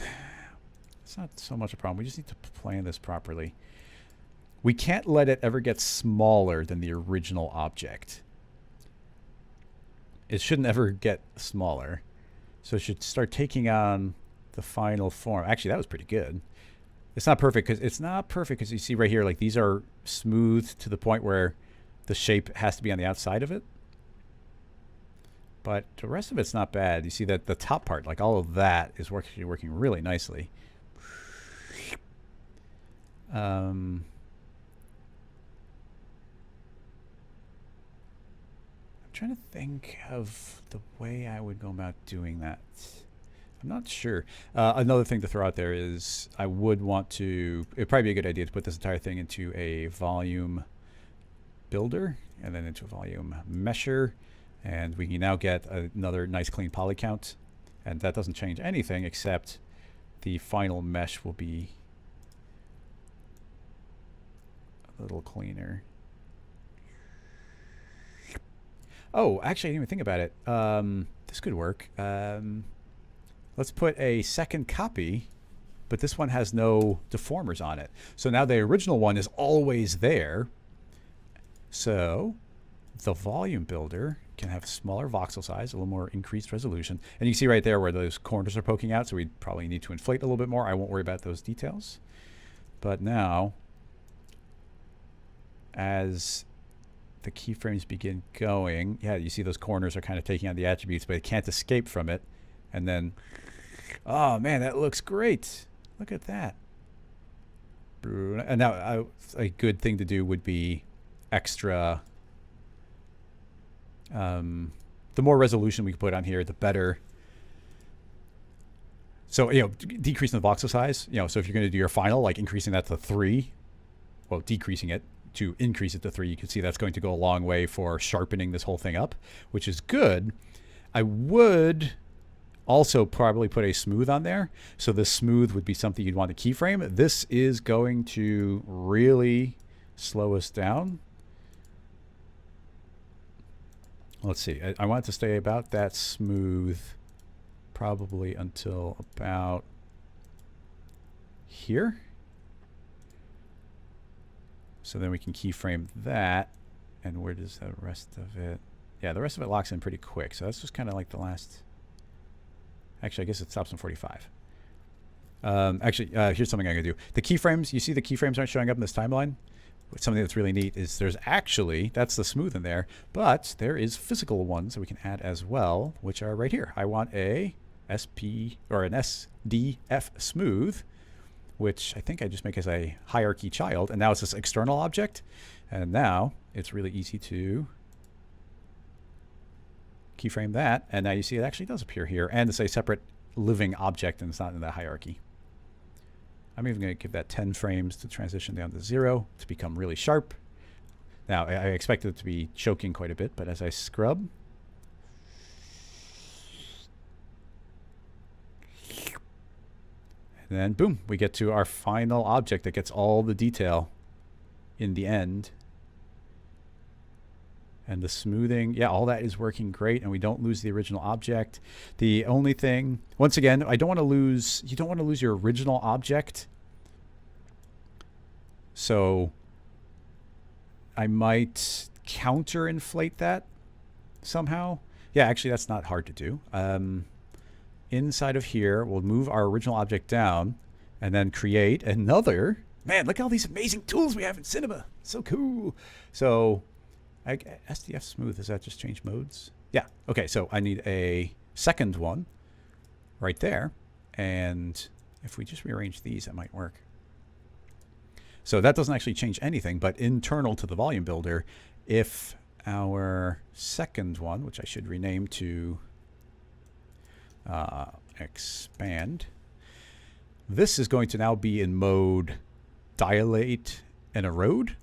it's not so much a problem. We just need to plan this properly. We can't let it ever get smaller than the original object. It shouldn't ever get smaller. So it should start taking on the final form. Actually, that was pretty good. It's not perfect because you see right here, like these are smooth to the point where the shape has to be on the outside of it. But the rest of it's not bad. You see that the top part, like all of that, is working really nicely. I'm trying to think of the way I would go about doing that. I'm not sure. Another thing to throw out there is I would want to... It'd probably be a good idea to put this entire thing into a volume builder and then into a volume mesher. And we can now get another nice clean polycount. And that doesn't change anything except the final mesh will be a little cleaner. Oh, actually, I didn't even think about it. This could work. Let's put a second copy, but this one has no deformers on it. So now the original one is always there. So the volume builder can have smaller voxel size, a little more increased resolution. And you can see right there where those corners are poking out, so we probably need to inflate a little bit more. I won't worry about those details. But now, as the keyframes begin going, yeah, you see those corners are kind of taking on the attributes, but it can't escape from it. And then, oh man, that looks great. Look at that. And now a good thing to do would be extra... the more resolution we can put on here, the better. So, you know, decreasing the voxel size, you know, so if you're going to do your final, like increasing that to 3, well, decreasing it to increase it to 3, you can see that's going to go a long way for sharpening this whole thing up, which is good. I would also probably put a smooth on there. So the smooth would be something you'd want to keyframe. This is going to really slow us down. Let's see. I want it to stay about that smooth probably until about here. So then we can keyframe that. And where does the rest of it? Yeah, the rest of it locks in pretty quick. So that's just kind of like the last. Actually, I guess it stops in 45. Here's something I'm going to do. The keyframes, you see the keyframes aren't showing up in this timeline? Something that's really neat is there's actually, that's the smooth in there, but there is physical ones that we can add as well, which are right here. I want a SP or an SDF smooth, which I think I just make as a hierarchy child. And now it's this external object. And now it's really easy to keyframe that. And now you see it actually does appear here. And it's a separate living object and it's not in the hierarchy. I'm even going to give that 10 frames to transition down to 0 to become really sharp. Now, I expect it to be choking quite a bit, but as I scrub, and then boom, we get to our final object that gets all the detail in the end. And the smoothing, yeah, all that is working great, and we don't lose the original object. The only thing, once again, I don't want to lose, you don't want to lose your original object. So I might counter inflate that somehow. Yeah, actually, that's not hard to do. Inside of here, we'll move our original object down and then create another. Man, look at all these amazing tools we have in Cinema. So cool. So SDF smooth, does that just change modes? Yeah. Okay, so I need a second one right there. And if we just rearrange these, that might work. So that doesn't actually change anything, but internal to the volume builder, if our second one, which I should rename to expand, this is going to now be in mode dilate and erode,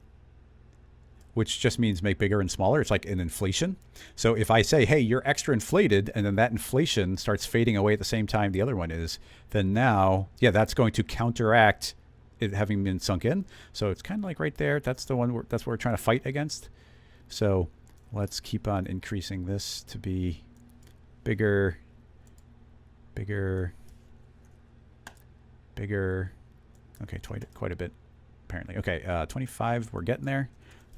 which just means make bigger and smaller. It's like an inflation. So if I say, hey, you're extra inflated, and then that inflation starts fading away at the same time the other one is, then now, yeah, that's going to counteract it having been sunk in. So it's kind of like right there. That's the one, that's what we're trying to fight against. So let's keep on increasing this to be bigger, bigger, bigger. Okay, quite a bit, apparently. Okay, 25, we're getting there.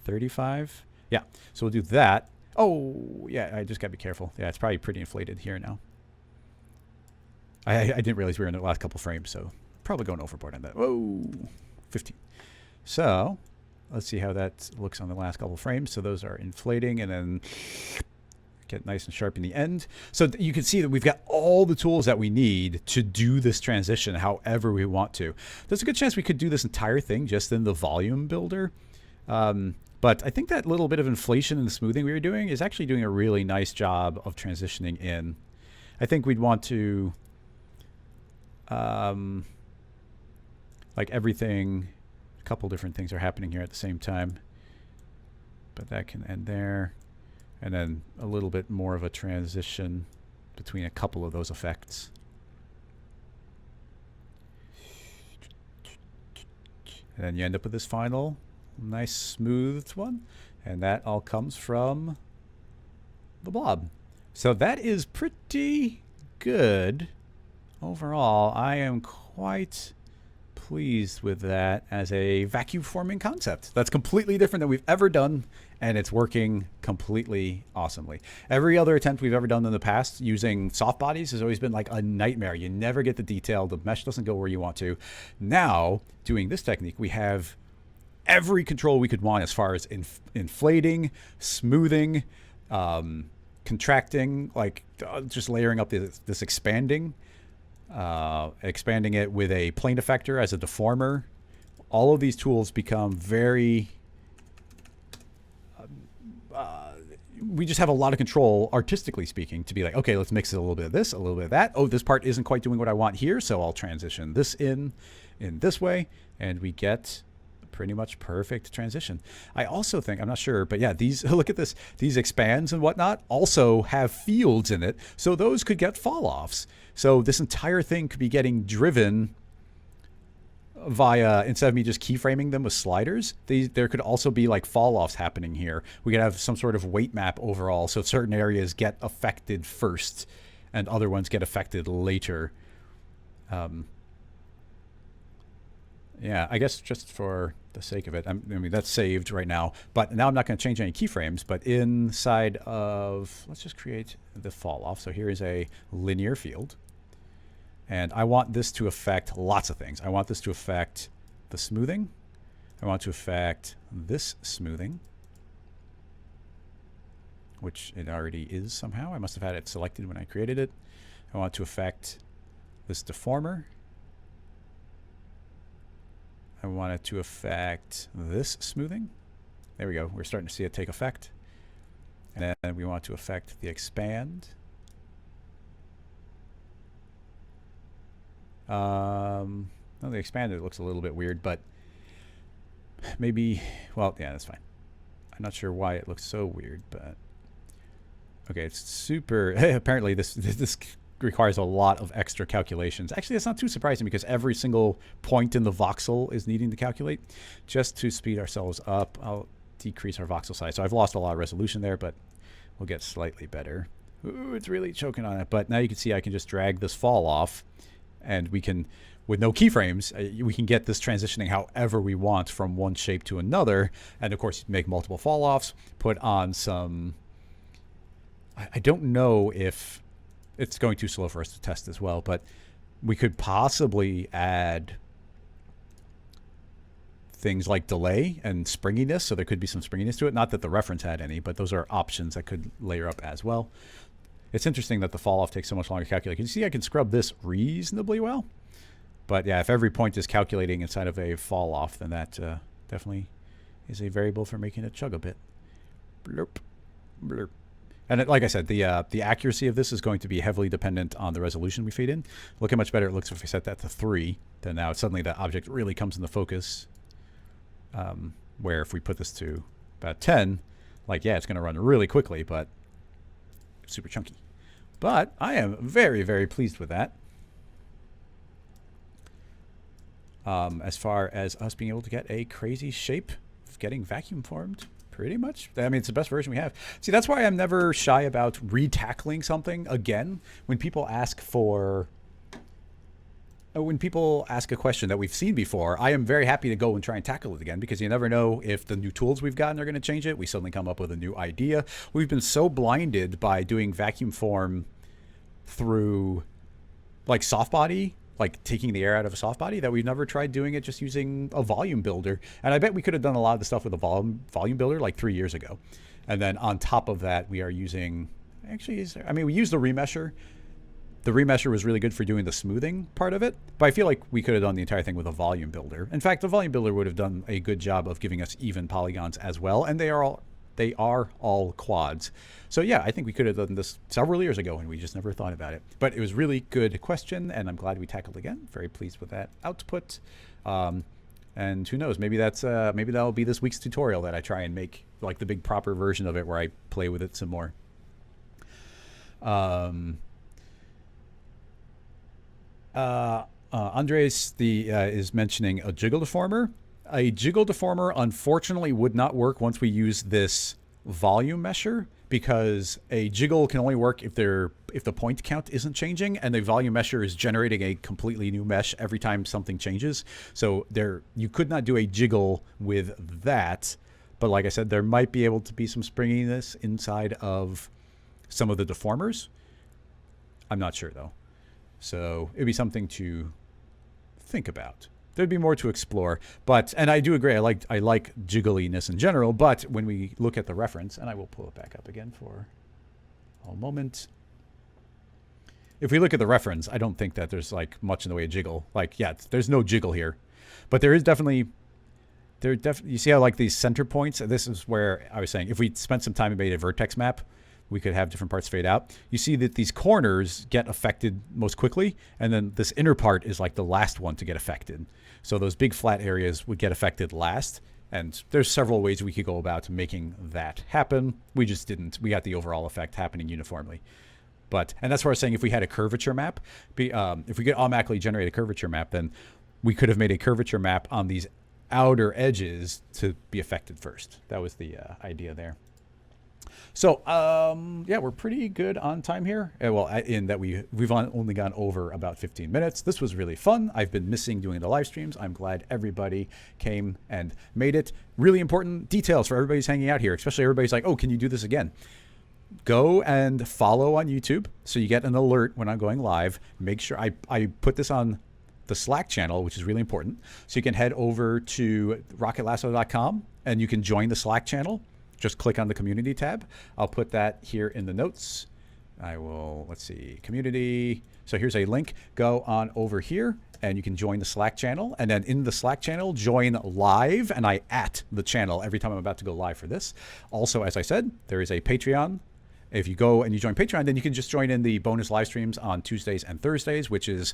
35. Yeah, so we'll do that. Oh, yeah, I just got to be careful. Yeah, it's probably pretty inflated here now. I didn't realize we were in the last couple frames, so probably going overboard on that. Whoa, 15. So let's see how that looks on the last couple frames. So those are inflating and then get nice and sharp in the end. So you can see that we've got all the tools that we need to do this transition however we want to. There's a good chance we could do this entire thing just in the volume builder. But I think that little bit of inflation and the smoothing we were doing is actually doing a really nice job of transitioning in. I think we'd want to, like everything, a couple different things are happening here at the same time. But that can end there. And then a little bit more of a transition between a couple of those effects. And then you end up with this final nice smooth one, and that all comes from the blob. So that is pretty good overall. I am quite pleased with that as a vacuum forming concept. That's completely different than we've ever done, and it's working completely awesomely. Every other attempt we've ever done in the past using soft bodies has always been like a nightmare. You never get the detail. The mesh doesn't go where you want to. Now, doing this technique, we have every control we could want as far as inflating, smoothing, contracting, like just layering up this expanding, expanding it with a plane effector as a deformer. All of these tools become very, we just have a lot of control, artistically speaking, to be like, okay, let's mix it a little bit of this, a little bit of that. Oh, this part isn't quite doing what I want here, so I'll transition this in this way, and we get pretty much perfect transition. I also think, I'm not sure, but yeah, these, look at this, these expands and whatnot also have fields in it. So those could get fall offs. So this entire thing could be getting driven via, instead of me just keyframing them with sliders, there could also be like fall offs happening here. We could have some sort of weight map overall. So certain areas get affected first and other ones get affected later. Yeah, I guess just for the sake of it, I mean, that's saved right now. But now I'm not going to change any keyframes. But inside of, let's just create the fall off. So here is a linear field. And I want this to affect lots of things. I want this to affect the smoothing. I want to affect this smoothing, which it already is somehow. I must have had it selected when I created it. I want to affect this deformer. I want it to affect this smoothing. There we go. We're starting to see it take effect. And then we want to affect the expand. No, the expanded looks a little bit weird, but maybe, well, yeah, that's fine. I'm not sure why it looks so weird, but okay, it's super. Apparently, this requires a lot of extra calculations. Actually, that's not too surprising because every single point in the voxel is needing to calculate. Just to speed ourselves up, I'll decrease our voxel size. So I've lost a lot of resolution there, but we'll get slightly better. Ooh, it's really choking on it. But now you can see I can just drag this fall off, and we can, with no keyframes, we can get this transitioning however we want from one shape to another. And of course, make multiple fall offs, put on some, I don't know if it's going too slow for us to test as well, but we could possibly add things like delay and springiness. So there could be some springiness to it. Not that the reference had any, but those are options that could layer up as well. It's interesting that the fall off takes so much longer to calculate. You can see I can scrub this reasonably well. But yeah, if every point is calculating inside of a fall off, then that definitely is a variable for making it chug a bit. Blurp, blurp. And like I said, the accuracy of this is going to be heavily dependent on the resolution we feed in. Look how much better it looks if we set that to 3. Then now suddenly the object really comes into focus. Where if we put this to about 10, like, yeah, it's going to run really quickly, but super chunky. But I am very, very pleased with that. As far as us being able to get a crazy shape of getting vacuum formed. Pretty much. I mean, it's the best version we have. See, that's why I'm never shy about retackling something again. When people ask for, when people ask a question that we've seen before, I am very happy to go and try and tackle it again, because you never know if the new tools we've gotten are going to change it. We suddenly come up with a new idea. We've been so blinded by doing vacuum form through like softbody, like taking the air out of a soft body, that we've never tried doing it just using a volume builder. And I bet we could have done a lot of the stuff with a volume builder like 3 years ago. And then on top of that, we are using, actually, I mean, we used the remesher. The remesher was really good for doing the smoothing part of it, but I feel like we could have done the entire thing with a volume builder. In fact, the volume builder would have done a good job of giving us even polygons as well. And they are all quads. So yeah, I think we could have done this several years ago and we just never thought about it. But it was really good question, and I'm glad we tackled again. Very pleased with that output. And who knows, maybe that'll be this week's tutorial, that I try and make like the big proper version of it where I play with it some more. Andres is mentioning a jiggle deformer. A jiggle deformer unfortunately would not work once we use this volume mesher, because a jiggle can only work if the point count isn't changing, and the volume mesher is generating a completely new mesh every time something changes. So you could not do a jiggle with that. But like I said, there might be able to be some springiness inside of some of the deformers. I'm not sure though. So it'd be something to think about. There'd be more to explore, and I do agree. I like jiggliness in general, but when we look at the reference, and I will pull it back up again for a moment. If we look at the reference, I don't think that there's like much in the way of jiggle. Like, yeah, there's no jiggle here, but there is definitely. You see how like these center points. This is where I was saying if we spent some time and made a vertex map, we could have different parts fade out. You see that these corners get affected most quickly, and then this inner part is like the last one to get affected. So those big flat areas would get affected last, and there's several ways we could go about making that happen. We just didn't. We got the overall effect happening uniformly. And that's why I was saying if we had a curvature map, if we could automatically generate a curvature map, then we could have made a curvature map on these outer edges to be affected first. That was the idea there. So, yeah, we're pretty good on time here. Well, in that we've only gone over about 15 minutes. This was really fun. I've been missing doing the live streams. I'm glad everybody came and made it. Really important details for everybody's hanging out here, especially everybody's like, oh, can you do this again? Go and follow on YouTube so you get an alert when I'm going live. Make sure I put this on the Slack channel, which is really important. So you can head over to rocketlasso.com and you can join the Slack channel. Just click on the community tab. I'll put that here in the notes. I will, let's see, community. So here's a link. Go on over here and you can join the Slack channel. And then in the Slack channel, join live. And I @ the channel every time I'm about to go live for this. Also, as I said, there is a Patreon. If you go and you join Patreon, then you can just join in the bonus live streams on Tuesdays and Thursdays, which is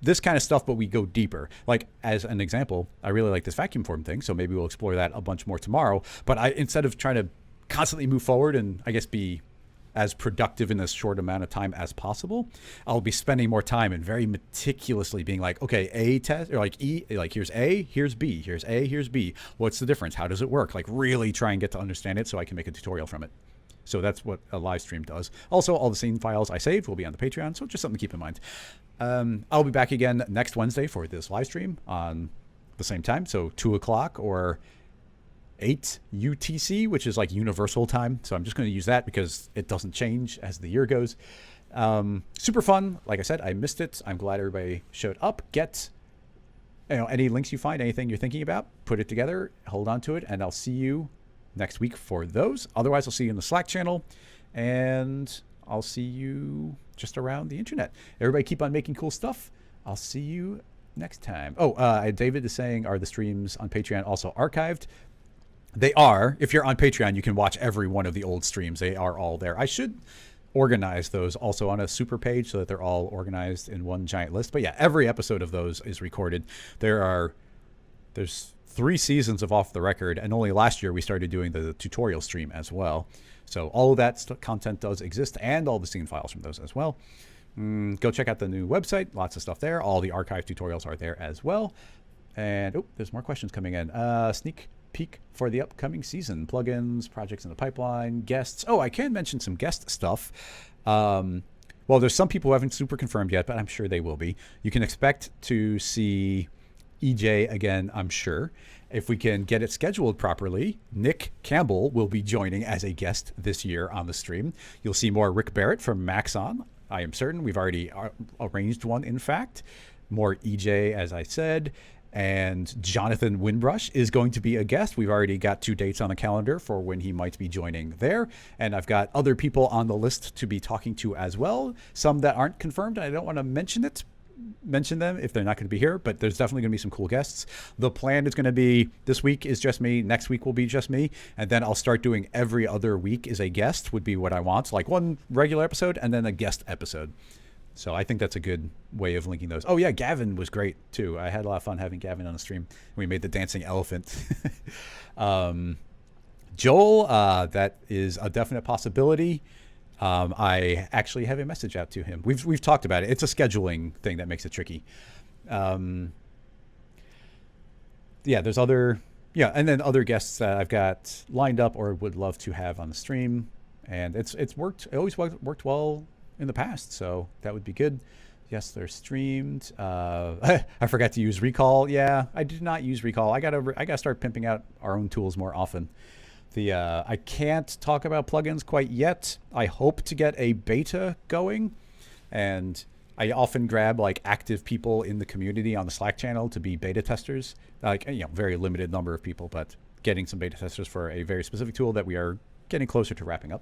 this kind of stuff, but we go deeper. Like, as an example, I really like this vacuum form thing, so maybe we'll explore that a bunch more tomorrow. But instead of trying to constantly move forward and I guess be as productive in as short amount of time as possible, I'll be spending more time and very meticulously being like, okay, A test, or like E, like here's A, here's B, here's A, here's B. What's the difference? How does it work? Like really try and get to understand it so I can make a tutorial from it. So that's what a live stream does. Also, all the scene files I saved will be on the Patreon, so just something to keep in mind. I'll be back again next Wednesday for this live stream on the same time, so 2 o'clock or 8 UTC, which is like universal time. So I'm just going to use that because it doesn't change as the year goes. Super fun. Like I said, I missed it. I'm glad everybody showed up. Get any links you find, anything you're thinking about, put it together, hold on to it, and I'll see you next week for those. Otherwise, I'll see you in the Slack channel, and I'll see you just around the internet. Everybody keep on making cool stuff. I'll see you next time. Oh, David is saying, are the streams on Patreon also archived? They are. If you're on Patreon, you can watch every one of the old streams. They are all there. I should organize those also on a super page so that they're all organized in one giant list. But yeah, every episode of those is recorded. There's 3 seasons of Off the Record, and only last year we started doing the tutorial stream as well. So all of that content does exist, and all the scene files from those as well. Go check out the new website. Lots of stuff there. All the archive tutorials are there as well. And there's more questions coming in. Sneak peek for the upcoming season. Plugins, projects in the pipeline, guests. Oh, I can mention some guest stuff. Well, there's some people who haven't super confirmed yet, but I'm sure they will be. You can expect to see EJ again, I'm sure. If we can get it scheduled properly, Nick Campbell will be joining as a guest this year on the stream. You'll see more Rick Barrett from Maxon, I am certain. We've already arranged one, in fact. More EJ, as I said. And Jonathan Winbrush is going to be a guest. We've already got 2 dates on the calendar for when he might be joining there. And I've got other people on the list to be talking to as well. Some that aren't confirmed. I don't want to mention them if they're not going to be here, but there's definitely going to be some cool guests. The plan is going to be this week is just me, next week will be just me, and then I'll start doing every other week is a guest would be what I want. So like one regular episode and then a guest episode. So I think that's a good way of linking those. Oh yeah, Gavin was great too. I had a lot of fun having Gavin on the stream. We made the dancing elephant. Joel, that is a definite possibility. I actually have a message out to him. We've talked about it. It's a scheduling thing that makes it tricky. Yeah, there's and then other guests that I've got lined up or would love to have on the stream, and it's worked. It always worked well in the past, so that would be good. Yes, they're streamed. I forgot to use Recall. Yeah, I did not use Recall. I gotta start pimping out our own tools more often. I can't talk about plugins quite yet. I hope to get a beta going, and I often grab like active people in the community on the Slack channel to be beta testers. Like, very limited number of people, but getting some beta testers for a very specific tool that we are getting closer to wrapping up.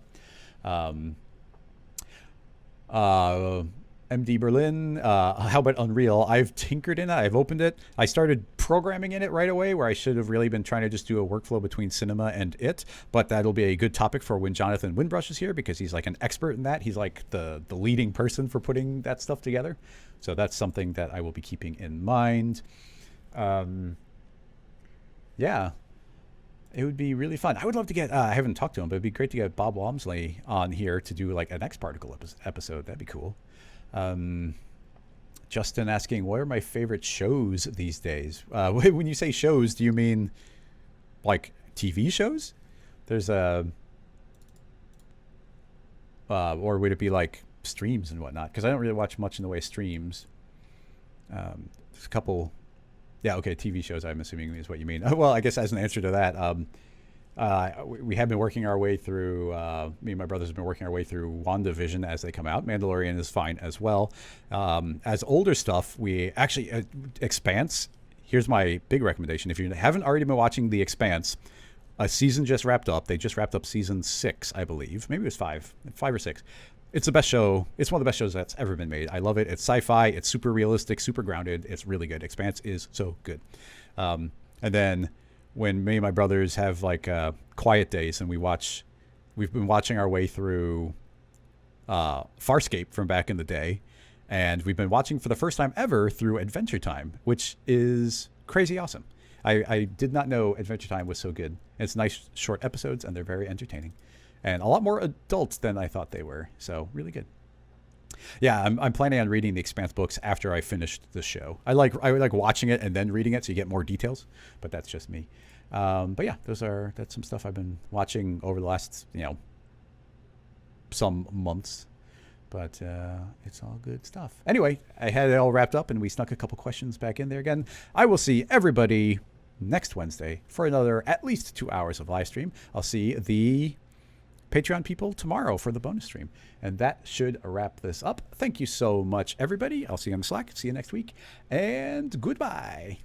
MD Berlin, how about Unreal? I've tinkered in it. I've opened it. I started programming in it right away, where I should have really been trying to just do a workflow between Cinema and it. But that'll be a good topic for when Jonathan Winbrush is here, because he's like an expert in that. He's like the leading person for putting that stuff together. So that's something that I will be keeping in mind. Yeah. It would be really fun. I would love to get, I haven't talked to him, but it'd be great to get Bob Walmsley on here to do like an X Particle episode. That'd be cool. Justin asking, what are my favorite shows these days? When you say shows, do you mean like TV shows? There's or would it be like streams and whatnot? Because I don't really watch much in the way of streams. There's a couple. Yeah, okay, TV shows, I'm assuming is what you mean. Well, I guess as an answer to that, we have been working our way through, me and my brothers have been working our way through WandaVision as they come out. Mandalorian is fine as well. As older stuff, we actually, Expanse, here's my big recommendation. If you haven't already been watching The Expanse, a season just wrapped up. They just wrapped up season 6, I believe. Maybe it was 5 or 6. It's the best show. It's one of the best shows that's ever been made. I love it. It's sci-fi. It's super realistic, super grounded. It's really good. Expanse is so good. And then when me and my brothers have like quiet days and we've been watching our way through Farscape from back in the day. And we've been watching for the first time ever through Adventure Time, which is crazy awesome. I did not know Adventure Time was so good. It's nice short episodes and they're very entertaining. And a lot more adult than I thought they were. So really good. Yeah, I'm planning on reading the Expanse books after I finished the show. I like watching it and then reading it so you get more details, but that's just me. But yeah, that's some stuff I've been watching over the last, some months. But it's all good stuff. Anyway, I had it all wrapped up and we snuck a couple questions back in there again. I will see everybody next Wednesday for another at least 2 hours of live stream. I'll see the Patreon people tomorrow for the bonus stream. And that should wrap this up. Thank you so much, everybody. I'll see you on the Slack. See you next week. And goodbye.